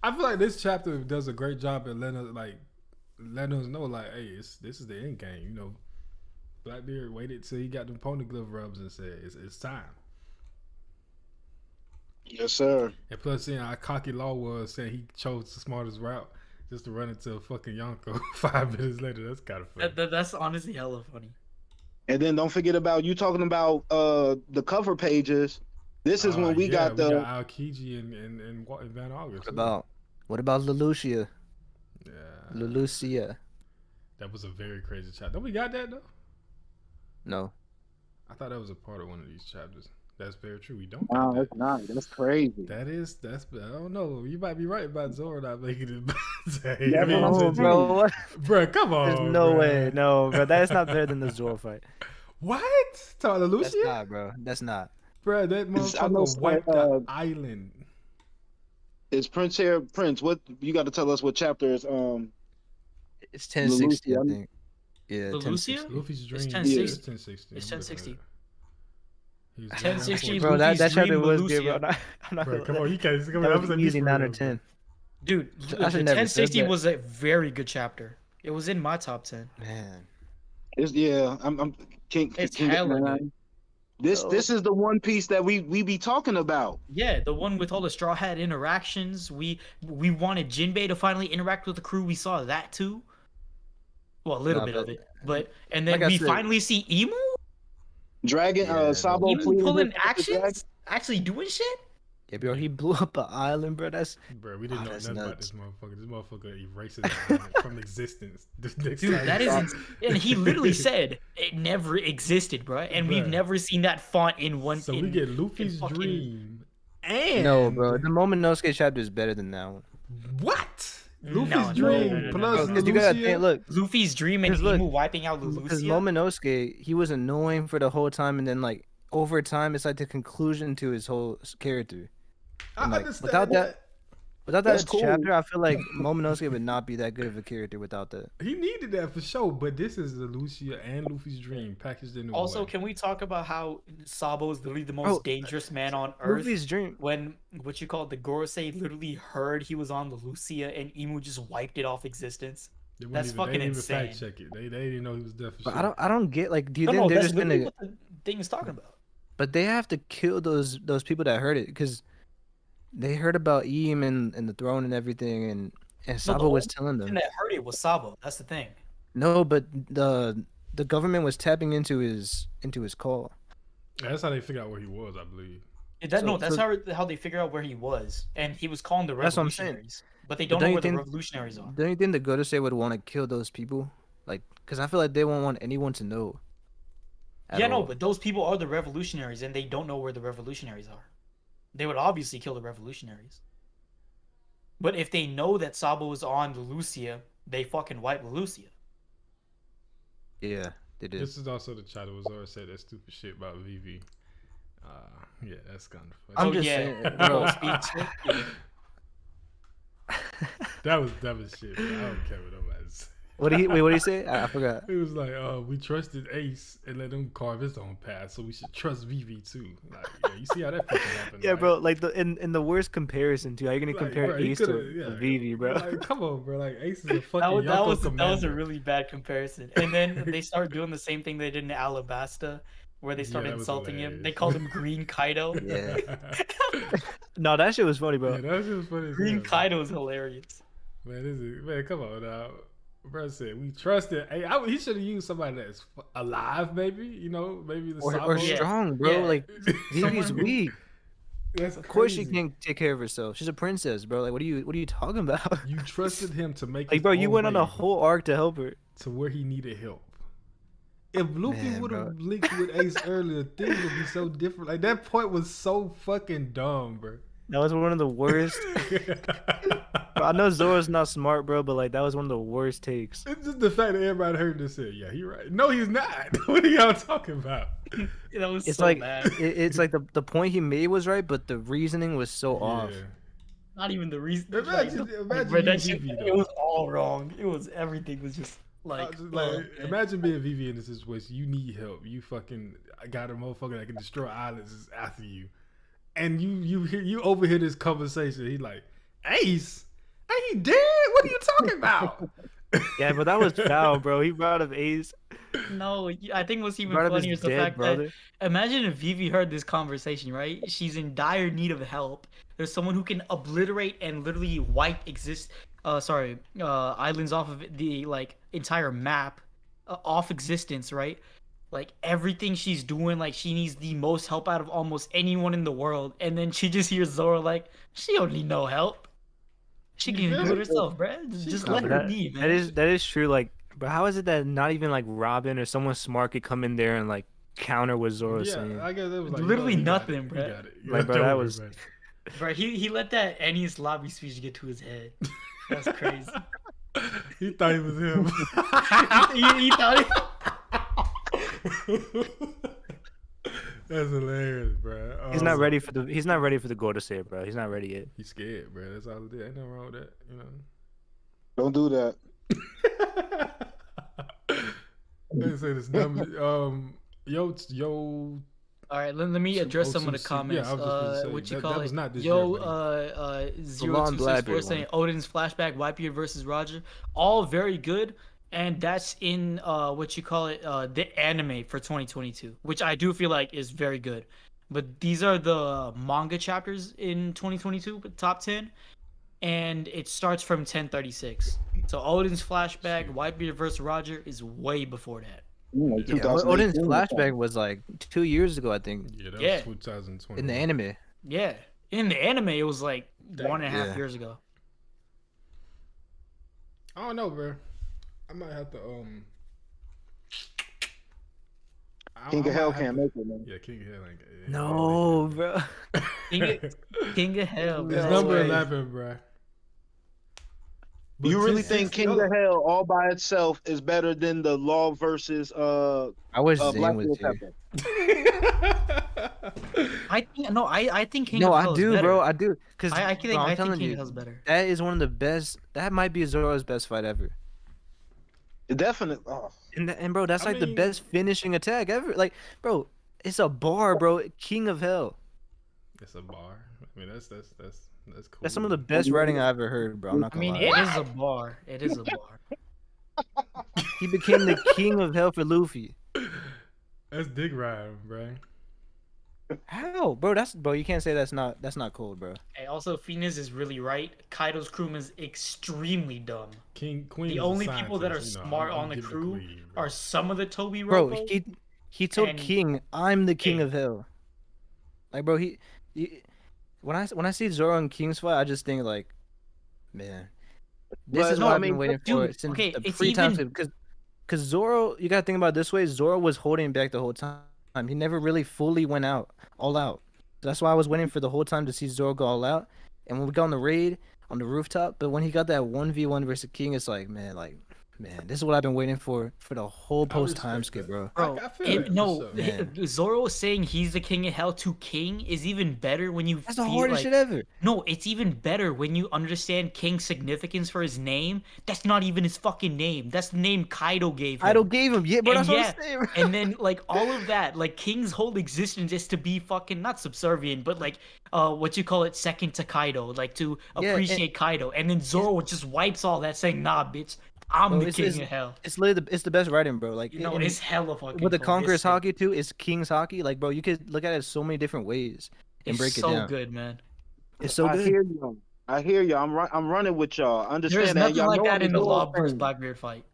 A: I feel like this chapter does a great job at letting us know, like, hey, this is the end game. Blackbeard waited till he got them poneglyph rubs and said, it's time.
B: Yes, sir.
A: And plus, how cocky Law was saying he chose the smartest route just to run into a fucking Yonko 5 minutes later. That's kind of funny.
D: That's honestly hella funny.
B: And then don't forget about you talking about the cover pages. This is when we got the
A: Aokiji and Van August.
C: What about Lelouchia?
A: Yeah,
C: Lelouchia?
A: that was a very crazy chapter. We got that though.
C: No.
A: I thought that was a part of one of these chapters. That's very true. We don't.
B: Wow,
A: got
B: that's
A: that.
B: not. That's crazy.
A: That's. I don't know. You might be right about Zoro not making it.
B: Yeah,
C: No, bro. What?
A: Bro, come on.
C: There's no
A: bro.
C: way. No, bro. That's not better than the Zoro fight.
A: What? Talking to
C: That's
A: Lucia?
C: not, bro. That's not.
A: Bro, that
B: I know
A: motherfucker wiped the island.
B: Is Prince here? Prince, what you got to tell us what chapter is?
C: It's 1060, I
B: Lelouchia.
C: think. Yeah,
D: Lelouchia?
C: 1060.
A: Luffy's dream.
D: 1060.
A: It's 1060.
D: It's
A: I'm looking
D: 1060.
A: at it. He's
D: 1060,
C: Bro, that
D: Luffy's
C: chapter
D: dream,
C: was good, bro.
D: Lelouchia.
C: I'm not
A: Bro,
C: gonna
A: come
C: lie.
A: on, you can't. Come on,
C: That
A: that
C: was
A: was
C: an
A: a
C: easy
A: beef
C: 9
A: for
C: or
A: real,
C: 10.
D: Dude,
C: I
D: the
C: should never said
D: 1060
C: that.
D: was a very good chapter. It was in my top 10.
C: Man.
B: It's I'm King.
D: It's
B: King
D: hella
B: man.
D: good.
B: This is the One Piece that we be talking about.
D: Yeah, the one with all the Straw Hat interactions. We wanted Jinbei to finally interact with the crew. We saw that too. Well, a little bit of it, and then
C: like I
D: we
C: said-
D: finally see Emu.
B: Dragon,
C: Yeah.
B: Sabo
D: Emu
B: fleeing
D: pulling
B: his fucking dragon.
D: actions, actually doing shit.
C: Yeah, bro, he blew up an island, bro. That's
A: Bro, we didn't know
C: that's
A: nothing about
C: nuts.
A: this motherfucker. This motherfucker erases it from existence.
D: Dude, that is, and he literally said it never existed, bro. And we've
A: Bruh.
D: never seen that font in one.
A: So
D: in,
A: we get Luffy's
D: fucking-
A: dream. And
C: no, bro. The Momonosuke chapter is better than that one.
A: What?
D: No,
A: Luffy's
D: no,
A: dream
D: no, no, no,
A: plus
D: no.
C: Because you gotta
A: Lucia?
C: think, look,
D: Luffy's dream and
C: 'Cause look,
D: Emu wiping out
C: because
D: Lelouch.
C: Momonosuke, he was annoying for the whole time, and then like over time, it's like the conclusion to his whole character.
A: I
C: like,
A: understand
C: without that- Without
B: That's
C: that
B: cool.
C: chapter, I feel like Momonosuke would not be that good of a character without that.
A: He needed that for sure, but this is the Lucia and Luffy's dream packaged in a
D: Also,
A: way.
D: can we talk about how Sabo is literally the most
C: Bro,
D: dangerous man on Earth?
C: Luffy's dream.
D: When what you call it, the Gorosei literally heard he was on the Lucia and Emu just wiped it off existence.
A: They wouldn't
D: that's
A: even,
D: fucking
A: they didn't even fact
D: insane.
A: check it. They didn't know he was deaf for
C: But
A: shit.
C: I don't get like. Do you
D: No,
C: think
D: no,
C: they're
D: that's
C: just
D: literally
C: gonna?
D: what the thing is talking about.
C: But they have to kill those people that heard it because they heard about Eam and the throne and everything, and Sabo was telling
D: And
C: them.
D: that heard it was Sabo. That's the thing.
C: No, but the government was tapping into his call.
A: That's how they figured out where he was, I believe.
D: No, that's
C: so-
D: how they figure out where he was, and he was calling the
C: That's what I'm saying.
D: revolutionaries. But they
C: But
D: don't
C: don't
D: know
C: you
D: where the
C: think-
D: revolutionaries are.
C: Don't you think the Godose would want to kill those people? Like, because I feel like they won't want anyone to know. at
D: Yeah, no,
C: all.
D: but those people are the revolutionaries, and they don't know where the revolutionaries are. They would obviously kill the revolutionaries. But if they know that Sabo is on the Lucia, they fucking wipe Lucia.
C: Yeah, they did.
A: This is also the child who Zora said that stupid shit about Vivi. Yeah, that's kind of funny.
C: I'm
D: Oh,
C: just
D: yeah.
C: saying,
D: Bro,
C: bro.
D: speak shit. Yeah.
A: That was shit. Man. I don't care what nobody said.
C: What did he say? I forgot.
A: It was like, we trusted Ace and let him carve his own path, so we should trust Vivi too. Like, yeah, you see how that fucking happened?
C: Yeah,
A: right?
C: bro. Like in the worst comparison too. How you gonna
A: Like,
C: compare
A: bro, he
C: Ace to
A: coulda- yeah.
C: Vivi, bro?
A: Like, come on, bro. Like Ace is a fucking
D: That was
A: Yonko
D: that was a
A: commander.
D: really bad comparison. And then they started doing the same thing they did in Alabasta, where they
A: Yeah,
D: started
A: that was
D: insulting him. They
A: hilarious.
D: called him Green Kaido.
C: Yeah. No, that shit was funny, bro.
A: Yeah, that shit was funny. As
D: Green
A: hell,
D: Kaido is hilarious.
A: man, come on now. Bro said we trusted. Hey, he should have used somebody that's alive, maybe. You know, maybe the
C: Or
A: Sabo.
D: Yeah.
C: strong, bro.
D: Yeah.
C: Like Vivi's
D: Someone-
C: weak.
A: That's
C: Of course she
A: crazy.
C: can't take care of herself. She's a princess, bro. Like what are you talking about?
A: You trusted him to make.
C: Like,
A: his
C: bro, you
A: own
C: went on a
A: way
C: whole arc to help her.
A: to where he needed help. If Luffy
C: Man,
A: would have
C: bro.
A: linked with Ace earlier, things would be so different. Like that point was so fucking dumb, bro.
C: That was one of the worst. Bro, I know Zoro's not smart, bro, but like that was one of the worst takes.
A: It's just the fact that everybody heard this and said, "Yeah, he right." No, he's not. What are y'all talking about?
D: That was
C: It's
D: so
C: like
D: bad.
C: it's like the point he made was right, but the reasoning was so off.
A: Yeah.
D: Not even the reason.
A: Imagine
D: bro,
A: you,
D: that shit,
A: Vivi,
D: it
A: though.
D: was all wrong. It was everything was just
A: I
D: like.
A: was just
D: oh,
A: like,
D: man.
A: imagine being Vivi in this situation. You need help. You fucking got a motherfucker that can destroy islands is after you, and you overhear this conversation. He's like, Ace, ain't he dead? What are you talking about?
C: Yeah, but that was foul, bro. He brought up Ace.
D: No, I think what's even
C: Brought up
D: funnier
C: his
D: is the
C: dead
D: fact
C: brother.
D: that imagine if Vivi heard this conversation, right? She's in dire need of help. There's someone who can obliterate and literally wipe islands off of the like entire map, off existence, right? Like everything she's doing, like she needs the most help out of almost anyone in the world, and then she just hears Zoro like, she don't need no help. She can even do it herself, bruh. Just
C: No,
D: let
C: but
D: her
C: that-
D: be, man.
C: that is true. Like, but how is it that not even like Robin or someone smart could come in there and like counter what Zoro's saying?
A: I guess it was like
D: Literally
A: you got it,
D: nothing,
A: you
D: bro.
A: got it.
C: Like, bro,
A: Don't
C: that
A: worry
C: was-
A: about it.
D: Bro, he let that Ennius lobby speech get to his head. That's crazy.
A: He thought he was him.
D: he thought
A: That's hilarious, bro.
C: He's not ready for the goal to say, bro. He's not ready yet.
A: He's scared, bro. That's all it is. Ain't nothing wrong with that, you know.
B: Don't do that.
A: They say this dumb. Yo.
D: All right, let me address some of the
A: yeah,
D: comments.
A: I was just gonna say,
D: What you
A: that
D: call
A: was
D: it?
A: not this
D: Yo,
A: year,
D: 0264
C: Bladbeard
D: saying
C: one.
D: Odin's flashback, Whitebeard versus Roger, all very good. and that's in what you call it, the anime for 2022, which I do feel like is very good. But these are the manga chapters in 2022, top 10, and it starts from 1036. So Odin's flashback, Whitebeard versus Roger, is way before that.
B: Like
C: Yeah, Odin's
B: 2018 or
C: flashback
B: something.
C: was like 2 years ago, I think,
A: Yeah, that
D: Yeah.
A: was 2020.
C: in the anime.
D: Yeah, in the anime, it was like
A: Dang.
D: 1.5
C: Yeah.
D: years ago.
A: I don't know, bro. I might have to
B: King
A: I
B: of Hell
A: might have
B: can't
A: to-
B: make it, man.
A: Yeah, King of Hell ain't.
C: No, bro.
D: King of Hell.
A: It's
C: No
A: number
C: way.
A: 11, bro. But
B: You really
A: 10,
B: think King
A: hold
B: of
A: on.
B: Hell all by itself is better than the Law versus
C: I wish Zane
B: Black
C: was
B: Widow
C: here.
B: Pepper?
D: I think King
C: No,
D: of
C: I
D: Hell is
C: do,
D: better.
C: bro. I do. Cause
D: I
C: bro, I'm
D: think
C: telling
D: King
C: you,
D: of Hell's better.
C: that is one of the best. That might be Zoro's best fight ever.
B: Definitely. Oh.
C: And bro, that's
A: I
C: like the
A: mean-
C: best finishing attack ever. Like, bro, it's a bar, bro. King of Hell.
A: It's a bar. I mean, that's cool.
C: That's some of the best writing I ever heard, bro. I'm not
D: I
C: gonna
D: mean,
C: lie.
D: it is a bar. It is a bar.
C: He became the King of Hell for Luffy.
A: That's dick riding, bro.
C: How, bro? Bro. You can't say that's not cold, bro.
D: Hey, also, Phoenix is really right. Kaido's crewman is extremely dumb.
A: Queen.
D: The
A: is a
D: only people that are
A: scientist, you know,
D: smart
A: I'm
D: on the
A: getting
D: crew
A: queen, bro.
D: are some of the Toby
C: Bro,
D: Robo.
C: he told
D: and-
C: King, "I'm the King
D: Hey.
C: of Hell." Like, bro, when I see Zoro and King's fight, I just think like, man, this
B: But
C: is
B: no,
C: what
B: I
C: I've
B: mean,
C: been waiting
D: dude,
C: for since
D: okay,
C: the
D: it's
C: pre-time
D: even-
C: because Zoro, you gotta think about it this way. Zoro was holding back the whole time. He never really fully went all out. So that's why I was waiting for the whole time to see Zoro go all out. And when we got on the raid on the rooftop, but when he got that 1v1 versus King, it's like, man, this is what I've been waiting for the whole
A: I
C: post time
A: respect
C: skip,
A: that.
C: bro.
D: Bro,
A: I feel that for
D: no,
A: sure.
C: Man.
D: Zoro saying he's the King of Hell to King is even better when you
C: That's the
D: feel
C: hardest
D: like,
C: shit ever.
D: No, it's even better when you understand King's significance for his name. That's not even his fucking name. That's the name Kaido gave him.
C: Kaido gave him, yeah, bro.
D: And
C: That's what I'm saying, bro.
D: and then like all of that, like King's whole existence is to be fucking not subservient, but like what you call it, second to Kaido, like to
C: Yeah, and-
D: appreciate Kaido. And then Zoro just wipes all that, saying, "Nah, bitch, I'm
C: Bro,
D: the
C: it's-
D: King
C: it's-
D: of Hell."
C: It's literally it's the best writing, bro. Like,
D: You know,
C: and
D: it's hella fucking.
C: with the
D: fun.
C: Conqueror's
D: It's sick.
C: hockey too, it's King's hockey. Like, bro, you could look at it so many different ways and
D: It's
C: break
D: so
C: it down.
D: good, man.
C: It's so
B: I
C: good.
B: hear you. I hear you. I'm running with y'all. Understand
D: There's
B: that.
D: nothing
B: Y'all
D: like
B: know
D: that
B: I'm
D: in the
B: a
D: Law
B: Zoro
D: versus
B: fan.
D: Blackbeard fight.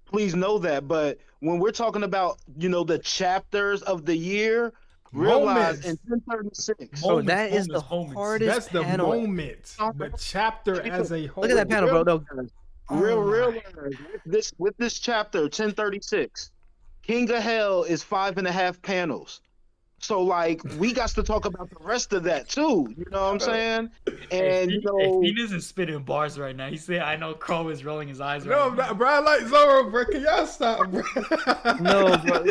B: Please know that. But when we're talking about, the chapters of the year, realize in 1036.
C: Bro, that is the
D: Moments.
C: hardest
A: That's the
C: panel.
A: moment. But chapter as a whole.
C: Look at that panel, bro. No,
B: Real with this chapter 1036, King of Hell is 5.5 panels. So like we got to talk about the rest of that too. You know what I'm saying? And
D: Phoenix is spitting bars right now. He said, "I know Crow is rolling his eyes right
A: No, I'm
D: now."
A: not, bro. I like Zoro, bro. Can y'all stop, bro?
C: No, bro.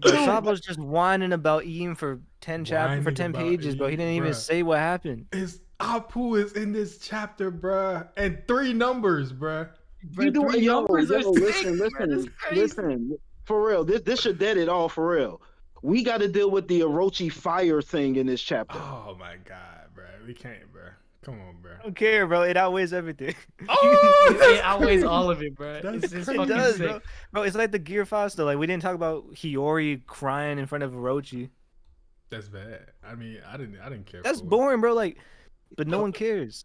C: Bro, Sabo's just whining about eating for 10
A: Whining
C: 10
A: about
C: pages, bro. He
A: eating,
C: didn't even
A: bruh.
C: say what happened.
A: His Apu is in this chapter, bruh. And 3 numbers, bruh.
B: you do
D: Three
B: yo,
D: numbers are
B: listen,
D: sick, bro. That's crazy.
B: listen. For real, this should dead it all for real. We got to deal with the Orochi fire thing in this chapter.
A: Oh my god, bruh. We can't, bruh. Come on, bruh.
C: I don't care, bro. It outweighs everything.
A: Oh,
D: It outweighs all of it, bro.
A: That's
D: It's
A: crazy.
C: It
D: fucking
C: does,
D: sick.
C: bro. Bro, it's like the Gear 5 stuff. Like, we didn't talk about Hiyori crying in front of Orochi.
A: That's bad. I mean, I didn't care.
C: That's
A: for it.
C: boring, bro. Like, but no one cares.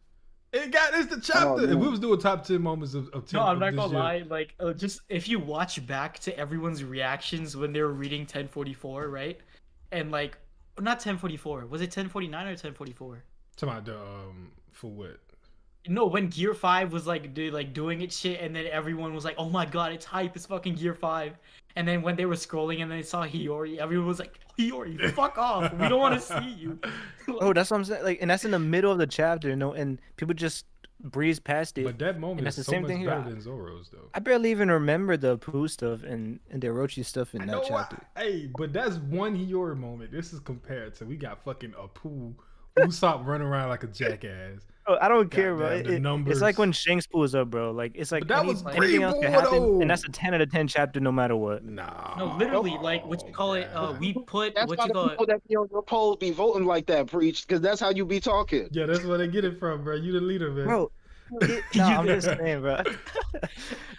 A: It's the chapter. If
B: man.
A: we was doing top 10 moments of 10
D: No, I'm
A: of
D: not
A: this
D: gonna
A: year,
D: lie. Like, just if you watch back to everyone's reactions when they were reading 1044, right? And like, not 1044. Was it 1049 or 1044?
A: Talking about the for what?
D: No, when Gear 5 was like doing its shit, and then everyone was like, "Oh my god, it's hype! It's fucking Gear 5." And then when they were scrolling and they saw Hiyori, everyone was like, "Hiyori, fuck off! We don't want to see you."
C: Oh, that's what I'm saying. Like, and that's in the middle of the chapter, and people just breeze past it.
A: But that moment
C: that's
A: is
C: the
A: so
C: same
A: much
C: thing here.
A: better than Zoro's though.
C: I barely even remember the Pooh stuff and the Orochi stuff in
A: I
C: that
A: know why.
C: chapter.
A: Hey, but that's one Hiyori moment. This is compared to we got fucking Apu Usopp running around like a jackass.
C: Oh, I don't care, bro.
A: Goddamn, the
C: It's
A: numbers.
C: like when Shanks pulls up, bro. Like, it's like
A: But that was
C: anything else can
A: pre-war,
C: happen,
A: though.
C: and that's a 10 out of 10 chapter no matter what.
A: Nah.
D: No, literally, like what you call it?
A: bruh.
D: We put
B: That's
D: what
B: why
D: you
B: the
D: call
B: people
D: it.
B: that be on your polls be voting like that, preach, because that's how you be talking.
A: Yeah, that's where they get it from, bro. You the leader, man.
C: Bro, No, I'm just saying, bro.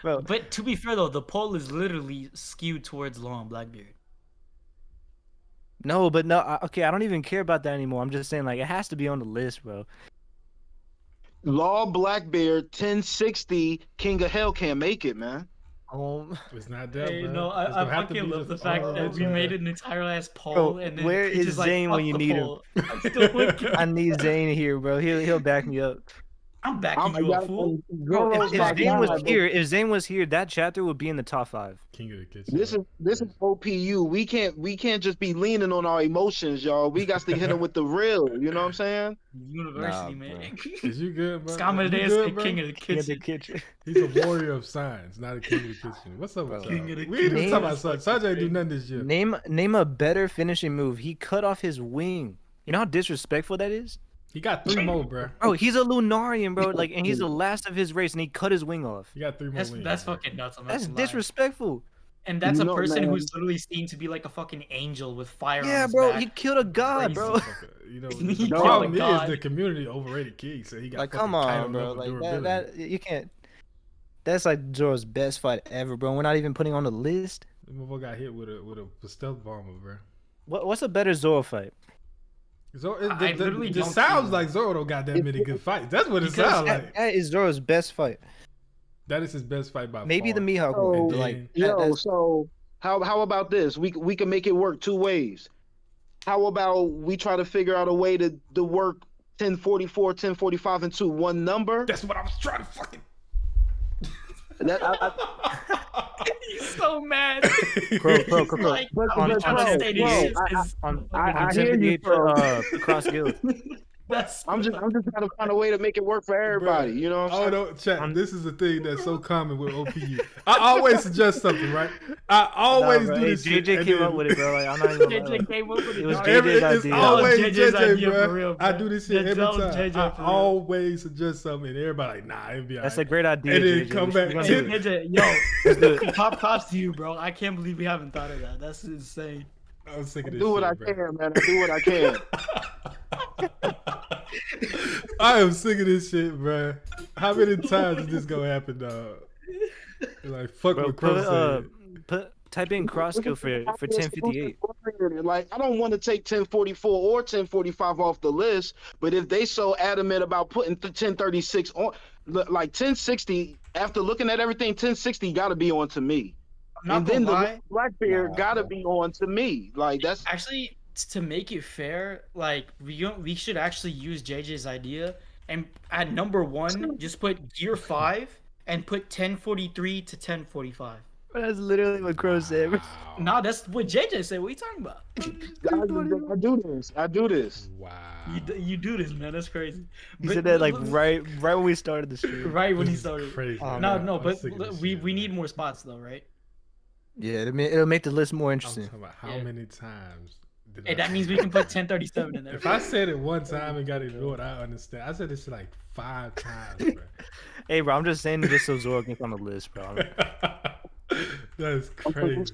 C: Bro,
D: But to be fair though, the poll is literally skewed towards Law and Blackbeard.
C: no, but no. Okay, I don't even care about that anymore. I'm just saying, like, it has to be on the list, bro.
B: Law Blackbeard 1060 King of Hell can't make it, man.
A: It's not that,
D: Hey,
A: bro.
D: no,
A: It's
D: I
A: gonna have to
D: fucking
A: be
D: love the
A: just
D: fact
A: all
D: that we
A: original.
D: made an entire ass poll
C: Bro,
D: and then
C: where
D: it's
C: is
D: just like,
C: Zane when
D: fuck
C: you
D: the
C: need him?
D: poll. I'm still with
C: I need Zane here, bro. He'll back me up.
D: I'm backing you up, fool.
C: Bro,
B: Zoro's
C: if
B: my
C: Zane was
B: guy, bro.
C: here, that chapter would be in the top 5.
A: King of the Kitchen.
B: This is OPU. We can't just be leaning on our emotions, y'all. We got to hit them with the real. You know what I'm saying?
D: University,
C: Nah,
D: man.
A: Is you good, bro?
D: Scott
A: You
D: Amadeus,
A: good,
D: the
A: bro?
D: king of the kitchen.
C: kitchen.
A: He's a warrior of science, not a king of the kitchen. What's up with
C: Bro.
A: y'all?
D: King of the
A: We ain't even
C: kitchen.
A: talking about Sanjay. Sanjay do nothing this year.
C: Name a better finishing move. He cut off his wing. You know how disrespectful that is?
A: He got 3 more, bro.
C: Bro, he's a Lunarian, bro. Like, and he's the last of his race, and he cut his wing off.
A: He got 3 more.
D: That's
A: wings, bro.
D: fucking nuts. I'm not
C: That's
D: gonna lie.
C: disrespectful.
D: And that's
B: You
D: a
B: know,
D: person
B: man.
D: who's literally seen to be like a fucking angel with fire on
C: Yeah,
D: his
C: bro.
D: back.
C: He killed a god, bro.
D: Crazy.
A: You know,
D: He
A: the
D: killed
A: problem
D: a
A: is
D: god.
A: the community overrated King, so he got
C: Like,
A: fucking
C: come
A: title
C: on, bro.
A: level
C: Like
A: durability.
C: that you can't. That's like Zoro's best fight ever, bro. We're not even putting on the list.
A: The motherfucker got hit with a stealth bomber, bro.
C: What's a better Zoro fight?
A: Zoro,
D: I literally
A: it
D: don't
A: sounds
D: see-
A: like Zoro don't got that many good fights. That's what it
D: Because
A: sounds like.
C: That is Zoro's best fight.
A: That is his best fight by
C: Maybe
A: far.
C: the Mihawk
B: Oh,
C: one.
A: And
C: but,
A: then-
C: like,
B: Yo, so how about this? We can make it work 2 ways. How about we try to figure out a way to work 1044, 1045 into one number?
A: That's what I was trying to fucking.
B: That, I,
D: He's so mad.
C: Crow,
D: He's like,
B: But-
D: I'm
B: but,
D: trying
B: bro,
D: to stay
B: bro,
D: this.
B: I hear you,
C: 78
B: bro.
C: cross guild.
D: That's
B: I'm just trying to find a way to make it work for everybody. You know what I'm saying?
A: Oh no, chat. This is the thing that's so common with OPU. I always suggest something, right? I always
C: Nah, bro.
A: do
C: Hey,
A: this shit.
C: JJ
A: and
C: came
A: then-
C: up with it, bro. Like, I'm not even gonna lie.
D: JJ came up with
C: It was
D: dog.
C: JJ's
A: It's
C: idea.
A: always
D: That was JJ's
A: JJ,
D: idea
A: bro.
D: for real,
A: I
D: bro.
A: do this shit
D: That
A: every
D: was
A: time.
D: JJ
A: I
D: for real.
A: always suggest something, and everybody like, nah, it'd be
C: That's
A: alright.
C: a great idea.
A: And then
C: JJ.
A: come
C: We
A: back
C: should
A: to
C: do
A: it.
C: it.
D: JJ, yo, top props to you, bro. I can't believe we haven't thought of that. That's insane.
A: I was sick of this
B: Do what I
A: shit, bro.
B: can, man. I do what I can.
A: I am sick of this shit, bro. How many times is this gonna happen, dog? Like, fuck
C: Bro,
A: what Crow said.
C: type in cross skill for 1058.
B: Like, I don't want to take 1044 or 1045 off the list, but if they so adamant about putting 1036 on, like 1060, after looking at everything, 1060 got to be on to me.
D: I'm not
B: And then
D: gonna
B: the
D: lie.
B: Blackbeard
A: Nah,
B: got to
A: bro.
B: be on to me. Like, that's
D: Actually, to make it fair, like we should actually use JJ's idea and at number 1 just put Gear 5 and put 1043 to 1045.
C: That's literally what Crow said. bro.
D: Nah, that's what JJ said. What are you talking about?
B: I do this. I do this.
A: Wow.
D: You do this, man. That's crazy.
C: He
D: But
C: said that like
D: look-
C: right when we started the stream.
D: right when
A: This
D: he
A: is
D: started.
A: Crazy.
C: Oh,
D: No,
A: man.
D: no,
A: I'm
D: but
A: sick of this
D: we
A: shit,
D: need
A: man.
D: more spots though, right?
C: Yeah, it'll make the list more
A: I'm
C: interesting.
A: talking about how
D: Yeah.
A: many times did
D: Hey,
A: I
D: that means we can put 1037 in there.
A: If I said it one time and got ignored, I understand. I said this shit like 5 times, bro.
C: Hey, bro, I'm just saying just so Zoro gets on the list, bro.
A: That's crazy.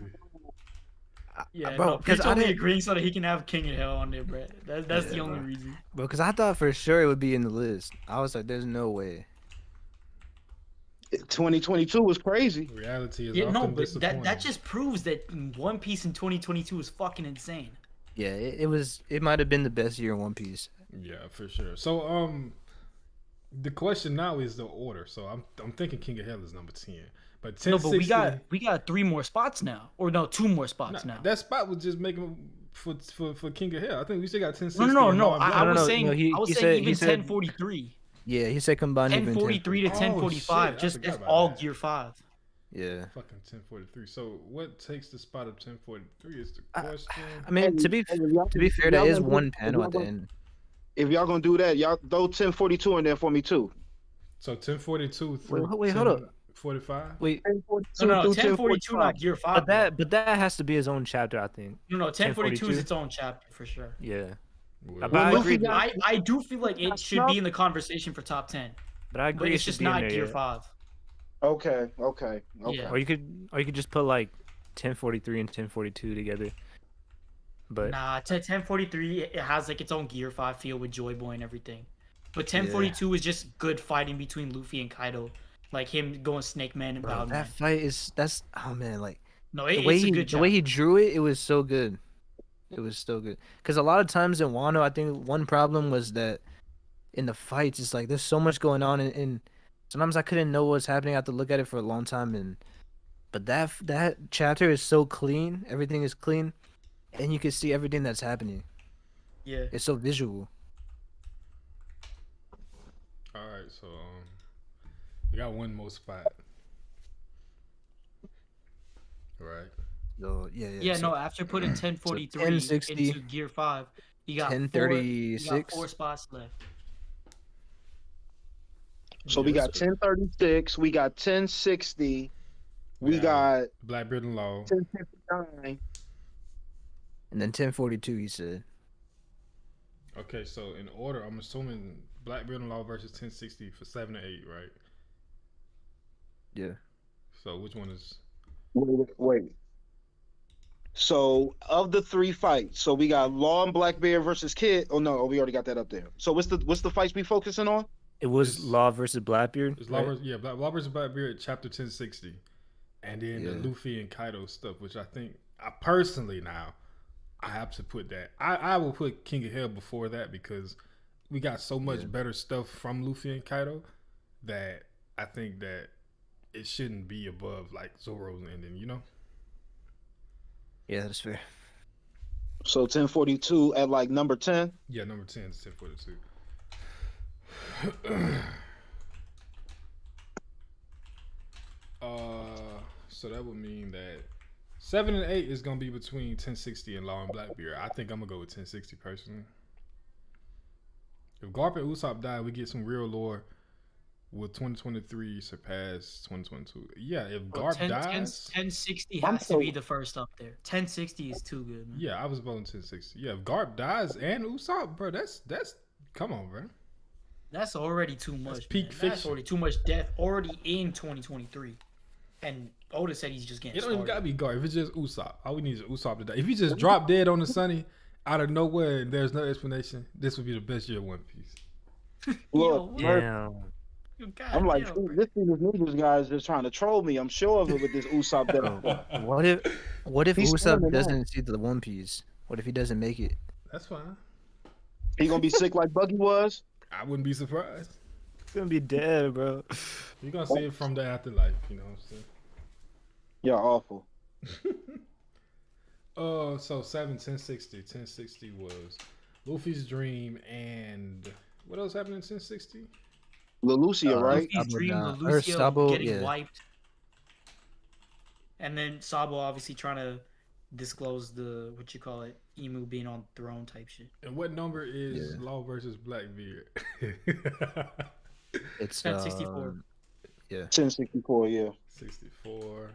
D: Yeah,
C: Bro,
D: bro,
C: 'cause
D: he's
C: I
D: only
C: didn't-
D: agreeing so that he can have King of Hell on there, bro. That's the
C: Yeah,
D: only
C: bro.
D: reason.
C: Bro, because I thought for sure it would be in the list. I was like, there's no way.
B: 2022 was crazy.
A: Reality is
D: Yeah, no,
A: often
D: but
A: disappointing.
D: that just proves that One Piece in 2022 is fucking insane.
C: Yeah, it might have been the best year in One Piece.
A: Yeah, for sure. So the question now is the order. So I'm thinking King of Hell is number 10. But 1060,
D: No, but we got 3 more spots now, or no, 2 more spots now.
A: that spot was just making for King of Hell. I think we still got 1060.
D: No.
A: and Marvel.
D: I was
C: no,
D: saying,
C: no, he
D: I was
C: said-
D: saying
C: he
D: even
C: said-
D: 1043,
C: Yeah, he said combined even
D: 1043 to
A: Oh,
D: 1045,
A: shit, I
D: just
A: forgot
D: as
A: about
D: all
A: that.
D: Gear 5.
C: Yeah.
A: Fucking 1043. So what takes the spot of 1043 is the question.
C: I mean, to be fair, that is one panel at the end.
B: If y'all gonna do that, y'all throw 1042 in there for me too.
A: So 1042 through
C: Wait, hold up.
A: 45.
C: Wait,
B: 1042
D: No,
B: through
D: 1042 not
B: 1045.
D: Gear 5.
C: but that has to be his own chapter, I think.
D: No, 1042 is
C: 1042?
D: its own chapter for sure.
C: Yeah,
A: Well,
C: but I
B: Luffy
C: agree.
B: got-
D: I do feel like it should be in the conversation for top 10,
C: But I
D: but
C: agree.
D: it's
C: it should
D: just
C: be in
D: not
C: there,
D: Gear
C: yeah.
D: 5.
B: Okay.
D: Yeah.
C: Or you could just put like 1043 and 1042 together. But
D: Nah, 1043 it has like its own Gear 5 feel with Joy Boy and everything. But 1042 was just good fighting between Luffy and Kaido, like him going Snake Man and
C: Bro,
D: Powder Man.
C: that fight is oh man, like
D: No,
C: the way
D: it's a
C: he
D: good
C: the way
D: job.
C: he drew it, it was so good. It was so good. Because a lot of times in Wano, I think one problem was that in the fights, it's like there's so much going on, and sometimes I couldn't know what's happening. I had to look at it for a long time, but that chapter is so clean. Everything is clean, and you can see everything that's happening.
D: Yeah.
C: It's so visual.
A: All right, so we got one more spot. Right.
C: So yeah.
D: Yeah,
C: So
D: no, after putting 1043
C: 1060,
D: into Gear 5, you got
C: 1036.
D: 4 spots left.
B: So we got
A: Yes, sir.
B: 1036, we got 1060, we
A: Yeah.
B: got
A: Blackbeard and Law.
B: 1059.
C: and then 1042. He said.
A: Okay, so in order, I'm assuming Blackbeard and Law versus 1060 for 7 and 8, right?
C: Yeah.
A: So which one is?
B: Wait. So of the 3 fights, so we got Law and Blackbeard versus Kid. Oh no, we already got that up there. So what's the fights we focusing on?
C: It was
A: It's-
C: Law versus Blackbeard.
A: It's Law versus, yeah, Law versus Blackbeard, chapter 1060, and then the
C: Yeah.
A: Luffy and Kaido stuff, which I think I personally now I have to put that. I will put King of Hell before that because we got so much
C: Yeah.
A: better stuff from Luffy and Kaido that I think that it shouldn't be above like Zoro's ending, you know?
C: Yeah, that's fair.
B: So 1042 at like number 10.
A: Yeah, number 10 is 1042. So that would mean that 7 and 8 is gonna be between 1060 and Law and Blackbeard. I think I'm gonna go with 1060 personally. If Garp and Usopp die, we get some real lore. Will 2023 surpass 2022? Yeah, if Garp dies,
D: 1060
B: I'm
D: has to be
B: so-
D: the first up there. 1060 is too good, man.
A: yeah, I was voting 1060. Yeah, if Garp dies and Usopp, bro, that's come on, bro.
D: That's already too much.
A: peak
D: man. That's
A: fiction.
D: already too much death already in 2023. And Oda said he's just getting
A: It don't even
D: started.
A: gotta be Garp. If it's just Usopp, all we need is Usopp to die. If he just drop dead on the Sunny out of nowhere and there's no explanation, this would be the best year of One Piece.
B: Look,
D: what?
C: Damn.
B: I'm like,
D: Goddamn, bro.
B: this niggas guy is just trying to troll me. I'm sure of it with this Usopp death.
C: What if
B: He's
C: Usopp
B: coming
C: doesn't see the One Piece? What if he doesn't make it?
A: That's fine.
B: He gonna be sick like Buggy was.
A: I wouldn't be surprised.
C: He's gonna be dead, bro.
A: You're gonna see it from the afterlife, you know what I'm saying?
B: Yeah, awful.
A: So 1060 was Luffy's dream and what else happened in 1060?
B: Lelucia, right?
D: Luffy's
C: Sabo
D: dream
C: now.
D: of
C: Or
D: Lucio
C: Sabo,
D: getting
C: yeah.
D: wiped. And then Sabo obviously trying to disclose the, what you call it, Emu being on throne type shit.
A: And what number is
C: Yeah.
A: Law versus Blackbeard?
C: It's
D: 1064.
C: Yeah.
B: 1064, yeah.
A: 64.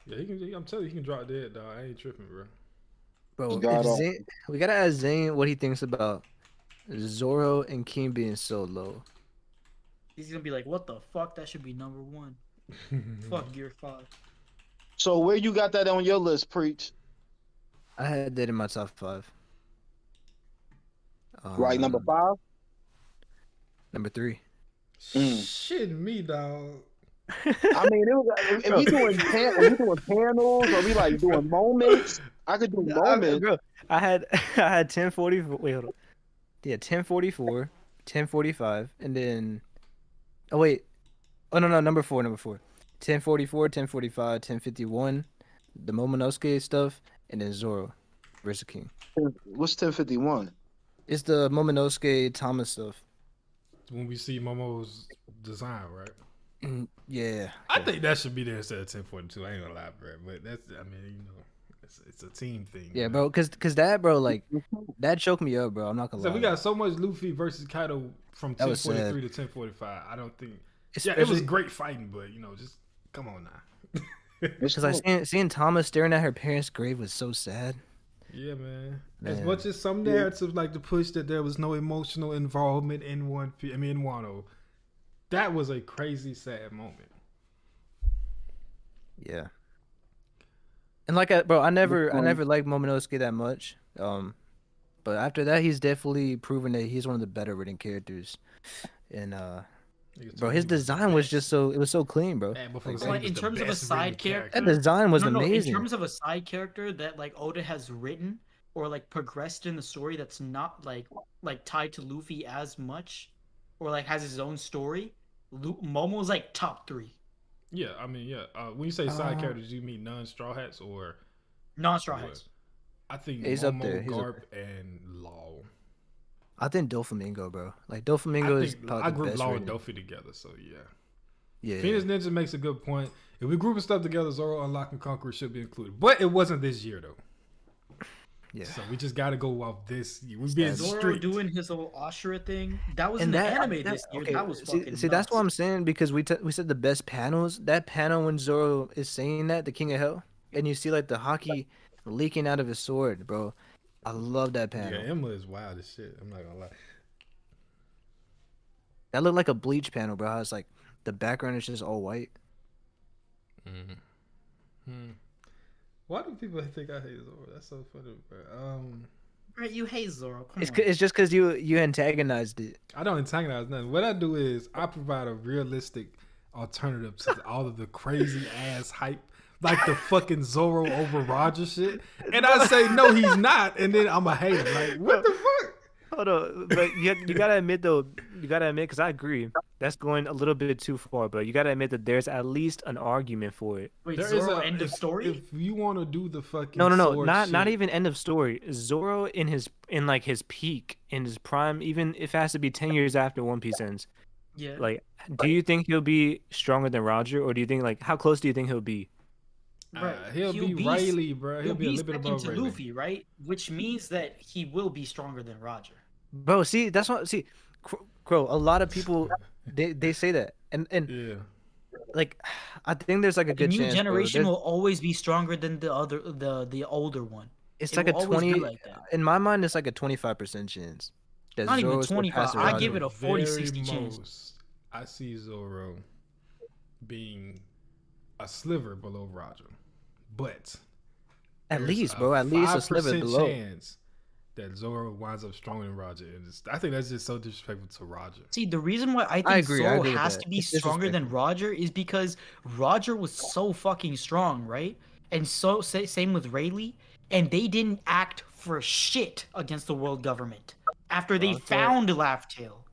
A: Yeah, he can. I'm telling you, he can drop dead, dog. I ain't tripping, bro.
C: Bro,
B: God
C: if
B: awful.
C: Zane, we gotta ask Zane what he thinks about Zoro and King being so low.
D: He's gonna be like, what the fuck? That should be number 1. Fuck Gear 5.
B: So where you got that on your list, Preach?
C: I had that in my top 5.
B: Right, number 5?
C: Number 3.
A: Shitting me, dog.
B: I mean, it was, if we doing panels or we like doing moments, I could do moments.
C: Bro, I had 1044. Wait, hold on. Yeah, 1044, 1045, and then. Oh wait. Oh no, number 4. 1044, 1045, 1051, the Momonosuke stuff, and then Zoro versus King.
B: What's 1051?
C: It's the Momonosuke Thomas stuff.
A: When we see Momo's design, right?
C: Yeah.
A: I think that should be there instead of 1042. I ain't gonna lie, bro. But that's, I mean, you know, it's a team thing.
C: Yeah,
A: man.
C: bro, cause that, bro, like that choked me up, bro. I'm not gonna
A: So
C: lie.
A: we got so much Luffy versus Kaido from
C: That was
A: 1043 to 1045. I don't think. Yeah, it was
C: Especially-
A: great fighting, but you know, just come on now.
C: Because seeing Thomas staring at her parents' grave was so sad.
A: Yeah, man. As
C: Man.
A: much as some narratives like to push that there was no emotional involvement in in Wano, that was a crazy sad moment.
C: Yeah. And like, I never liked Momonosuke that much. But after that, he's definitely proven that he's one of the better written characters. And bro, his design was just so, it was so clean, bro.
A: Man,
C: Like,
D: So, like, in terms of a side character,
C: that design was
D: no, in
C: amazing.
D: terms of a side character that like Oda has written or like progressed in the story that's not like tied to Luffy as much, or like has his own story, Momo's like top 3.
A: Yeah, I mean, yeah. When you say side characters, you mean non-Straw Hats or
D: Non-Straw
A: what?
D: Hats.
A: I think
C: He's up
A: Momo,
C: there, he's up
A: Garp, and Law.
C: I think Doflamingo, bro. Like Doflamingo is probably
A: I
C: the
A: group
C: best
A: Law
C: written.
A: and Dofi together, so yeah.
C: Yeah.
A: Phoenix Ninja makes a good point. If we group stuff together, Zoro, Unlock, and Conqueror should be included. But it wasn't this year, though.
C: Yeah.
A: So we just got to go off this year. We're being
D: Zoro
A: strict.
D: doing his whole Ashura thing. That was
C: And
D: in the
C: that-
D: anime
C: that-
D: this year.
C: okay,
D: That was fucking
C: see, that's what I'm
D: nuts.
C: saying, because we said the best panels. That panel when Zoro is saying that, the King of Hell, and you see like the hockey leaking out of his sword, bro. I love that
A: Yeah,
C: panel.
A: Emma is wild as shit. I'm not going to lie.
C: That looked like a Bleach panel, bro. How it's like the background is just all white.
A: Why do people think I hate Zoro? That's so funny, bro.
D: Right, you hate Zoro. Come on.
C: It's just because you antagonized it.
A: I don't antagonize nothing. What I do is I provide a realistic alternative to all of the crazy ass hype, like the fucking Zoro over Roger shit. And I say no, he's not, and then I'm a hater. Like what the fuck?
E: Hold on, but you gotta admit though, because I agree, that's going a little bit too far. But you gotta admit that there's at least an argument for it.
D: Wait,
A: There is
D: Zoro
A: a
D: end of story?
A: If you want to do the fucking
E: No,
A: sword
E: not
A: shit,
E: even end of story. Zoro in his peak, in his prime, even if it has to be 10 years after One Piece ends.
D: Yeah.
E: Like, do you think he'll be stronger than Roger, or do you think like how close do you think he'll be?
D: Right.
A: he'll be Rayleigh, bro. He'll be a little bit
D: second
A: above
D: to
A: Rayleigh.
D: Luffy, right? Which means that he will be stronger than Roger.
C: Bro, see, that's what Crow. A lot of people they say that, and
A: Yeah.
C: like I think there's like a
D: The
C: good
D: new
C: chance. bro.
D: generation
C: There's-
D: will always be stronger than the older one.
C: It's
D: It
C: like a
D: will always be
C: 20.
D: like that.
C: In my mind, it's like a 25% chance. That
D: Not even
C: Zoro's gonna
D: 25.
C: pass
D: I
C: Roger.
D: give it a 40,
A: Very
D: 60 chance.
A: most, I see Zoro being a sliver below Roger, but
C: At
A: there's
C: least, bro. At least a sliver
A: 5%
C: below.
A: chance that Zoro winds up stronger than Roger, and I think that's just so disrespectful to Roger.
D: See, the reason why I think
C: agree, I
D: Zoro
C: agree with
D: has
C: that.
D: to be
C: It's
D: stronger than
C: disrespectful.
D: Roger is because Roger was so fucking strong, right? And so same with Rayleigh, and they didn't act for shit against the world government after they
C: Okay.
D: found Laugh Tale.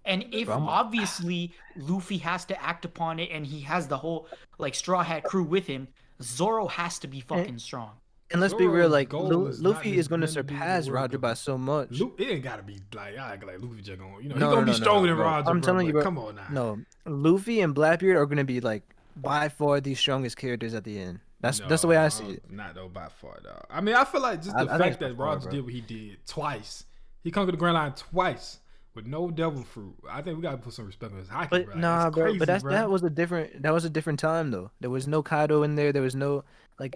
D: And if
C: Bro, I'm-
D: obviously Luffy has to act upon it, and he has the whole like Straw Hat crew with him, Zoro has to be fucking strong.
C: And let's be real,
A: Zoro's
C: like
A: goal is not
C: Luffy
A: just
C: is going to
A: meant to be the
C: surpass
A: world
C: Roger by
A: government.
C: so much.
A: It ain't gotta be like I act like Luffy just gonna, he's
C: No,
A: gonna
C: no,
A: be
C: no,
A: stronger than
C: bro.
A: Roger.
C: I'm
A: bro,
C: telling you,
A: but
C: bro.
A: come on now.
C: No, Luffy and Blackbeard are going to be like by far the strongest characters at the end. That's the way I see it.
A: Not though by far, though. I mean, I feel like just the
C: I think
A: fact
C: it's by
A: that
C: far,
A: Roger
C: bro.
A: did what he did twice. He conquered the Grand Line twice with no devil fruit. I think we gotta put some respect on his hockey.
C: But
A: bro.
C: nah,
A: It's
C: bro.
A: crazy,
C: But
A: bro.
C: that was a different time though. There was no Kaido in there. There was no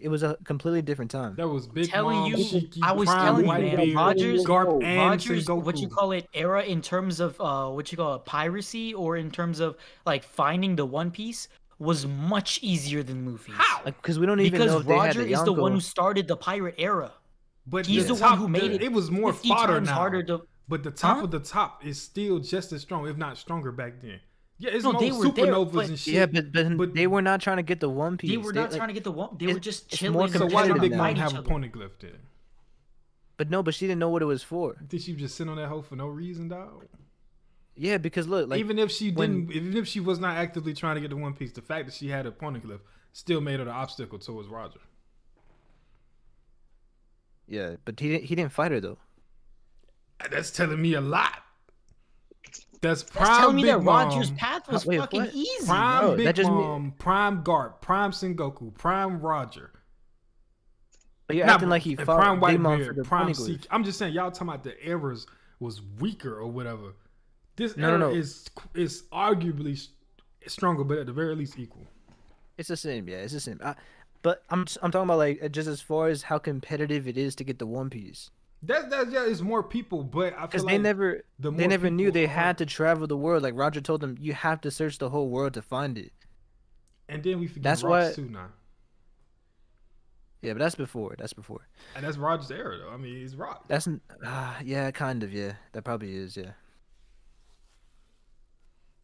C: it was a completely different time.
A: That was Big
D: Telling
A: Mom,
D: you,
A: Shiki,
D: I was
A: Prime,
D: telling you, man,
A: Whitebeard,
D: Rogers,
A: Garp, and
D: Rogers,
A: Sengoku.
D: what you call it, era in terms of what you call it, piracy, or in terms of like finding the One Piece was much easier than Luffy's.
A: How?
C: Like, because we don't even know
D: Because
C: if they had
D: Roger
C: the
D: is the one
C: Yonko.
D: who started the pirate era.
A: But
D: He's
A: the
D: the
A: top,
D: one who made it.
A: It was more
D: 50
A: fodder
D: times
A: now.
D: harder to.
A: But the top
D: Huh?
A: of the top is still just as strong, if not stronger, back then. Yeah, it's
D: No,
A: more
D: they were there,
A: supernovas
D: but-
A: and shit.
C: Yeah, but
A: but
C: they were not trying to get the One Piece.
D: They were not
C: like-
D: trying to get the one. They
C: it-
D: were just
C: it's
D: chilling.
C: more
D: and
A: So why
C: competitive
A: did
D: trying
A: Big
D: to
A: Mom
D: fight
A: have
D: each
A: a
D: other.
A: poneglyph then?
C: But no, but she didn't know what it was for.
A: You think she was just sitting on that hoe for no reason, dog?
C: Yeah, because look, like
A: even if she
C: when-
A: didn't, even if she was not actively trying to get the One Piece, the fact that she had a poneglyph still made her the obstacle towards Roger.
C: yeah, but he didn't fight her though.
A: That's telling me a lot. That's
D: That's
A: prime
D: telling me
A: Big
D: that
A: Mom,
D: Roger's path was
C: Wait,
D: fucking
C: what?
D: easy.
A: prime
C: Bro,
A: Big
C: that just mean-
A: Mom, prime Garp, prime Sengoku, prime Roger.
C: But you're
A: Nah,
C: acting like he
A: and
C: fought
A: prime
C: Big Mom for
A: Whitebeard,
C: the
A: prime
C: poneglyph.
A: Seek. I'm just saying, y'all talking about the eras was weaker or whatever. This
C: No,
A: era
C: no.
A: is arguably stronger, but at the very least equal.
C: It's the same, yeah, it's the same. But I'm talking about like just as far as how competitive it is to get the One Piece.
A: That yeah, it's more people, but I feel
C: Because
A: like
C: they never
A: the
C: they
A: more
C: never knew
A: people
C: they
A: are-
C: had to travel the world. Like Roger told them, you have to search the whole world to find it.
A: And then we forget
C: That's
A: rocks
C: why-
A: too now.
C: Yeah, but that's before. That's before.
A: And that's Roger's era, though. I mean, he's Rock.
C: Yeah, kind of. Yeah, that probably is. Yeah.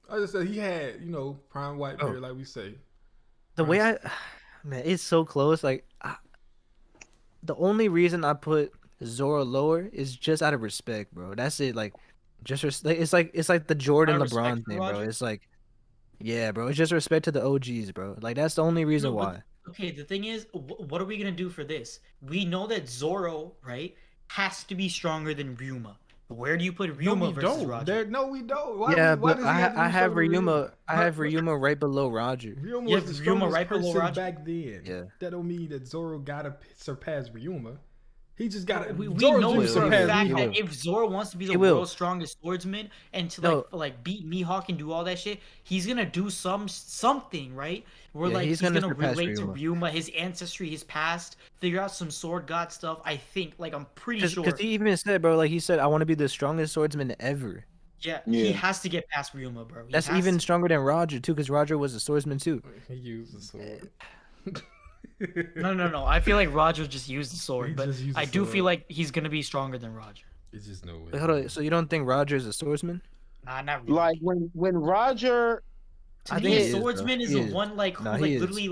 A: I just said he had, prime white
C: Oh.
A: beard, like we say.
C: The way man, it's so close. Like, the only reason I put Zoro lower is just out of respect, bro. That's it. Like, it's like the Jordan
D: Out of respect
C: LeBron
D: for
C: thing, bro.
D: Roger?
C: It's like, yeah, bro. It's just respect to the OGs, bro. Like, that's the only reason
D: No, but-
C: why.
D: Okay, the thing is, what are we gonna do for this? We know that Zoro, right, has to be stronger than Ryuma. Where do you put Ryuma
A: No, we
D: versus
A: don't.
D: Roger?
A: No, we don't. Why
C: Yeah,
A: why
C: but
A: does he have to
C: I
A: be
C: have
A: stronger than
C: Ryuma. I have
A: What-
C: Ryuma right below Roger.
A: Ryuma
D: Yeah,
A: was the
D: Ryuma
A: strongest
D: right below
A: person
D: Roger.
A: back then.
C: Yeah.
A: That don't mean that Zoro gotta surpass Ryuma. He just gotta.
D: We
A: Zoro
D: know
A: just
D: for a
A: surpassed
D: fact
A: Ryuma.
D: that if Zoro wants to be the
C: He will.
D: world's strongest swordsman and to
C: No.
D: like beat Mihawk and do all that shit, he's gonna do something, right? Where
C: Yeah,
D: like
C: he's
D: he's
C: gonna
D: gonna
C: surpass
D: relate
C: Ryuma.
D: to Ryuma, his ancestry, his past, figure out some sword god stuff. I think, like, I'm pretty sure.
C: Because he even said, bro, like he said, I want to be the strongest swordsman ever.
D: Yeah,
B: Yeah.
D: he has to get past Ryuma, bro. He
C: That's
D: has
C: even
D: to.
C: stronger than Roger too, because Roger was a swordsman too.
A: He used the sword.
D: No. I feel like Roger just used the sword,
A: He
D: but
A: just used the
D: I do
A: sword.
D: feel like he's gonna be stronger than Roger.
A: It's just no way.
C: Wait, hold on. So you don't think Roger is a swordsman?
D: Nah, not really.
B: Like when Roger,
D: To
C: I
D: me,
C: think
D: a
C: he is, bro.
D: swordsman is
C: He
D: the
C: is.
D: one like who
C: Nah,
D: like
C: he is.
D: literally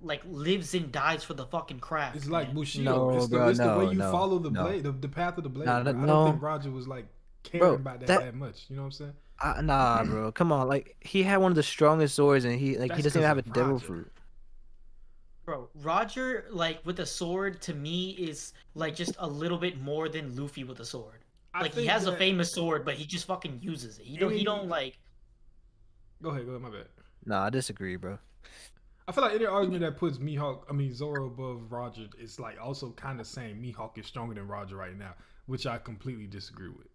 D: like lives and dies for the fucking craft.
A: It's like
D: man.
A: Bushido.
C: No,
A: it's
C: bro,
A: it's the way
C: no,
A: you
C: no,
A: follow the
C: no.
A: blade, the path of the blade.
C: Nah,
A: bro. I don't
C: no.
A: think Roger was like caring
C: Bro,
A: about that
C: that-
A: much. You know what I'm saying?
C: Nah, bro. Come on. Like he had one of the strongest swords, and he
A: That's
C: doesn't even have a
A: 'cause of
C: devil
A: Roger.
C: fruit.
D: Bro, Roger like with a sword to me is like just a little bit more than Luffy with a sword.
A: I
D: Like he
A: think
D: has a
A: that-
D: famous sword, but he just fucking uses it. He
A: Any-
D: don't like.
A: Go ahead, my bad.
C: Nah, I disagree, bro.
A: I feel like any argument that puts Zoro above Roger is like also kind of saying Mihawk is stronger than Roger right now, which I completely disagree with.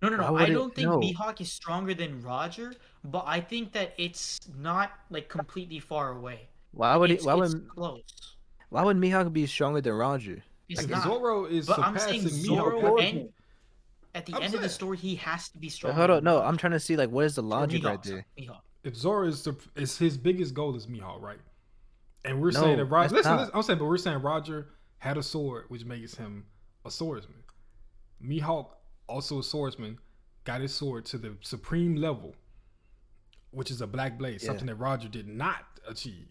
D: No.
C: Why would
D: I
C: it-
D: don't think
C: no.
D: Mihawk is stronger than Roger, but I think that it's not like completely far away.
C: Why would
D: It's,
C: why
D: it's
C: would
D: close?
C: why would Mihawk be stronger than Roger?
D: It's
A: Like,
D: not.
A: Zoro is
D: But I'm
A: surpassing
D: saying
A: Mihawk.
D: Zoro
A: at-
D: and at the
A: I'm
D: end of the
A: saying-
D: story, he has to be stronger.
C: Hold on,
D: than
C: no,
D: Roger.
C: I'm trying to see like what is the
D: Or
C: logic
D: Mihawk,
C: right
D: sorry,
C: there.
D: Mihawk.
A: If Zoro is his biggest goal is Mihawk, right? And we're
C: No,
A: saying that Roger.
C: that's
A: Listen,
C: not.
A: I'm saying, but we're saying Roger had a sword, which makes him a swordsman. Mihawk, also a swordsman, got his sword to the supreme level, which is a black blade,
C: Yeah.
A: something that Roger did not achieve.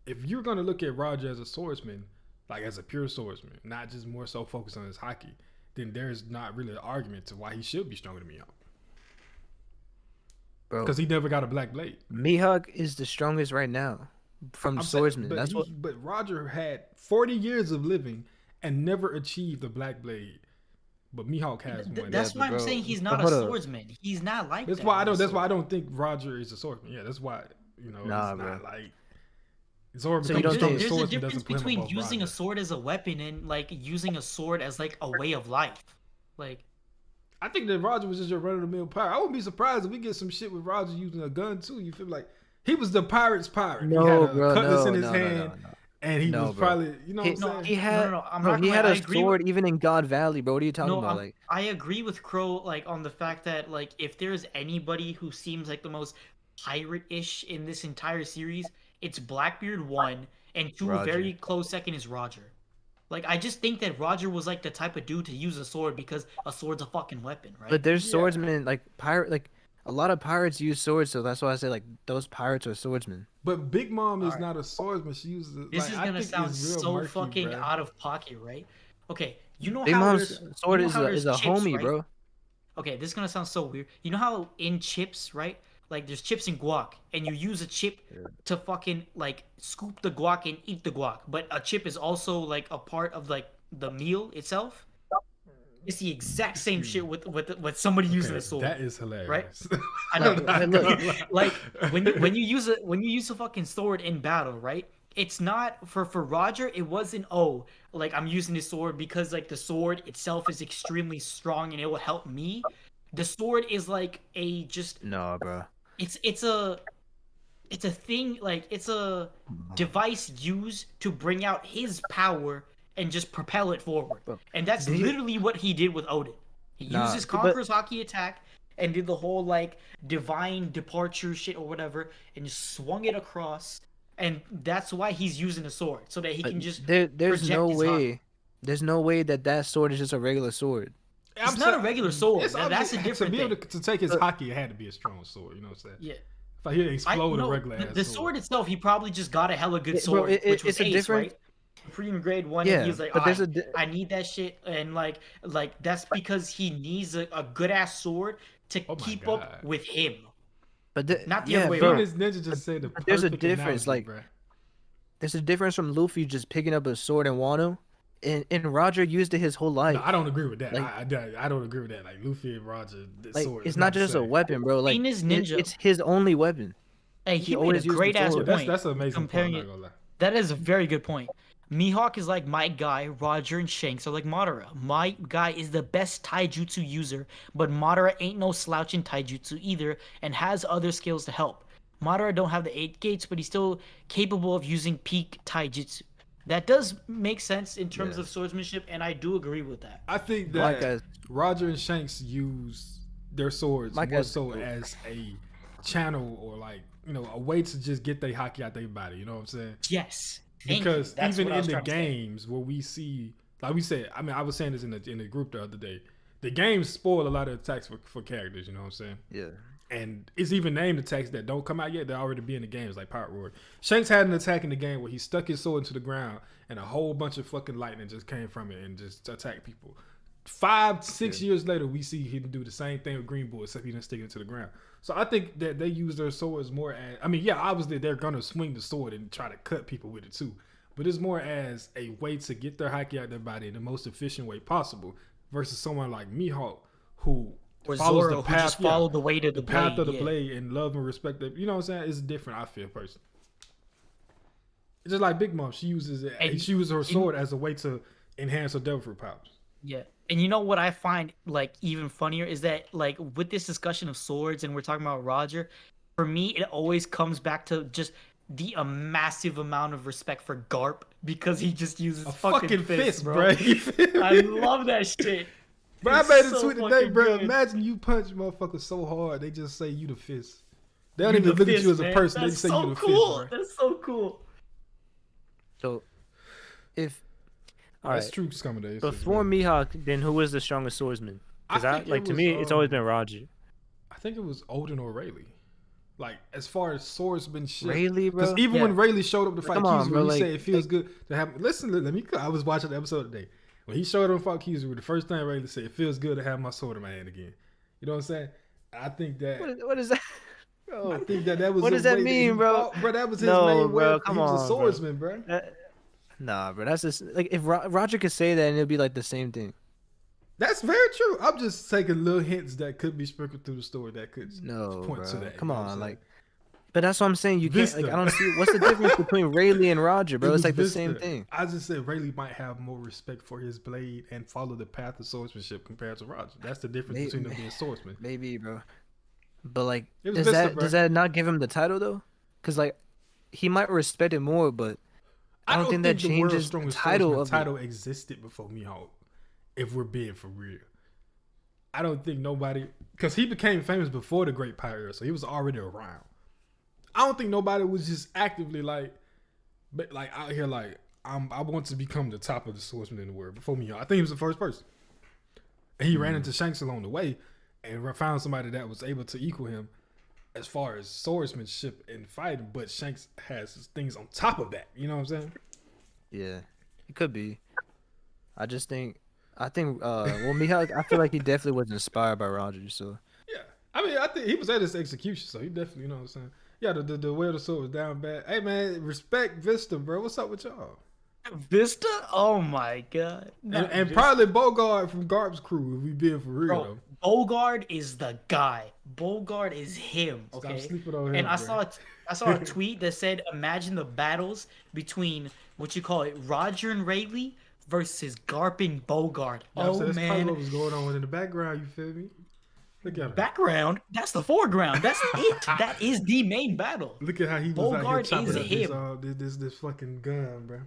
A: If you're gonna look at Roger as a swordsman, like as a pure swordsman, not just more so focused on his hockey, then there's not really an argument to why he should be stronger than Mihawk.
C: Bro,
A: Because he never got a black blade.
C: Mihawk is the strongest right now from
A: I'm saying-
C: swordsman.
A: but
C: That's
A: he-
C: what.
A: But Roger had 40 years of living and never achieved the black blade. But Mihawk has one.
D: That's
C: but
D: why I'm
C: bro,
D: saying he's
C: but
D: not a
C: hold up.
D: swordsman. He's not like
A: That's
D: that
A: why I
D: with a
A: don't. That's why I
D: sword.
A: don't think Roger is a swordsman. Yeah, that's why
C: Nah,
A: it's
C: bro.
A: not like Zoro
C: So you
A: becomes
C: don't
A: a
C: think-
A: strong
D: There's a
A: swordsman
D: difference
A: doesn't put him
D: between
A: above
D: using a
A: Roger.
D: sword as a weapon and like using a sword as like a way of life. Like
A: I think that Roger was just your run of the mill pirate. I wouldn't be surprised if we get some shit with Roger using a gun too. You feel like he was the pirate's pirate.
C: No,
A: he had a
C: bro,
A: cutlass
C: no,
A: in his
C: no,
A: hand,
C: no, no.
A: and he
C: No,
A: was
C: bro.
A: probably what I'm
C: No,
A: saying.
C: he had,
D: I'm
C: bro,
D: not
C: he
D: gonna
C: had
D: lie,
C: a
D: I agree
C: sword even in God Valley, bro. What are you talking
D: no,
C: about? Like,
D: I agree with Crow like on the fact that like if there's anybody who seems like the most pirate-ish in this entire series, it's Blackbeard 1 and 2
C: Roger.
D: very close second is Roger. Like I just think that Roger was like the type of dude to use a sword because a sword's a fucking weapon, right?
C: but there's
A: Yeah.
C: swordsmen like pirate, like a lot of pirates use swords, so that's why I say like those pirates are swordsmen.
A: But Big Mom is
D: Alright.
A: not a swordsman. She uses
D: This
A: like,
D: is
A: I
D: gonna
A: think
D: sound
A: it's real
D: so
A: murky,
D: fucking
A: bruh.
D: out of pocket, right? Okay, you know
C: Big
D: how
C: Mom's
D: there's
C: sword
D: you know
C: is
D: how
C: a
D: there's
C: is a
D: chips,
C: homie,
D: right?
C: bro.
D: Okay, this is gonna sound so weird. You know how in chips, right? Like there's chips in guac, and you use a chip to fucking like scoop the guac and eat the guac. But a chip is also like a part of like the meal itself. It's the exact same shit with somebody using
A: Okay,
D: a sword.
A: that is hilarious.
D: I know.
C: Hey, look.
D: Like when you use a fucking sword in battle, right? It's not for Roger. It wasn't like I'm using this sword because like the sword itself is extremely strong and it will help me. The sword is like a just
C: No, bro.
D: it's a thing like it's a device used to bring out his power and just propel it forward.
C: Bro,
D: And that's
C: did you-
D: literally what he did with Odin. He
C: Nah,
D: used his
C: but-
D: Conqueror's hockey attack and did the whole like divine departure shit or whatever and just swung it across and that's why he's using a sword so that he
C: But
D: can just
C: there's
D: project
C: no
D: his
C: way.
D: haki.
C: There's no way that sword is just a regular sword.
D: It's not a regular sword. That's a
A: obviously-
D: different
A: To be able
D: thing.
A: to take his
C: But-
A: hockey, it had to be a strong sword. You know what I'm saying?
D: Yeah.
A: If I hear it explode a
D: no,
A: regular
D: the,
A: ass
D: the sword itself, he probably just got a hella good
C: Yeah, bro,
D: sword, which was
C: it's a
D: Ace,
C: different.
D: right? Freedom grade 1,
C: Yeah,
D: and he was like,
C: but there's
D: "Alright,
C: a
D: I need that shit," and like that's because he needs a good ass sword to
A: Oh my
D: keep
A: God.
D: up with him.
C: But
D: Not the
C: yeah,
D: other way
C: bro.
D: around.
A: Phoenix Ninja just said the
C: but there's a
A: perfect
C: difference,
A: analogy,
C: like-
A: bruh.
C: There's a difference from Luffy just picking up a sword in Wano, and Roger used it his whole life.
A: No, I don't agree with that.
C: Like-
A: I don't agree with that. Like Luffy and Roger, the
C: Like
A: sword.
C: it's
A: is
C: not
A: the
C: just a
A: same.
C: weapon, bro. Like
D: Pain is
C: it-
D: ninja.
C: it's his only weapon.
D: Hey,
C: He
D: he made a
C: always used the
D: great ass
C: sword.
D: point.
A: That's an amazing
D: comparing
A: point. I'm
D: it-
A: not gonna lie.
D: That is a very good point. Mihawk is like my guy, Roger and Shanks are like Madara. My guy is the best taijutsu user, but Madara ain't no slouch in taijutsu either and has other skills to help. Madara don't have the 8 gates, but he's still capable of using peak taijutsu. That does make sense in terms
C: Yeah.
D: of swordsmanship, and I do agree with that.
A: I think that
C: My guys,
A: Roger and Shanks use their swords
C: My
A: more
C: guys-
A: so as a channel or like a way to just get their hockey out their body. You know what I'm saying?
D: Yes. Thank you.
A: Because
D: That's
A: even
D: what I
A: in
D: was
A: the
D: trying to say.
A: games where we see, like we said, I mean, I was saying this in the group the other day. The games spoil a lot of attacks for characters. You know what I'm saying?
C: yeah.
A: And it's even named attacks that don't come out yet. They already be in the games, like Pirate Roar. Shanks had an attack in the game where he stuck his sword into the ground, and a whole bunch of fucking lightning just came from it and just attacked people. 5-6 years later, we see him do the same thing with Green Bull, except he didn't stick it to the ground. So I think that they use their swords more as, I mean, yeah, obviously they're gonna swing the sword and try to cut people with it too, but it's more as a way to get their haki out their body in the most efficient way possible, versus someone like Mihawk who
D: Or
A: follows
D: Zoro,
A: the
D: who
A: path,
D: just followed the weight of the
A: path of the
D: blade, yeah.
A: blade and love and respect. You know what I'm saying? It's different. I feel personally. It's just like Big Mom. She uses it.
D: And
A: She uses her sword as a way to enhance her devil fruit powers.
D: Yeah. And you know what I find like even funnier is that like with this discussion of swords and we're talking about Roger, for me it always comes back to just the massive amount of respect for Garp because he just uses
A: A
D: fucking
A: fucking
D: fists,
A: fist,
D: bro.
A: bro. You feel
D: I
A: me?
D: love that shit.
A: Bro, I
D: It's
A: made a
D: so
A: tweet today,
D: fucking
A: bro.
D: good.
A: Imagine you punch motherfuckers so hard, they just say you the fist. They don't
D: You
A: even
D: the
A: look at
D: fist,
A: you as a
D: man.
A: person. They
D: That's
A: just say
D: so
A: you the
D: cool.
A: fist, bro.
D: That's so cool.
C: So if
A: That's
C: alright,
A: true, Scummy Days.
E: Before Mihawk, then who was the strongest swordsman? Because
A: I think
E: like
A: it
E: to
A: was,
E: me, it's always been Roger.
A: I think it was Odin or Rayleigh. Like, as far as swordsmanship.
C: Rayleigh,
A: Because
C: bro.
A: even when Rayleigh showed up to fight
C: Come on,
A: Kizaru,
C: bro,
A: he
C: like-
A: said it feels good to have. Listen, let me. I was watching the episode today. When he showed up to fight Kizaru, the first thing Rayleigh said, it feels good to have my sword in my hand again. You know what I'm saying? I think that.
C: What is that?
A: I
C: Bro,
A: think that was.
C: What
A: the
C: does that
A: way
C: mean,
A: he
C: bro?
A: fought, bro, that was his
C: No,
A: main
C: bro,
A: word.
C: come
A: He was a
C: on, bro.
A: swordsman, bro.
C: nah, bro. That's just like if Roger could say that, and it'd be like the same thing.
A: That's very true. I'm just taking little hints that could be sprinkled through the story that could
C: No,
A: point
C: bro.
A: to that.
C: Come
A: you know what
C: on,
A: I'm
C: like.
A: saying?
C: But that's what I'm saying. You can't. Like,
A: Vista.
C: I don't see what's the difference between Rayleigh and Roger, bro.
A: It
C: It's
A: was
C: like the
A: Vista.
C: same thing.
A: I just said Rayleigh might have more respect for his blade and follow the path of swordsmanship compared to Roger. That's the difference
C: May-
A: between them being swordsmen.
C: Maybe, bro. But like,
A: It was
C: does
A: Vista,
C: that
A: bro.
C: does that not give him the title though? Because like, he might respect it more, but I don't think that
A: the world's
C: changes the
A: strongest
C: title
A: swordsman
C: of it.
A: title existed before Mihawk. If we're being for real, I don't think nobody, because he became famous before the Great Pirate Era, so he was already around. I don't think nobody was just actively like out here like I want to become the top of the swordsman in the world before Mihawk. I think he was the first person, and he ran into Shanks along the way, and found somebody that was able to equal him as far as swordsmanship and fighting. But Shanks has things on top of that. You know what I'm saying?
C: Yeah, it could be. I think well, Mihawk, I feel like he definitely was inspired by Roger. So
A: Yeah, I mean, I think he was at his execution, so he definitely, you know what I'm saying. Yeah, the way the sword was down bad. Hey man, respect Vista, bro. What's up with y'all?
D: Vista? Oh my god. Not
A: And
D: Vista.
A: probably Bogart from Garp's crew, if we being for real
D: Bro,
A: though.
D: Bogard is the guy. Bogard is him.
A: Stop
D: Okay.
A: sleeping on him.
D: And I
A: bro.
D: saw a tweet that said, imagine the battles between what you call it, Roger and Rayleigh versus Garp and Bogard.
A: You know what I'm
D: Oh
A: saying? That's probably what
D: man.
A: was going on in the background. You feel me? Look at him.
D: Background, that's the foreground. That's it. That is the main battle.
A: Look at how he was out here
D: Bogart
A: chopping
D: is
A: up
D: him.
A: this fucking gun, bro.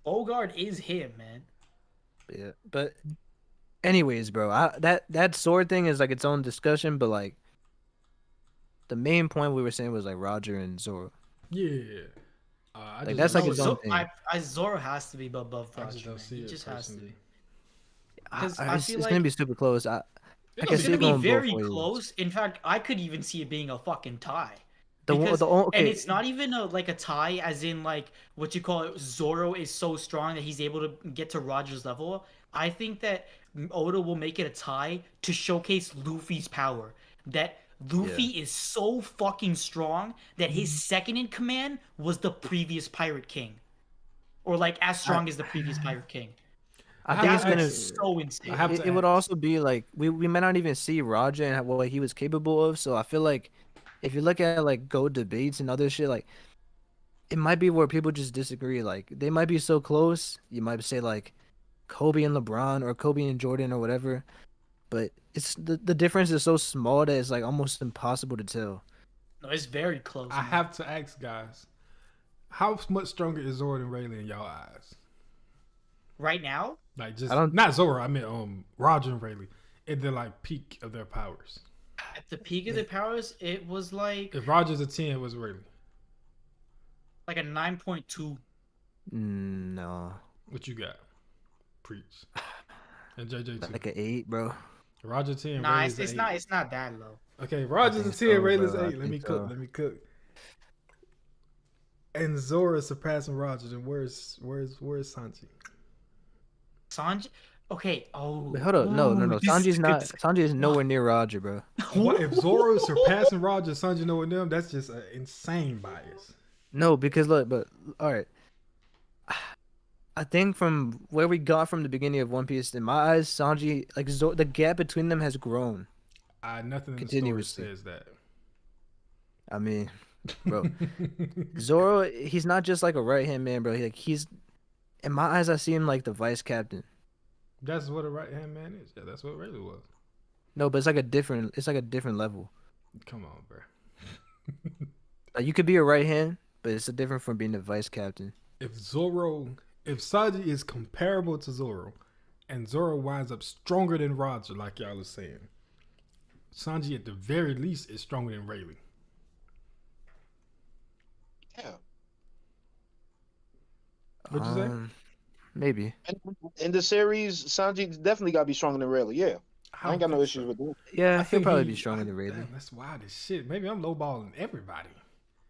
D: Bogard is him, man.
C: yeah, but anyways, bro, that sword thing is like its own discussion. But like, the main point we were saying was like Roger and Zoro.
A: Yeah. I
C: Like,
A: just
C: that's
A: don't
C: like
D: No,
C: his
A: see
C: own
A: it.
C: thing.
D: Zoro has to be above
A: I just
D: Roger,
A: don't
D: man.
A: see
D: He
A: it
D: just has to.
A: personally.
D: 'Cause I feel
C: It's
D: like
C: gonna be super close. I
A: It's
C: can
D: it's
A: gonna
C: see
A: be
C: it
D: gonna be
C: going both
D: very
C: ways.
D: close. In fact, I could even see it being a fucking tie.
C: The one,
D: Because
C: the only,
D: and
C: okay,
D: it's not even like a tie, as in like what you call it. Zoro is so strong that he's able to get to Roger's level. I think that Oda will make it a tie to showcase Luffy's power. That Luffy is so fucking strong that his second in command was the previous Pirate King, or like as strong as the previous Pirate King.
C: I
A: I
C: think
A: have
C: it's
A: to
C: gonna.
A: ask-
D: So
A: I
D: insane.
A: have
C: It,
A: to
C: it would
A: ask.
C: also be like we might not even see Roger and what he was capable of. So I feel like if you look at like Go debates and other shit, like it might be where people just disagree. Like they might be so close. You might say like Kobe and LeBron or Kobe and Jordan or whatever. But it's the difference is so small that it's like almost impossible to tell.
D: No, it's very close.
A: I
D: man.
A: have to ask, guys, how much stronger is Zoro than Rayleigh in y'all eyes?
D: Right now.
A: Like, just
C: I don't-
A: not Zoro. I meant Roger and Rayleigh at the like peak of their powers.
D: At the peak of their powers, it was like
A: If Roger's a 10, what's Rayleigh?
D: a 9.2.
C: No,
A: What you got? Preach. And JJ too.
C: like an 8, bro.
A: Roger 10.
D: Nah,
A: Raylaigh's
D: it's
A: 8.
D: not. It's not that low.
A: Okay, Roger's a
C: think
A: 10,
C: so,
A: Rayleigh's
C: bro. I
A: 8. Let me
C: think
A: cook.
C: so.
A: Let me cook. And Zoro is surpassing Roger. Then where's Sanji?
D: Sanji. Okay. Oh.
C: Wait, hold up. No.
D: ooh, this is
C: Sanji's
D: good
C: not.
D: discussion.
C: Sanji is nowhere near Roger, bro.
A: What if Zoro is surpassing Roger, Sanji knowing them? That's just an insane bias.
C: No, because look, but all right. I think from where we got from the beginning of One Piece, in my eyes, Sanji, like the gap between them has grown.
A: Nothing in the story
C: Continuously.
A: says that.
C: I mean, bro, Zoro, he's not just like a right hand man, bro. He's, in my eyes, I see him like the vice captain.
A: That's what a right hand man is. Yeah, that's what Rayleigh was.
C: No, but it's like a different level.
A: Come on, bro.
C: Like you could be a right hand, but it's a different from being the vice captain.
A: If Sanji is comparable to Zoro, and Zoro winds up stronger than Roger, like y'all are saying, Sanji at the very least is stronger than Rayleigh.
B: Yeah.
A: What'd you say?
C: Maybe.
B: In the series, Sanji definitely got to be stronger than Rayleigh. Yeah, I ain't got no issues with that.
C: Yeah, he'll
A: think
C: probably be stronger than Rayleigh.
A: Damn, that's wild as shit. Maybe I'm lowballing everybody.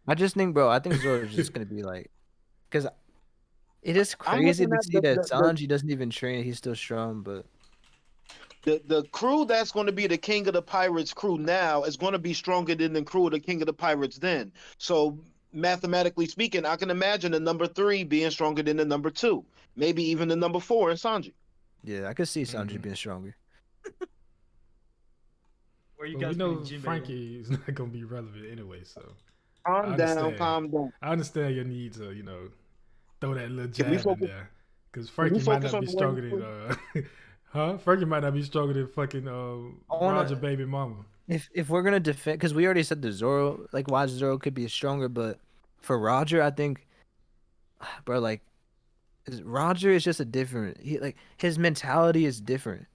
C: I just think, bro, I think Zoro's just gonna be like, because it is
B: I'm
C: crazy
B: looking
C: to
B: at
C: see that
B: the-
C: Sanji doesn't even train. He's still strong, but
B: The crew that's going to be the King of the Pirates crew now is going to be stronger than the crew of the King of the Pirates then. So mathematically speaking, I can imagine the number 3 being stronger than the number 2, maybe even the number 4 in Sanji.
C: yeah, I could see Sanji
A: Mhm.
C: being stronger.
D: Where you
A: But we
D: guys
A: know
D: putting Jinbei?
A: Frankie is not gonna be relevant anyway, so
B: Calm
A: I
B: down,
A: understand.
B: calm down.
A: I understand your need to, throw that little jab
B: we
A: in
B: focus-
A: there. Because Frankie might
B: focus
A: not
B: on
A: be
B: the
A: stronger
B: way
A: than huh? Frankie might not be stronger than fucking
C: wanna-
A: Roger baby mama.
C: If we're gonna defend, because we already said the Zoro, like why Zoro could be stronger, but for Roger, I think, bro, like Roger is just a different. His mentality is different.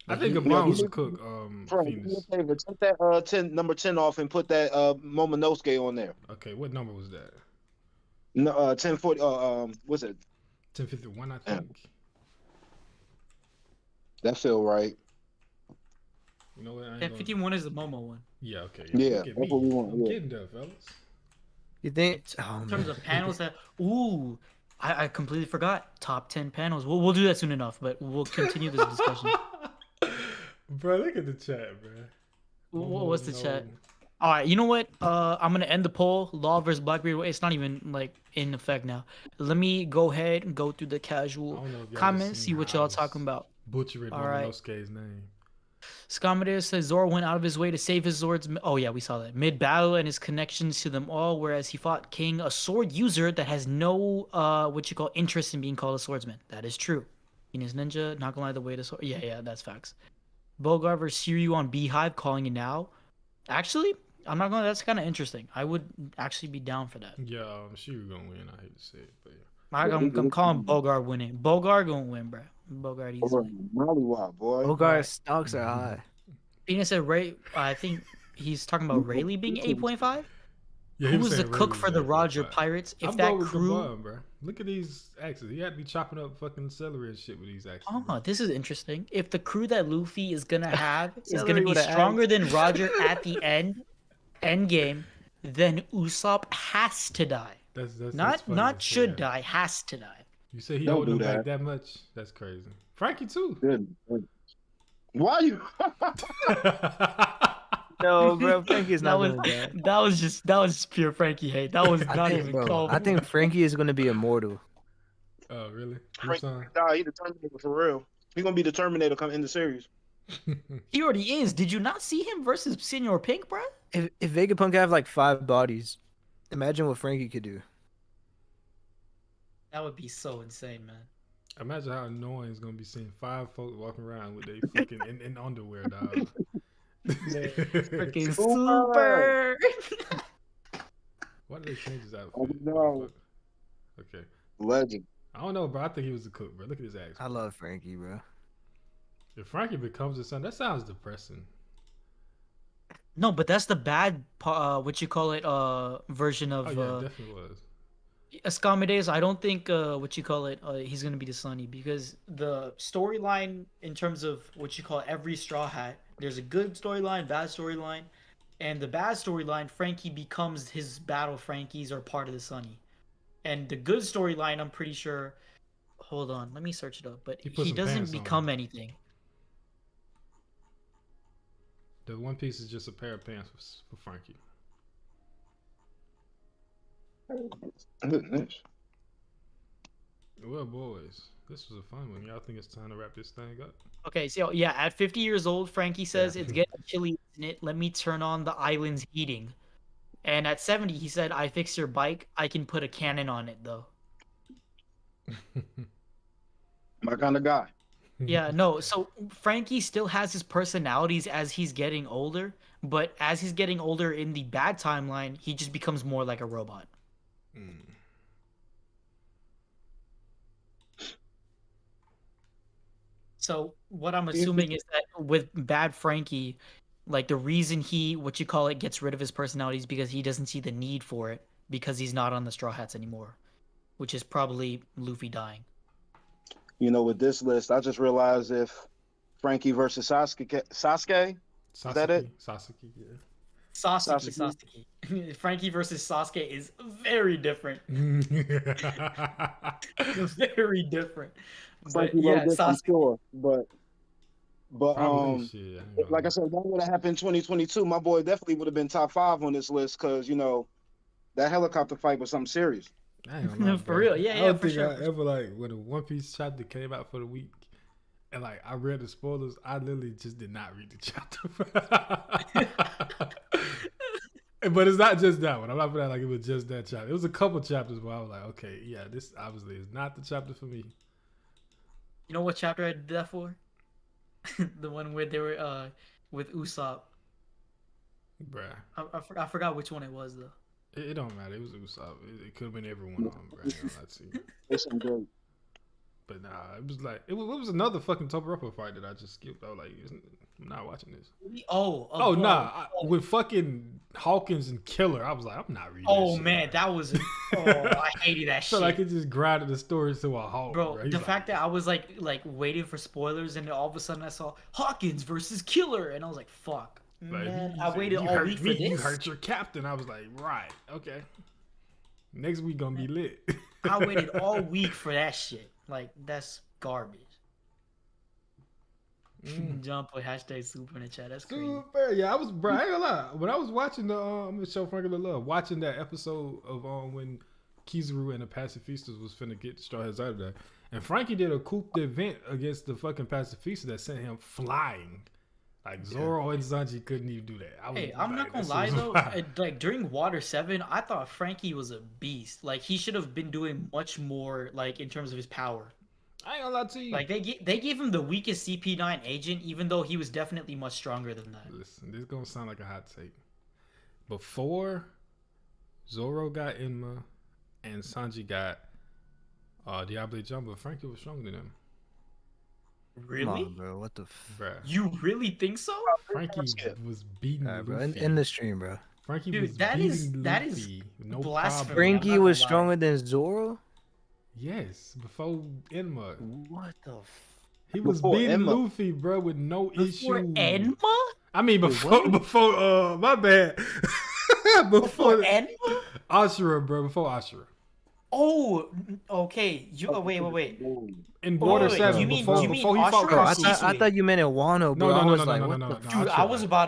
A: I
C: Like,
A: think
C: he-
A: Obama
B: he's-
A: should cook
B: Frank, do me
A: Phoenix.
B: a favor, take that number 10 off and put that Momonosuke on there.
A: Okay, what number was that?
B: No, 1040. What's it?
A: 1051, I think.
B: That feel right.
A: You know what? I ain't
D: And
A: gonna-
D: 51 is the Momo one.
A: Yeah, okay.
B: Yeah,
A: Look at
B: that's
A: me.
B: what we want,
A: I'm
B: yeah.
A: getting there, fellas.
C: You think? Oh,
D: In terms
C: man.
D: of panels that, ooh, I completely forgot top 10 panels. We'll do that soon enough, but we'll continue this discussion.
A: Bro, look at the chat, bro.
D: What's the
A: No.
D: chat? All right, you know what? I'm gonna end the poll. Law versus Blackbeard. It's not even like in effect now. Let me go ahead and go through the
A: I
D: casual
A: don't know if y'all
D: comments,
A: just
D: see
A: seen
D: what
A: how I
D: y'all
A: was
D: talking about.
A: Butchering
D: All right.
A: Momonosuke's name.
D: Scomadeus says Zoro went out of his way to save his swords. Oh yeah, we saw that mid-battle and his connections to them all. Whereas he fought King, a sword user that has no what you call interest in being called a swordsman. That is true. In his ninja, not gonna lie, the way to sword. Yeah, that's facts. Bogart versus Shiryu on Beehive, calling it now. Actually, I'm not gonna. That's kind of interesting. I would actually be down for that.
A: Yeah, she was gonna win. I hate to say it, but yeah.
D: I'm calling Bogart winning. Bogart gonna win, bro. Bogart easily.
B: Mollywop, boy.
C: Bogart stocks are high.
D: Phoenix said Ray. I think he's talking about Rayleigh being 8.5.
A: Yeah, he
D: who
A: was
D: was the
A: saying
D: cook
A: really
D: for the
A: bad,
D: Roger
A: but
D: Pirates? If
A: I'm
D: that
A: going with the
D: crew,
A: bun, bro. Look at these axes. He had to be chopping up fucking celery and shit with these axes.
D: oh, this is interesting. If the crew that Luffy is gonna have is gonna
E: Celery
D: be
E: with an
D: stronger
E: axe.
D: than Roger at the end game, then Usopp has to die.
A: That's
D: Not
A: funny
D: not
A: to say,
D: should
A: yeah.
D: die, has to die.
A: You say he
B: Don't
A: holding
B: do
A: him back
B: that.
A: that much? That's crazy. Frankie too.
B: Good. Why you?
E: No, bro, Frankie's
D: That
E: not
D: was
E: gonna die.
D: that was just pure Frankie hate. That was
C: I
D: not
C: think,
D: even
C: bro.
D: called.
C: I think Frankie is gonna be immortal.
A: Oh, really?
B: Frank,
A: Son?
B: nah, he the Terminator for real. He gonna be the Terminator come in the series.
D: He already is. Did you not see him versus Senor Pink, bro?
C: If Vegapunk have like 5 bodies, imagine what Frankie could do.
D: That would be so insane, man.
A: Imagine how annoying it's gonna be seeing 5 folks walking around with they fucking in underwear, dog.
D: Freaking
B: Super.
D: super.
A: Why did they change his outfit?
B: Oh, no.
A: Okay.
B: Legend.
A: I don't know, bro. I think he was a cook, bro. Look at his ass.
C: I love Frankie, bro.
A: If Frankie becomes his son, that sounds depressing.
D: No, but that's the bad, what you call it, version of
A: Oh yeah, it definitely was.
D: Escamides. I don't think, what you call it, he's gonna be the Sunny, because the storyline in terms of what you call every Straw Hat, there's a good storyline, bad storyline, and the bad storyline, Frankie becomes his battle Frankies are part of the Sunny, and the good storyline, I'm pretty sure. Hold on, let me search it up. But
A: He put
D: he
A: some
D: doesn't
A: pants on.
D: become anything.
A: The one piece is just a pair of pants for Frankie.
B: Goodness.
A: Well, boys, this was a fun one. Y'all think it's time to wrap this thing up?
D: Okay, so yeah, at 50 years old, Frankie says
A: Yeah.
D: it's getting chilly, isn't it? Let me turn on the island's heating. And at 70, he said, I fixed your bike. I can put a cannon on it, though.
B: My kind of guy.
D: Yeah, no. So Frankie still has his personalities as he's getting older, but as he's getting older in the bad timeline, he just becomes more like a robot.
A: Mm.
D: So what I'm assuming is that with bad Frankie, like the reason he, what you call it, gets rid of his personality is because he doesn't see the need for it because he's not on the Straw Hats anymore, which is probably Luffy dying.
B: You know, with this list, I just realized if Frankie versus Sasuke,
A: Sasuke,
B: that it?
A: Sasuke, yeah.
D: Sasuke. Frankie versus Sasuke is very different. Very different. But
B: Frankie
D: yeah,
B: wrote this, I'm
D: Sasuke.
B: sure. But
A: Probably shit. I ain't gonna
B: like I
A: lie.
B: said, that would have happened in 2022. My boy definitely would have been top 5 on this list because you know that helicopter fight was something serious.
A: I ain't gonna lie,
D: For
A: bro.
D: real, yeah,
A: I
D: yeah,
A: don't
D: for
A: think
D: sure,
A: I
D: for
A: ever like when a One Piece chapter came out for the week, and like I read the spoilers. I literally just did not read the chapter. But it's not just that one. I'm not putting that like it was just that chapter. It was a couple chapters where I was like, okay, yeah, this obviously is not the chapter for me.
D: You know what chapter I did that for? The one where they were with Usopp.
A: Bruh.
D: I forgot which one it was though.
A: It don't matter. It was Usopp. It could have been everyone on, bro. I ain't gonna lie to you.
B: It's some great.
A: But nah, it was like it was another fucking Todoroki fight that I just skipped. I was like, I'm not watching this.
D: Oh,
A: Oh
D: bro.
A: nah, with fucking Hawkins and Killer, I was like, I'm not reading.
D: Oh
A: that shit,
D: man,
A: bro.
D: that was. Oh, I hated that
A: I
D: shit.
A: felt like it just grinded the story to a halt,
D: Bro,
A: bro. He's
D: the
A: like,
D: fact that I was like waiting for spoilers, and then all of a sudden I saw Hawkins versus Killer, and I was like, "Fuck,
A: like,
D: man!"
A: he
D: I
A: said,
D: waited
A: "You
D: all
A: hurt
D: week
A: me,
D: for
A: You
D: this.
A: hurt your captain. I was like, right, okay. Next week gonna be lit.
D: I waited all week for that shit. Like that's garbage. John put hashtag super in the chat. That's crazy.
A: Super, yeah. I was, bro. I ain't gonna lie. When I was watching the, I'm gonna show Frank a little love. Watching that episode of when Kizaru and the Pacifistas was finna get the Straw Hats out of there, and Frankie did a coup d'event against the fucking Pacifistas that sent him flying. Like Zoro and Sanji couldn't even do that. I was
D: Hey,
A: just
D: I'm
A: like,
D: not gonna
A: this
D: lie
A: was
D: though.
A: wild.
D: Like during Water 7, I thought Frankie was a beast. Like he should have been doing much more, like in terms of his power.
A: I ain't gonna lie to you.
D: Like they gave him the weakest CP9 agent, even though he was definitely much stronger than that.
A: Listen, this is gonna sound like a hot take. Before Zoro got Enma and Sanji got Diable Jumbo, Frankie was stronger than him.
D: Really?
C: Come on, bro. What the?
A: Bruh.
D: You really think so?
A: Frankie was beating
C: Alright, bro.
A: Luffy.
C: In the stream, bro.
A: Frankie
D: Dude,
A: was
D: that is-
A: beating
D: that is
A: Luffy. No
D: blasphemy.
A: problem.
C: Frankie
D: not
C: was
D: gonna lie.
C: stronger than Zoro.
A: Yes, before Enma.
C: What the?
A: He was
B: Before
A: beating
B: Enma.
A: Luffy, bro, with no
D: Before
A: issue.
D: Enma?
A: I mean,
C: Wait,
A: before
C: what?
A: before my bad.
D: Before
A: before
D: Enma?
A: Ashura, bro, before Ashura.
D: Oh, okay. You wait.
A: In
D: Oh,
A: Water
D: wait,
A: 7,
D: you mean-
A: before
D: you mean
A: before he fought
D: Ashura
C: Bro,
D: or
C: I
A: Kaku.
C: thought I
D: Shisui?
C: thought you meant Wano, bro. I was like, what the?
D: Dude, I was about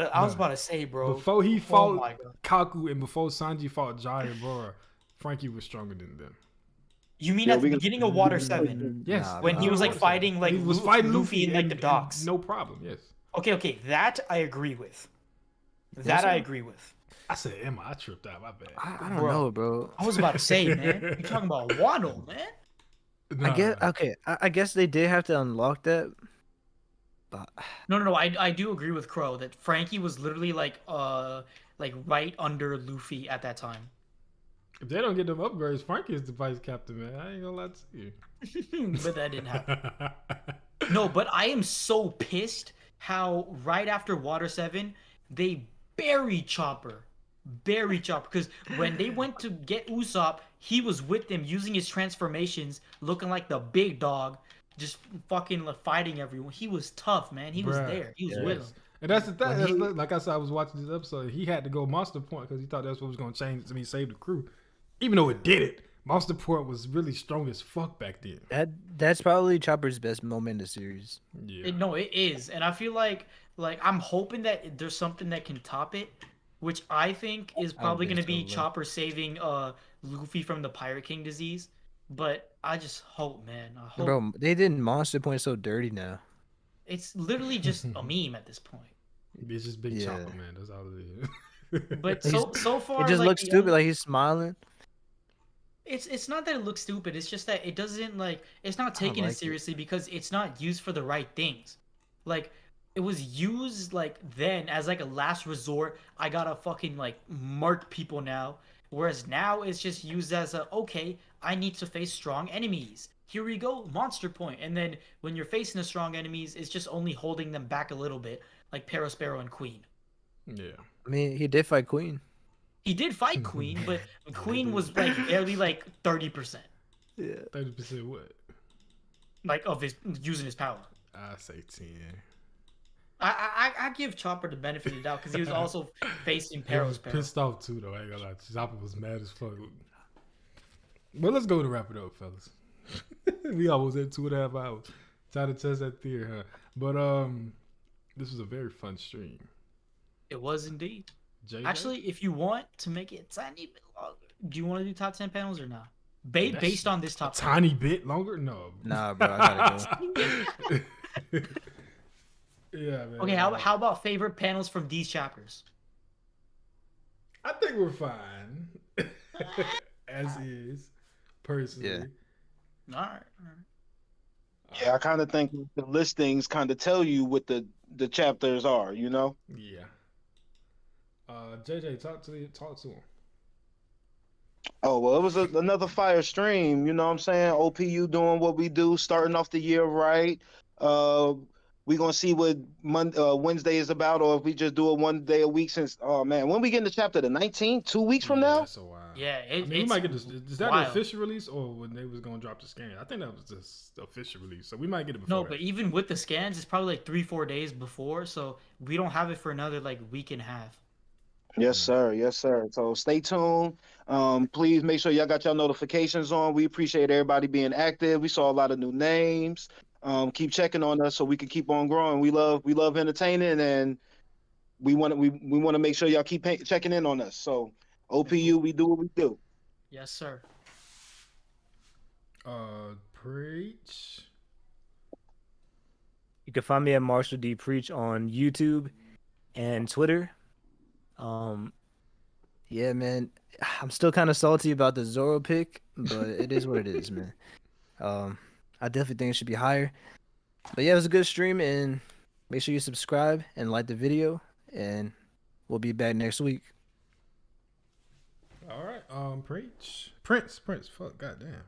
D: to say, bro.
A: Before he
D: Oh
A: fought
D: my god.
A: Kaku and before Sanji fought Jiraiya, Frankie was stronger than them.
D: You mean
B: Yeah,
D: at the
B: we can-
D: beginning of Water 7?
A: Yes,
C: Nah,
D: When he was like
A: Water 7.
D: fighting like
A: he was
D: Lu-
A: fighting
D: Luffy in like the
A: and
D: docks.
A: no problem. Yes,
D: Okay, that I agree with. That I agree with.
A: I said Emma. I tripped out. My bad.
C: I don't
D: Bro.
C: know, bro.
D: I was about to say, man. You're talking about Wano, man.
C: I guess okay. I guess they did have to unlock that. But
D: No. I do agree with Crow that Frankie was literally like right under Luffy at that time.
A: If they don't get them upgrades, Frankie is the vice captain, man. I ain't gonna lie to you.
D: But that didn't happen. No, but I am so pissed how right after Water 7 they buried Chopper. Because when they went to get Usopp, he was with them using his transformations, looking like the big dog, just fucking fighting everyone. He was tough, man. He was
A: Bruh,
D: there. He was
C: yes.
D: with him.
A: And that's the thing.
C: When
A: That's
C: he-
A: like I said, I was watching this episode. He had to go Monster Point because he thought that's what was gonna change to me, save the crew. Even though it did it, Monster Point was really strong as fuck back then.
C: that's probably Chopper's best moment in the series.
A: Yeah.
D: No, it is, and I feel like I'm hoping that there's something that can top it, which I think is probably
C: think
D: gonna be
C: so, bro.
D: Chopper saving Luffy from the Pirate King disease. But I just hope, man. I hope
C: Bro, they did Monster Point so dirty now.
D: it's literally just a meme at this point.
A: It's just Big
C: Yeah.
A: Chopper, man. That's all it is.
D: But so far,
C: It just
D: like,
C: looks
D: the
C: stupid,
D: only-
C: like he's smiling.
D: It's not that it looks stupid. It's just that it doesn't it's not taken
C: like
D: as
C: it.
D: seriously because it's not used for the right things. Like it was used like then as like a last resort. I gotta fucking like mark people now. Whereas now it's just used as a okay, I need to face strong enemies. Here we go, Monster Point. And then when you're facing the strong enemies, it's just only holding them back a little bit, like Perospero and Queen.
A: Yeah.
C: I mean, he did fight Queen.
D: He did fight Queen, but Queen was like barely like 30%,
C: Yeah.
A: 30% what?
D: like of his using his power.
A: I say 10.
D: I give Chopper the benefit of the doubt because he was also facing
A: I was
D: Perospero.
A: pissed off too, though. I ain't gonna lie. Chopper was mad as fuck. Well, let's go to wrap it up, fellas. We almost at 2.5 hours. Trying to test that theory, huh? But this was a very fun stream.
D: It was indeed.
A: JJ?
D: Actually, if you want to make it a tiny bit longer, do you want to do top 10 panels or not?
A: That's
D: Based on this
A: a
D: top 10.
A: tiny bit longer? No.
C: Nah, bro, I gotta go.
A: Yeah, man.
D: Okay, how about favorite panels from these chapters?
A: I think we're fine. As is, personally.
C: Yeah.
D: All right.
B: Yeah, I kind of think the listings kind of tell you what the chapters are, you know?
A: Yeah. JJ, talk to him.
B: Oh, well, it was another fire stream, you know what I'm saying? OPU doing what we do, starting off the year right. We gonna see what Wednesday is about, or if we just do it one day a week since, oh man, when we get into chapter the 19th, 2 weeks from now?
A: That's a while.
D: Yeah,
A: I mean, we
D: it's
A: might get this. Is that
D: wild.
A: the official release or when they was gonna drop the scan? I think that was just the official release, so we might get it before.
D: No,
A: that.
D: but even with the scans, it's probably like 3-4 days before, so we don't have it for another like week and a half.
B: Yes, sir. Yes, sir. So stay tuned. Please make sure y'all got your notifications on. We appreciate everybody being active. We saw a lot of new names. Keep checking on us so we can keep on growing. We love entertaining, and we want to make sure y'all keep checking in on us. So OPU, we do what we do.
D: Yes, sir.
A: Preach.
E: You can find me at Marshall D Preach on YouTube and Twitter.
C: Yeah, man. I'm still kind of salty about the Zoro pick, but it is what it is, man. I definitely think it should be higher. But yeah, it was a good stream, and make sure you subscribe and like the video, and we'll be back next week.
A: All right. Preach. Prince. Fuck. Goddamn.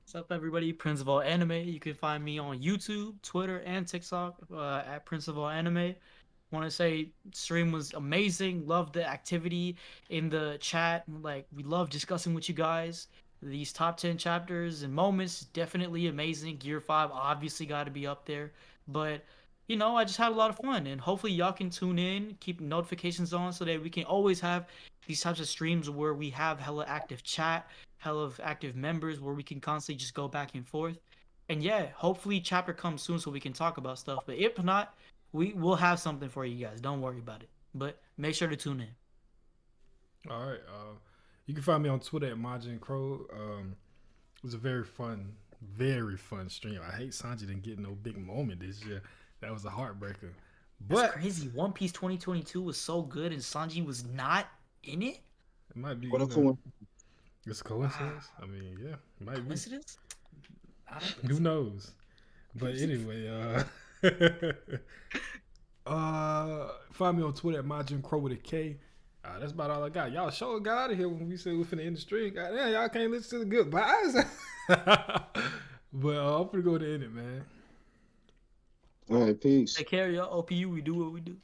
D: What's up, everybody? Prince of All Anime. You can find me on YouTube, Twitter, and TikTok at Prince of All Anime. Want to say stream was amazing. Loved the activity in the chat. Like we love discussing with you guys. These top 10 chapters and moments definitely amazing. Gear 5 obviously got to be up there, but you know, I just had a lot of fun, and hopefully y'all can tune in, keep notifications on, so that we can always have these types of streams where we have hella active chat, hella of active members, where we can constantly just go back and forth. And yeah, hopefully chapter comes soon so we can talk about stuff. But if not, we will have something for you guys. Don't worry about it. But make sure to tune in.
A: All right. You can find me on Twitter at Majin Crow. It was a very fun stream. I hate Sanji didn't get no big moment this year. That was a heartbreaker.
D: That's
A: But
D: crazy. One Piece 2022 was so good and Sanji was not in it?
A: it might be.
B: What a
A: you know,
B: cool.
A: it's a coincidence. I mean, yeah, it might be.
D: Coincidence? I don't think
A: Who
D: so.
A: knows? But anyway, find me on Twitter at Majin Crow with a K. That's about all I got. Y'all sure got out of here when we said we finna end the stream. Goddamn, y'all can't listen to the goodbyes. But I'm finna go to end it, man.
B: All right, peace.
D: Take care, y'all. OPU, we do what we do.